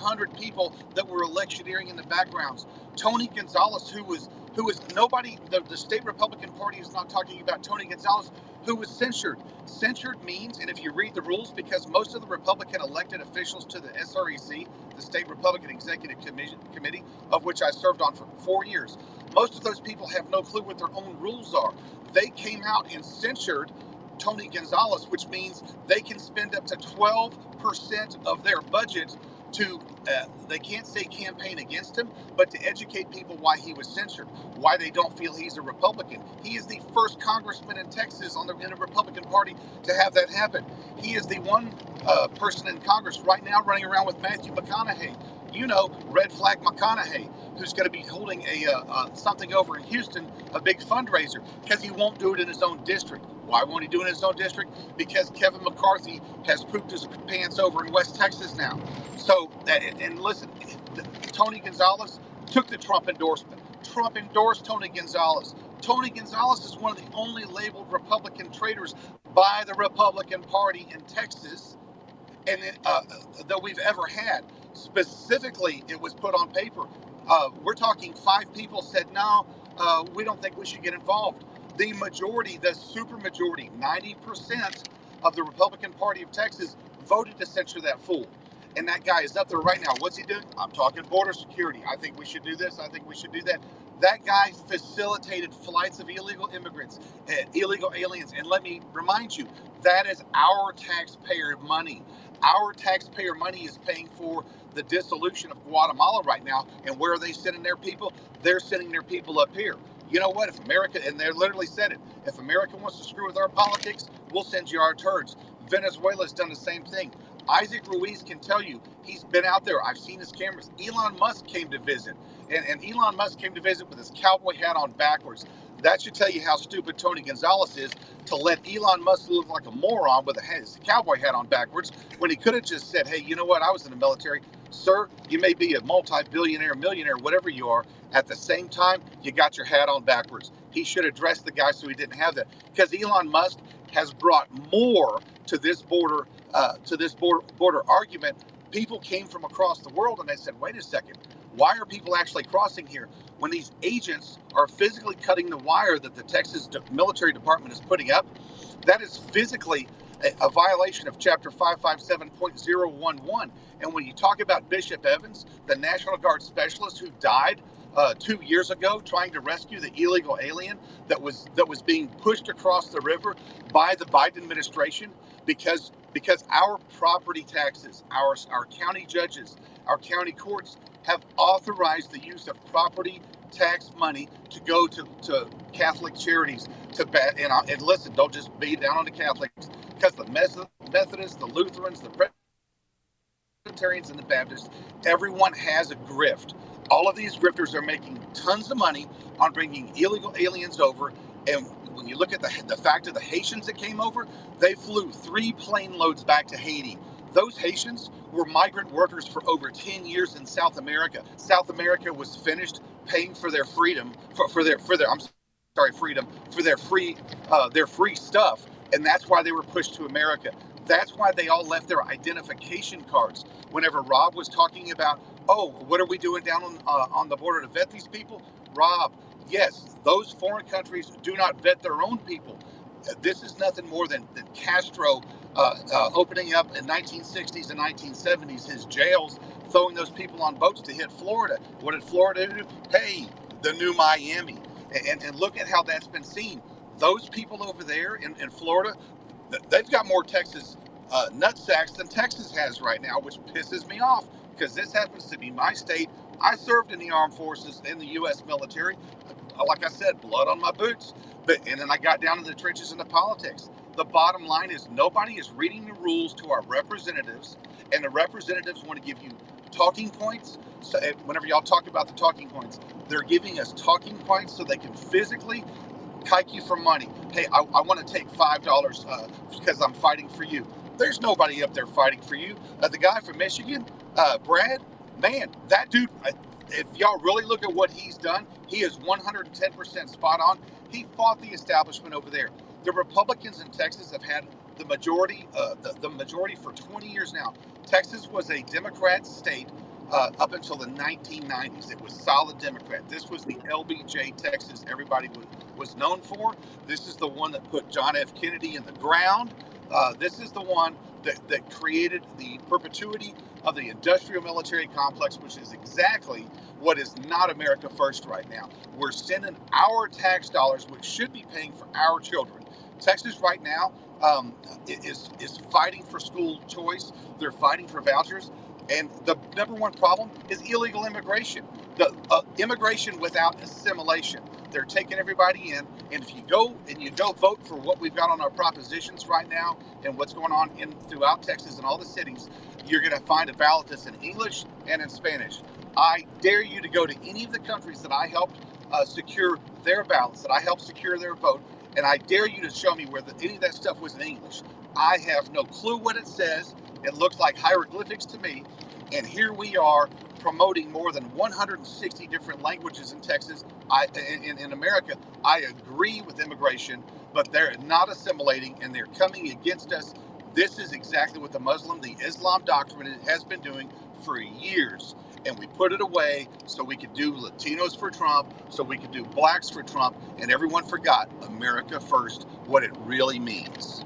100 people that were electioneering in the backgrounds. Tony Gonzalez, who was nobody, the state Republican Party is not talking about Tony Gonzalez, who was censured. Censured means, and if you read the rules, because most of the Republican elected officials to the SREC, the State Republican Executive Committee, of which I served on for 4 years, most of those people have no clue what their own rules are. They came out and censured Tony Gonzalez, which means they can spend up to 12% of their budget to, they can't say campaign against him, but to educate people why he was censored, why they don't feel he's a Republican. He is the first congressman in Texas in the Republican Party to have that happen. He is the one person in Congress right now running around with Matthew McConaughey. You know, Red Flag McConaughey, who's going to be holding something over in Houston, a big fundraiser, because he won't do it in his own district. Why won't he do it in his own district? Because Kevin McCarthy has pooped his pants over in West Texas now. So, and listen, Tony Gonzalez took the Trump endorsement. Trump endorsed Tony Gonzalez. Tony Gonzalez is one of the only labeled Republican traitors by the Republican Party in Texas and that we've ever had. Specifically, it was put on paper. We're talking 5 people said, no, we don't think we should get involved. The majority, the super majority, 90% of the Republican Party of Texas voted to censure that fool. And that guy is up there right now. What's he doing? I'm talking border security. I think we should do this. I think we should do that. That guy facilitated flights of illegal immigrants, illegal aliens. And let me remind you, that is our taxpayer money. Our taxpayer money is paying for the dissolution of Guatemala right now. And where are they sending their people? They're sending their people up here. You know what? If America, and they literally said it, if America wants to screw with our politics, we'll send you our turds. Venezuela's done the same thing. Isaac Ruiz can tell you, he's been out there. I've seen his cameras. Elon Musk came to visit. And Elon Musk came to visit with his cowboy hat on backwards. That should tell you how stupid Tony Gonzalez is to let Elon Musk look like a moron with his cowboy hat on backwards when he could have just said, hey, you know what? I was in the military. Sir, you may be a multi-billionaire, millionaire, whatever you are. At the same time, you got your hat on backwards. He should address the guy so he didn't have that. Because Elon Musk has brought more to this border argument. People came from across the world and they said, wait a second, why are people actually crossing here when these agents are physically cutting the wire that the Texas military department is putting up? That is physically a violation of Chapter 557.011. And when you talk about Bishop Evans, the National Guard specialist who died 2 years ago trying to rescue the illegal alien that was being pushed across the river by the Biden administration, because our property taxes, our county judges, our county courts have authorized the use of property tax money to go to Catholic charities and listen, don't just beat down on the Catholics, because the Methodists, the Lutherans, the Presbyterians, and the Baptists, everyone has a grift. All of these grifters are making tons of money on bringing illegal aliens over. And when you look at the fact of the Haitians that came over, they flew 3 plane loads back to Haiti. Those Haitians were migrant workers for over 10 years in South America. South America was finished paying for their freedom, for their free stuff, and that's why they were pushed to America. That's why they all left their identification cards. Whenever Rob was talking about, oh, what are we doing down on the border to vet these people? Rob, yes, those foreign countries do not vet their own people. This is nothing more than Castro opening up in 1960s and 1970s his jails, throwing those people on boats to hit Florida. What did Florida do? Hey, the new Miami. And look at how that's been seen. Those people over there in Florida, they've got more Texas nutsacks than Texas has right now, which pisses me off, because this happens to be my state. I served in the armed forces in the U.S. military. Like I said, blood on my boots. And then I got down in the trenches into politics. The bottom line is nobody is reading the rules to our representatives, and the representatives want to give you talking points. So whenever y'all talk about the talking points, they're giving us talking points so they can physically kike you for money. Hey, I want to take $5 because I'm fighting for you. There's nobody up there fighting for you. The guy from Michigan, Brad, man, that dude, if y'all really look at what he's done, he is 110% spot on. He fought the establishment over there. The Republicans in Texas have had the majority for 20 years now. Texas was a Democrat state up until the 1990s. It was solid Democrat. This was the LBJ Texas everybody was known for. This is the one that put John F. Kennedy in the ground. This is the one that created the perpetuity of the industrial military complex, which is exactly what is not America first right now. We're sending our tax dollars, which should be paying for our children. Texas right now is fighting for school choice. They're fighting for vouchers. And the number one problem is illegal immigration. The immigration without assimilation. They're taking everybody in, and if you go vote for what we've got on our propositions right now and what's going on throughout Texas and all the cities, you're going to find a ballot that's in English and in Spanish. I dare you to go to any of the countries that I helped secure their ballots, that I helped secure their vote, and I dare you to show me where any of that stuff was in English. I have no clue what it says. It looks like hieroglyphics to me. And here we are promoting more than 160 different languages in Texas. In America, I agree with immigration, but they're not assimilating and they're coming against us. This is exactly what the Islam doctrine has been doing for years. And we put it away so we could do Latinos for Trump, so we could do blacks for Trump, and everyone forgot America first, what it really means.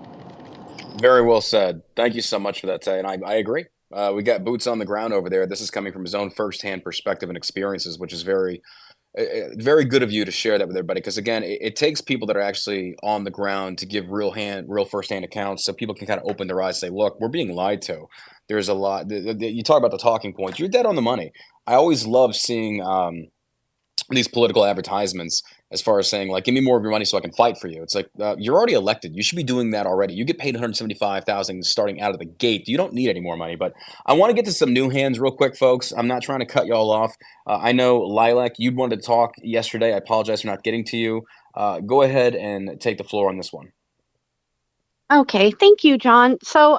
Very well said. Thank you so much for that, Tay. And I agree. We got boots on the ground over there. This is coming from his own firsthand perspective and experiences, which is very, very good of you to share that with everybody. Because again, it takes people that are actually on the ground to give real firsthand accounts, so people can kind of open their eyes and say, look, we're being lied to. There's a lot. You talk about the talking points. You're dead on the money. I always love seeing these political advertisements as far as saying, like, give me more of your money so I can fight for you. It's like, you're already elected. You should be doing that already. You get paid $175,000 starting out of the gate. You don't need any more money. But I want to get to some new hands real quick, folks. I'm not trying to cut y'all off. I know, Lilac, you'd wanted to talk yesterday. I apologize for not getting to you. Go ahead and take the floor on this one. Okay, thank you, John. So,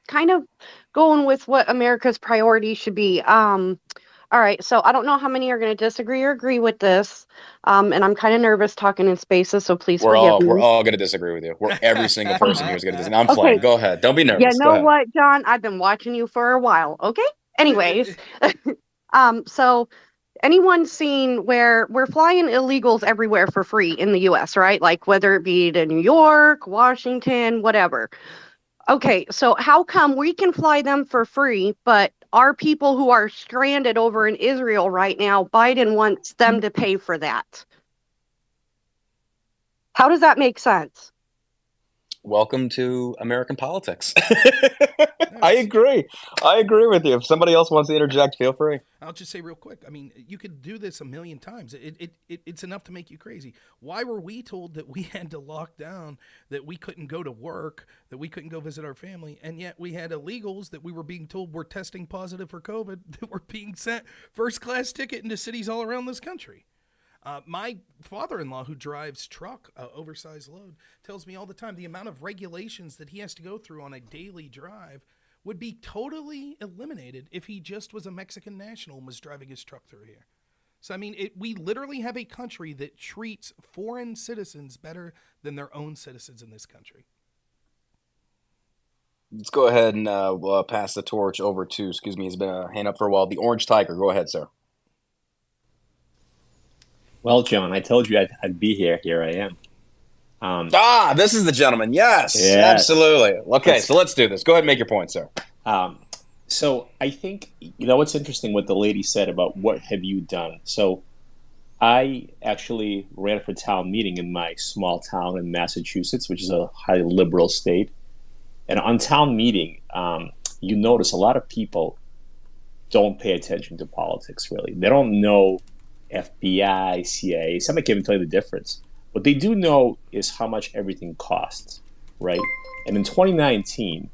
kind of going with what America's priorities should be. All right, so I don't know how many are going to disagree or agree with this, and I'm kind of nervous talking in spaces, so please forgive me. We're all going to disagree with you. Every single person here is going to disagree. I'm playing. Okay. Go ahead. Don't be nervous. You Go know ahead. what, John? I've been watching you for a while. Okay. Anyways, so anyone seen where we're flying illegals everywhere for free in the U.S., right? Like whether it be to New York, Washington, whatever. Okay, so how come we can fly them for free, but our people who are stranded over in Israel right now, Biden wants them to pay for that? How does that make sense? Welcome to American politics. I agree. I agree with you. If somebody else wants to interject, feel free. I'll just say real quick. I mean, you could do this a million times. It's enough to make you crazy. Why were we told that we had to lock down, that we couldn't go to work, that we couldn't go visit our family, and yet we had illegals that we were being told were testing positive for COVID that were being sent first-class ticket into cities all around this country? My father-in-law, who drives truck, oversized load, tells me all the time the amount of regulations that he has to go through on a daily drive would be totally eliminated if he just was a Mexican national and was driving his truck through here. So, I mean, we literally have a country that treats foreign citizens better than their own citizens in this country. Let's go ahead and pass the torch over to, he's been a hand up for a while, the Orange Tiger. Go ahead, sir. Well, John, I told you I'd be here. Here I am. This is the gentleman. Yes, absolutely. Okay, so let's do this. Go ahead and make your point, sir. So I think, what's interesting what the lady said about what have you done. So I actually ran for town meeting in my small town in Massachusetts, which is a highly liberal state. And on town meeting, you notice a lot of people don't pay attention to politics, really. They don't know FBI, CIA, somebody can't even tell you the difference. What they do know is how much everything costs, right? And in 2019,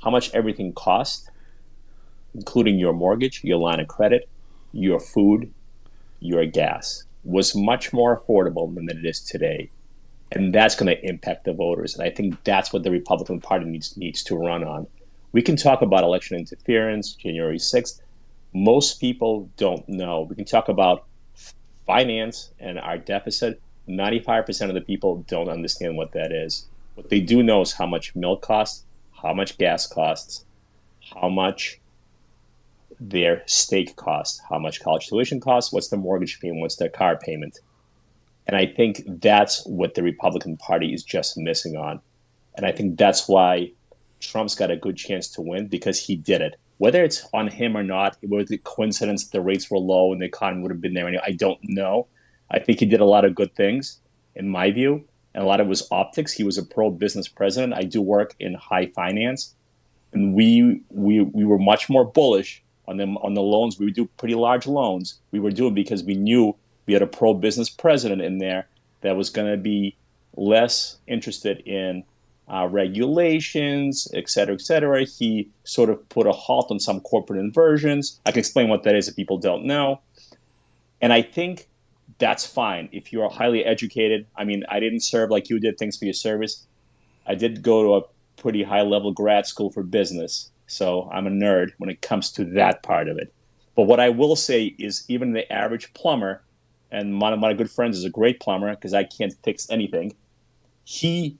how much everything cost, including your mortgage, your line of credit, your food, your gas, was much more affordable than it is today. And that's going to impact the voters. And I think that's what the Republican Party needs to run on. We can talk about election interference, January 6th. Most people don't know. We can talk about finance and our deficit. 95% of the people don't understand what that is. What they do know is how much milk costs, how much gas costs, how much their stake cost, how much college tuition costs, what's the mortgage payment, what's their car payment. And I think that's what the Republican Party is just missing on. And I think that's why Trump's got a good chance to win, because he did it. Whether it's on him or not, it was a coincidence the rates were low and the economy would have been there anyway, I don't know. I think he did a lot of good things, in my view, and a lot of it was optics. He was a pro-business president. I do work in high finance, and we were much more bullish on the loans. We would do pretty large loans. We were doing because we knew we had a pro-business president in there that was going to be less interested in regulations, et cetera, et cetera. He sort of put a halt on some corporate inversions. I can explain what that is if people don't know. And I think that's fine if you're highly educated. I mean, I didn't serve like you did. Thanks for your service. I did go to a pretty high-level grad school for business, so I'm a nerd when it comes to that part of it. But what I will say is even the average plumber, and one of my good friends is a great plumber because I can't fix anything, he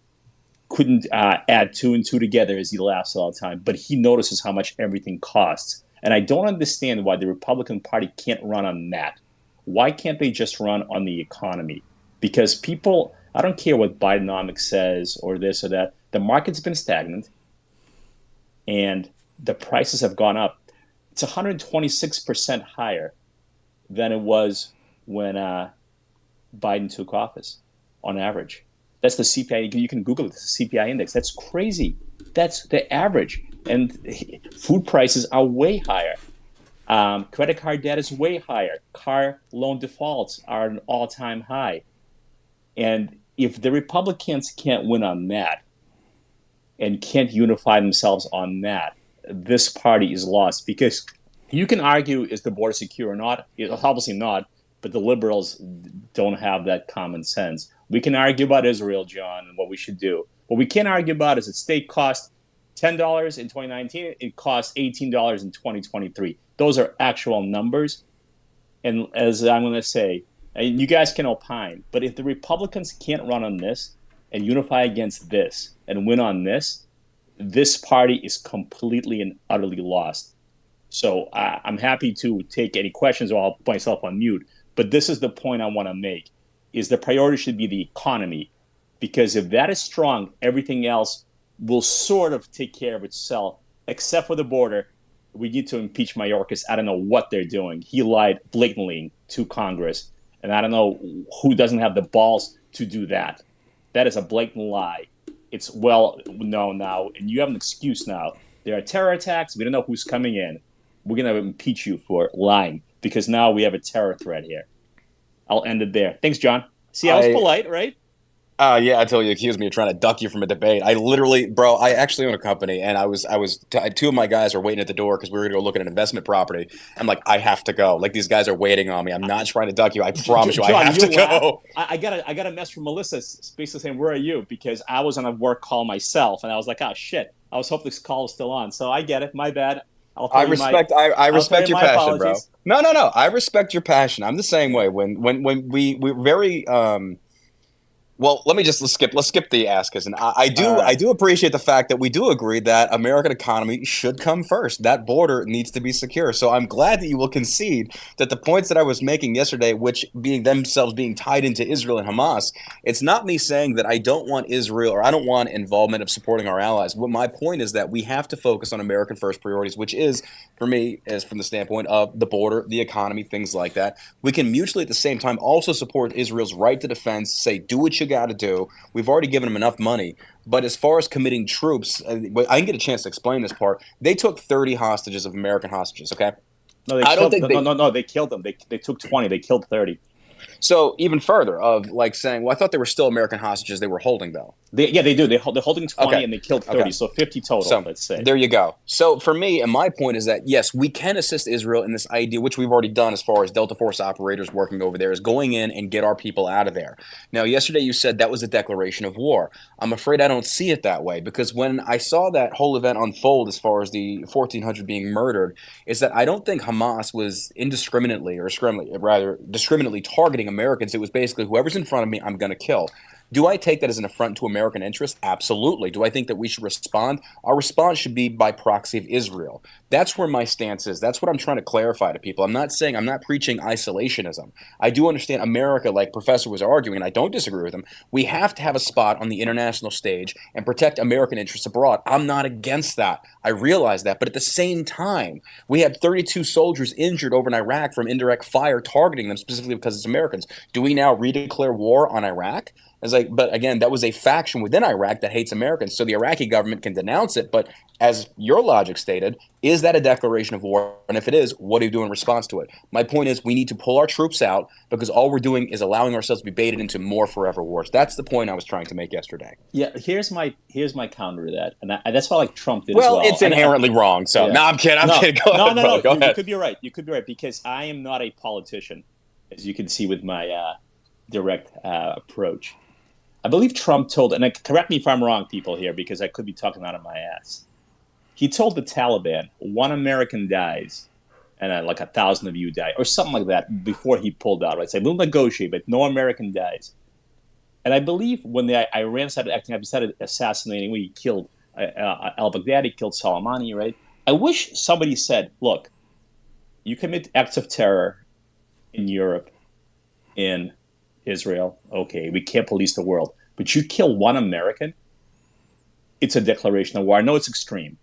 couldn't add two and two together, as he laughs all the time, but he notices how much everything costs. And I don't understand why the Republican Party can't run on that. Why can't they just run on the economy? Because people, I don't care what Bidenomics says or this or that, the market's been stagnant and the prices have gone up. It's 126% higher than it was when Biden took office on average. That's the CPI. You can Google it. It's the CPI index. That's crazy. That's the average. And food prices are way higher. Credit card debt is way higher. Car loan defaults are an all-time high. And if the Republicans can't win on that and can't unify themselves on that, this party is lost. Because you can argue, is the border secure or not? It's obviously not, but the liberals don't have that common sense. We can argue about Israel, John, and what we should do. What we can't argue about is that state cost $10 in 2019, it costs $18 in 2023. Those are actual numbers. And as I'm going to say, and you guys can opine, but if the Republicans can't run on this and unify against this and win on this, this party is completely and utterly lost. So I'm happy to take any questions, or I'll put myself on mute. But this is the point I want to make, is the priority should be the economy. Because if that is strong, everything else will sort of take care of itself, except for the border. We need to impeach Mayorkas. I don't know what they're doing. He lied blatantly to Congress. And I don't know who doesn't have the balls to do that. That is a blatant lie. It's well known now. And you have an excuse now. There are terror attacks. We don't know who's coming in. We're going to impeach you for lying because now we have a terror threat here. I'll end it there. Thanks, John. See, I was polite, right? Yeah, until you accused me of trying to duck you from a debate. I literally, bro, I actually own a company, and two of my guys are waiting at the door because we were going to go look at an investment property. I'm like, I have to go. Like, these guys are waiting on me. I'm not trying to duck you. I promise you, John, I have to go. I got a mess from Melissa basically saying, where are you? Because I was on a work call myself, and I was like, oh, shit. I was hoping this call was still on. So I get it. My bad. I respect your passion, bro. No. I respect your passion. I'm the same way. When we're very well, let's skip the asks. And I do appreciate the fact that we do agree that American economy should come first. That border needs to be secure. So I'm glad that you will concede that the points that I was making yesterday, which being themselves being tied into Israel and Hamas, it's not me saying that I don't want Israel or I don't want involvement of supporting our allies. What my point is that we have to focus on American first priorities, which is, for me, is from the standpoint of the border, the economy, things like that. We can mutually at the same time also support Israel's right to defense, say, do what you got to do. We've already given them enough money. But as far as committing troops, I didn't get a chance to explain this part. They took 30 hostages of American hostages, okay? No, they killed them. They took 20. They killed 30. So even further of like saying, well, I thought they were still American hostages they were holding, though. They do. They're holding 20 and they killed 30, okay. So 50 total, so, let's say. There you go. So for me, and my point is that, yes, we can assist Israel in this idea, which we've already done as far as Delta Force operators working over there, is going in and get our people out of there. Now, yesterday you said that was a declaration of war. I'm afraid I don't see it that way, because when I saw that whole event unfold as far as the 1,400 being murdered, is that I don't think Hamas was discriminately targeting Americans. It was basically whoever's in front of me, I'm going to kill. Do I take that as an affront to American interests? Absolutely. Do I think that we should respond? Our response should be by proxy of Israel. That's where my stance is. That's what I'm trying to clarify to people. I'm not preaching isolationism. I do understand America, like Professor was arguing, and I don't disagree with him. We have to have a spot on the international stage and protect American interests abroad. I'm not against that. I realize that. But at the same time, we had 32 soldiers injured over in Iraq from indirect fire targeting them specifically because it's Americans. Do we now redeclare war on Iraq? But again, that was a faction within Iraq that hates Americans. So the Iraqi government can denounce it. But as your logic stated, is that a declaration of war? And if it is, what do you do in response to it? My point is we need to pull our troops out because all we're doing is allowing ourselves to be baited into more forever wars. That's the point I was trying to make yesterday. Yeah, here's my counter to that, and that's why like Trump did as well. Well, it's inherently wrong. So no, I'm kidding. I'm kidding. Go ahead, bro. Go ahead. You could be right. You could be right because I am not a politician, as you can see with my direct approach. I believe Trump told, and correct me if I'm wrong, people here, because I could be talking out of my ass. He told the Taliban, 1 American dies, and like 1,000 of you die, or something like that, before he pulled out. Right? Say, we'll negotiate, but no American dies. And I believe when the Iran started acting up, he started assassinating, he killed al-Baghdadi, killed Soleimani, right? I wish somebody said, look, you commit acts of terror in Europe, in Israel, okay, we can't police the world, but you kill 1 American, it's a declaration of war. I know it's extreme.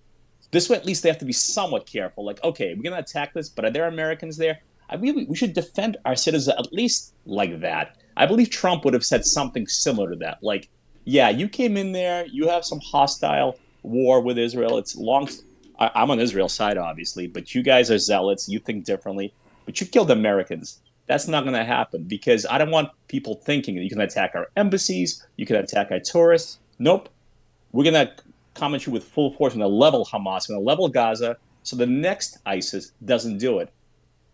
This way, at least they have to be somewhat careful. Like, okay, we're going to attack this, but are there Americans there? I mean, we should defend our citizens at least like that. I believe Trump would have said something similar to that. Like, yeah, you came in there, you have some hostile war with Israel. It's long. I'm on Israel's side, obviously, but you guys are zealots. You think differently, but you killed Americans. That's not going to happen because I don't want people thinking that you can attack our embassies, you can attack our tourists. Nope. We're going to come at you with full force. We're going to level Hamas, we're going to level Gaza, so the next ISIS doesn't do it.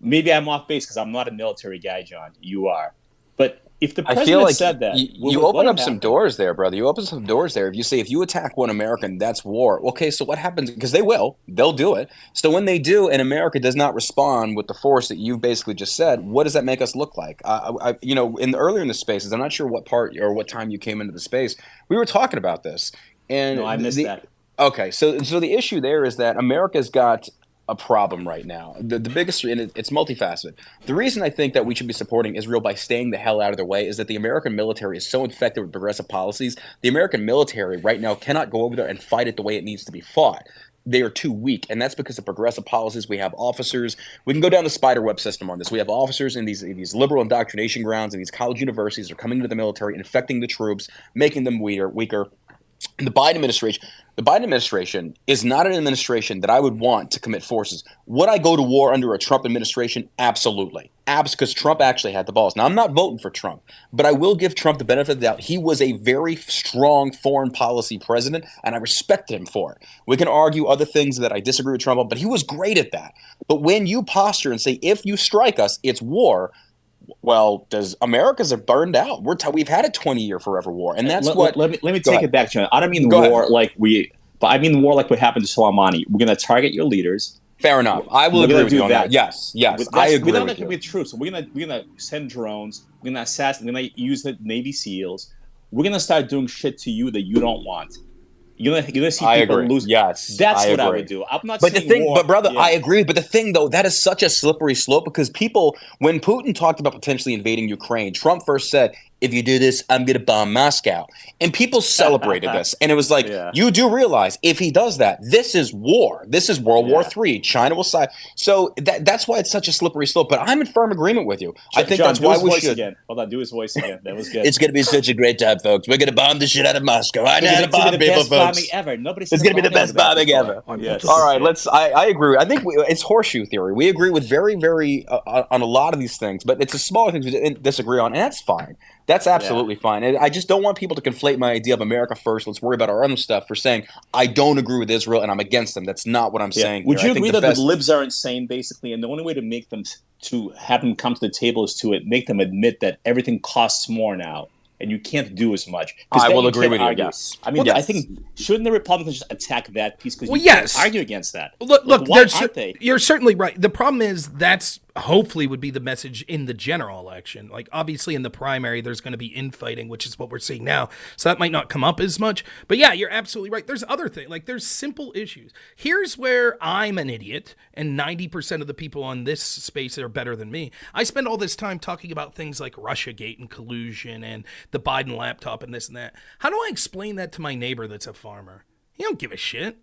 Maybe I'm off base because I'm not a military guy, John. You are. But if the president said that... You open up some doors there, brother. You open some doors there. If you say, if you attack 1 American, that's war. Okay, so what happens? Because they will. They'll do it. So when they do, and America does not respond with the force that you've basically just said, what does that make us look like? Earlier in the spaces, I'm not sure what part or what time you came into the space, we were talking about this. And no, I missed that. Okay, so the issue there is that America's got a problem right now. The biggest, and it's multifaceted. The reason I think that we should be supporting Israel by staying the hell out of their way is that the American military is so infected with progressive policies. The American military right now cannot go over there and fight it the way it needs to be fought. They are too weak, and that's because of progressive policies. We have officers. We can go down the spider web system on this. We have officers in these liberal indoctrination grounds, and these college universities are coming into the military, infecting the troops, making them weaker. The Biden administration is not an administration that I would want to commit forces. Would I go to war under a Trump administration? Absolutely. Because Trump actually had the balls. Now, I'm not voting for Trump, but I will give Trump the benefit of the doubt. He was a very strong foreign policy president, and I respect him for it. We can argue other things that I disagree with Trump on, but he was great at that. But when you posture and say, if you strike us, it's war, well, America's are burned out. We've had a 20-year forever war, and that's let me take it back, John. I don't mean war like but I mean war like what happened to Soleimani. We're going to target your leaders. Fair enough. I will agree with you on that. Yes, I agree. We're not going to be troops. We're gonna send drones. We're gonna assassinate. We're gonna use the Navy SEALs. We're gonna start doing shit to you that you don't want. You're gonna see people lose. Yes, that's what I would do. I'm not. But saying war. But brother, I agree. But the thing, though, that is such a slippery slope because people, when Putin talked about potentially invading Ukraine, Trump first said, "If you do this, I'm going to bomb Moscow," and people celebrated this. And it was like, you do realize if he does that, this is war. This is World War III. China will side. So that's why it's such a slippery slope. But I'm in firm agreement with you. I think John, that's why we should. Again. Hold on, do his voice again. That was good. It's going to be such a great time, folks. We're going to bomb the shit out of Moscow. I know how to bomb people, folks. Ever. It's going to be the best bombing ever. Yes. All right, I agree. I think it's horseshoe theory. We agree with very, very on a lot of these things, but it's the smaller things we disagree on, and that's fine. That's absolutely fine. And I just don't want people to conflate my idea of America first. Let's worry about our own stuff for saying I don't agree with Israel and I'm against them. That's not what I'm saying. Would you agree that the libs are insane, basically, and the only way to make them to have them come to the table is to make them admit that everything costs more now. And you can't do as much. I will agree with you. Yes, I mean, I think shouldn't the Republicans just attack that piece? Because you can't argue against that. Look, why aren't they? You're certainly right. The problem is that's hopefully would be the message in the general election. Like, obviously in the primary, there's going to be infighting, which is what we're seeing now. So that might not come up as much. But yeah, you're absolutely right. There's other things. Like, there's simple issues. Here's where I'm an idiot, and 90% of the people on this space are better than me. I spend all this time talking about things like Russiagate and collusion and the Biden laptop and this and that. How do I explain that to my neighbor that's a farmer? He don't give a shit.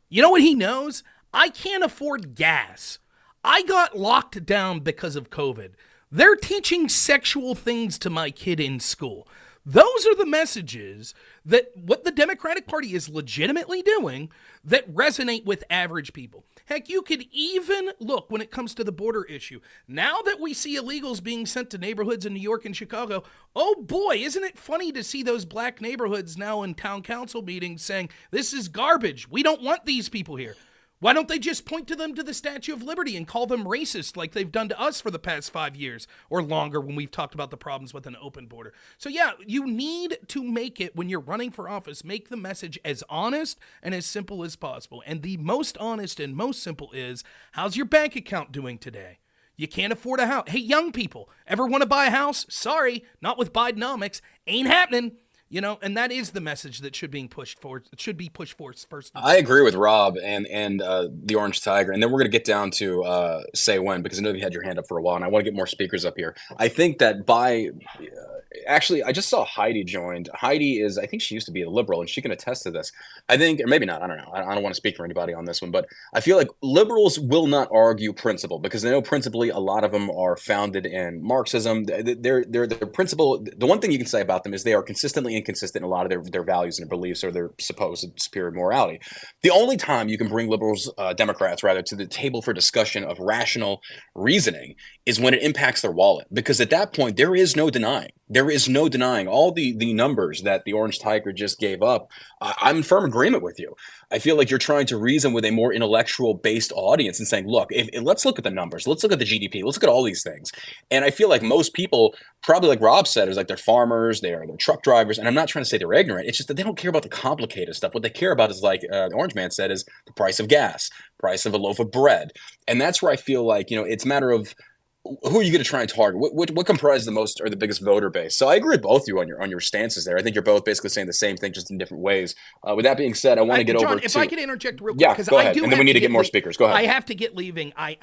You know what he knows? I can't afford gas. I got locked down because of COVID. They're teaching sexual things to my kid in school. Those are the messages that what the Democratic Party is legitimately doing that resonate with average people. Heck, you could even look when it comes to the border issue. Now that we see illegals being sent to neighborhoods in New York and Chicago, oh boy, isn't it funny to see those black neighborhoods now in town council meetings saying, this is garbage. We don't want these people here. Why don't they just point to them to the Statue of Liberty and call them racist like they've done to us for the past 5 years or longer when we've talked about the problems with an open border? So yeah, you need to make it, when you're running for office, make the message as honest and as simple as possible. And the most honest and most simple is, how's your bank account doing today? You can't afford a house. Hey, young people, ever want to buy a house? Sorry, not with Bidenomics. Ain't happening. You know, and that is the message that should be pushed forward. It should be pushed forward first. I agree with Rob and the Orange Tiger, and then we're going to get down to say when, because I know you had your hand up for a while, and I want to get more speakers up here. I think that actually, I just saw Heidi joined. Heidi is, I think she used to be a liberal, and she can attest to this. I think, or maybe not. I don't know. I don't want to speak for anybody on this one, but I feel like liberals will not argue principle because they know principally a lot of them are founded in Marxism. Their principle. The one thing you can say about them is they are consistently inconsistent in a lot of their values and their beliefs or their supposed superior morality. The only time you can bring liberals, Democrats rather, to the table for discussion of rational reasoning is when it impacts their wallet, because at that point there is no denying. There is no denying all the numbers that the Orange Tiger just gave up. I'm in firm agreement with you. I feel like you're trying to reason with a more intellectual-based audience and saying, look, let's look at the numbers. Let's look at the GDP. Let's look at all these things. And I feel like most people, probably like Rob said, is like they're farmers, they're truck drivers. And I'm not trying to say they're ignorant. It's just that they don't care about the complicated stuff. What they care about is, like the Orange Man said, is the price of gas, price of a loaf of bread. And that's where I feel like, it's a matter of, who are you going to try and target? What comprises the most or the biggest voter base? So I agree with both of you on your stances there. I think you're both basically saying the same thing, just in different ways. With that being said, I want to get John, over to... if I could interject real quick, because go ahead. And then we need to get more speakers. Go ahead. I have to get leaving. I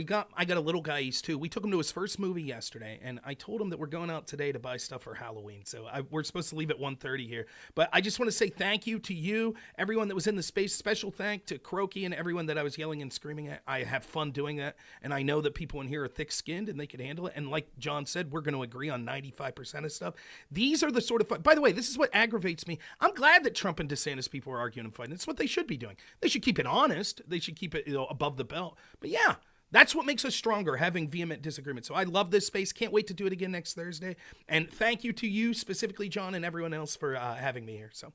got a little guy, he's 2. We took him to his first movie yesterday, and I told him that we're going out today to buy stuff for Halloween. So we're supposed to leave at 1:30 here. But I just want to say thank you to you, everyone that was in the space. Special thank to Croaky and everyone that I was yelling and screaming at. I have fun doing that, and I know that people in here are thick-skinned and they can handle it. And like John said, we're going to agree on 95% of stuff. These are the sort of... By the way, this is what aggravates me. I'm glad that Trump and DeSantis people are arguing and fighting. It's what they should be doing. They should keep it honest. They should keep it above the belt. But yeah, that's what makes us stronger, having vehement disagreement. So I love this space. Can't wait to do it again next Thursday. And thank you to you specifically, John, and everyone else for having me here. So.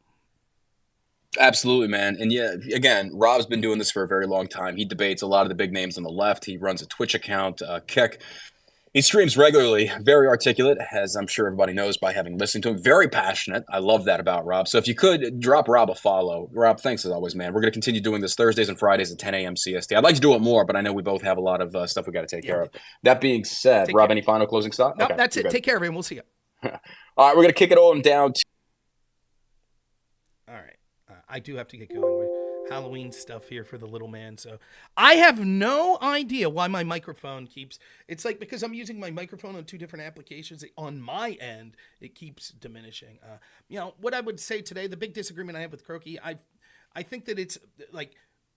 Absolutely, man. And yeah, again, Rob's been doing this for a very long time. He debates a lot of the big names on the left. He runs a Twitch account, Kick. He streams regularly, very articulate, as I'm sure everybody knows by having listened to him. Very passionate. I love that about Rob. So if you could, drop Rob a follow. Rob, thanks as always, man. We're going to continue doing this Thursdays and Fridays at 10 a.m. CST. I'd like to do it more, but I know we both have a lot of stuff we got to take care of. That being said, Rob, any final closing thought? No, okay, that's it. Good. Take care, everyone. We'll see you. All right, we're going to kick it on down to... All right. I do have to get going with Halloween stuff here for the little man. So I have no idea why my microphone keeps... It's like because I'm using my microphone on 2 different applications. On my end, it keeps diminishing. What I would say today, the big disagreement I have with Croaky, I think that it's like...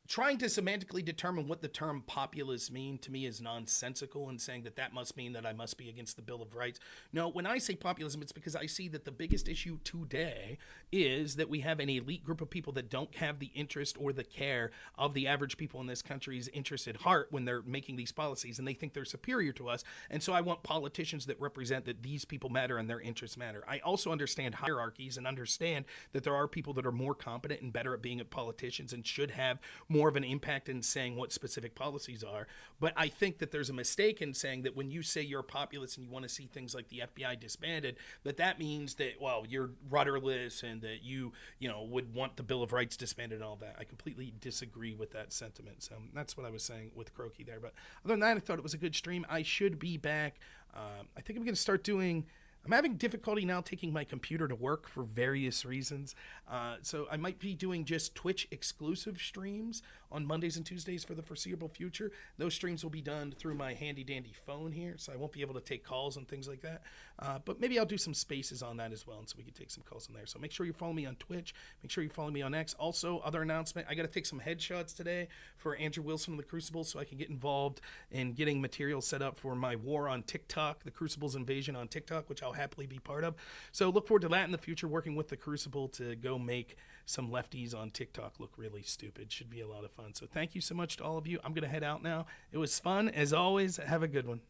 Trying to semantically determine what the term populist mean to me is nonsensical, and saying that must mean that I must be against the Bill of Rights. No, when I say populism, it's because I see that the biggest issue today is that we have an elite group of people that don't have the interest or the care of the average people in this country's interest at heart when they're making these policies, and they think they're superior to us. And so I want politicians that represent that these people matter and their interests matter. I also understand hierarchies and understand that there are people that are more competent and better at being politicians and should have more of an impact in saying what specific policies are. But I think that there's a mistake in saying that when you say you're a populist and you want to see things like the FBI disbanded, that means that, well, you're rudderless and that you would want the Bill of Rights disbanded and all that. I completely disagree with that sentiment. So that's what I was saying with Croaky there. But other than that, I thought it was a good stream. I should be back. I think I'm going to start doing... I'm having difficulty now taking my computer to work for various reasons. So I might be doing just Twitch exclusive streams on Mondays and Tuesdays for the foreseeable future. Those streams will be done through my handy dandy phone here, so I won't be able to take calls and things like that. But maybe I'll do some spaces on that as well, and so we can take some calls on there. So make sure you follow me on Twitch. Make sure you follow me on X. Also, other announcement, I got to take some headshots today for Andrew Wilson of the Crucible so I can get involved in getting material set up for my war on TikTok, the Crucible's invasion on TikTok, which I'll happily be part of. So look forward to that in the future, working with the Crucible to go make some lefties on TikTok look really stupid. Should be a lot of fun. So thank you so much to all of you. I'm going to head out now. It was fun as always. Have a good one.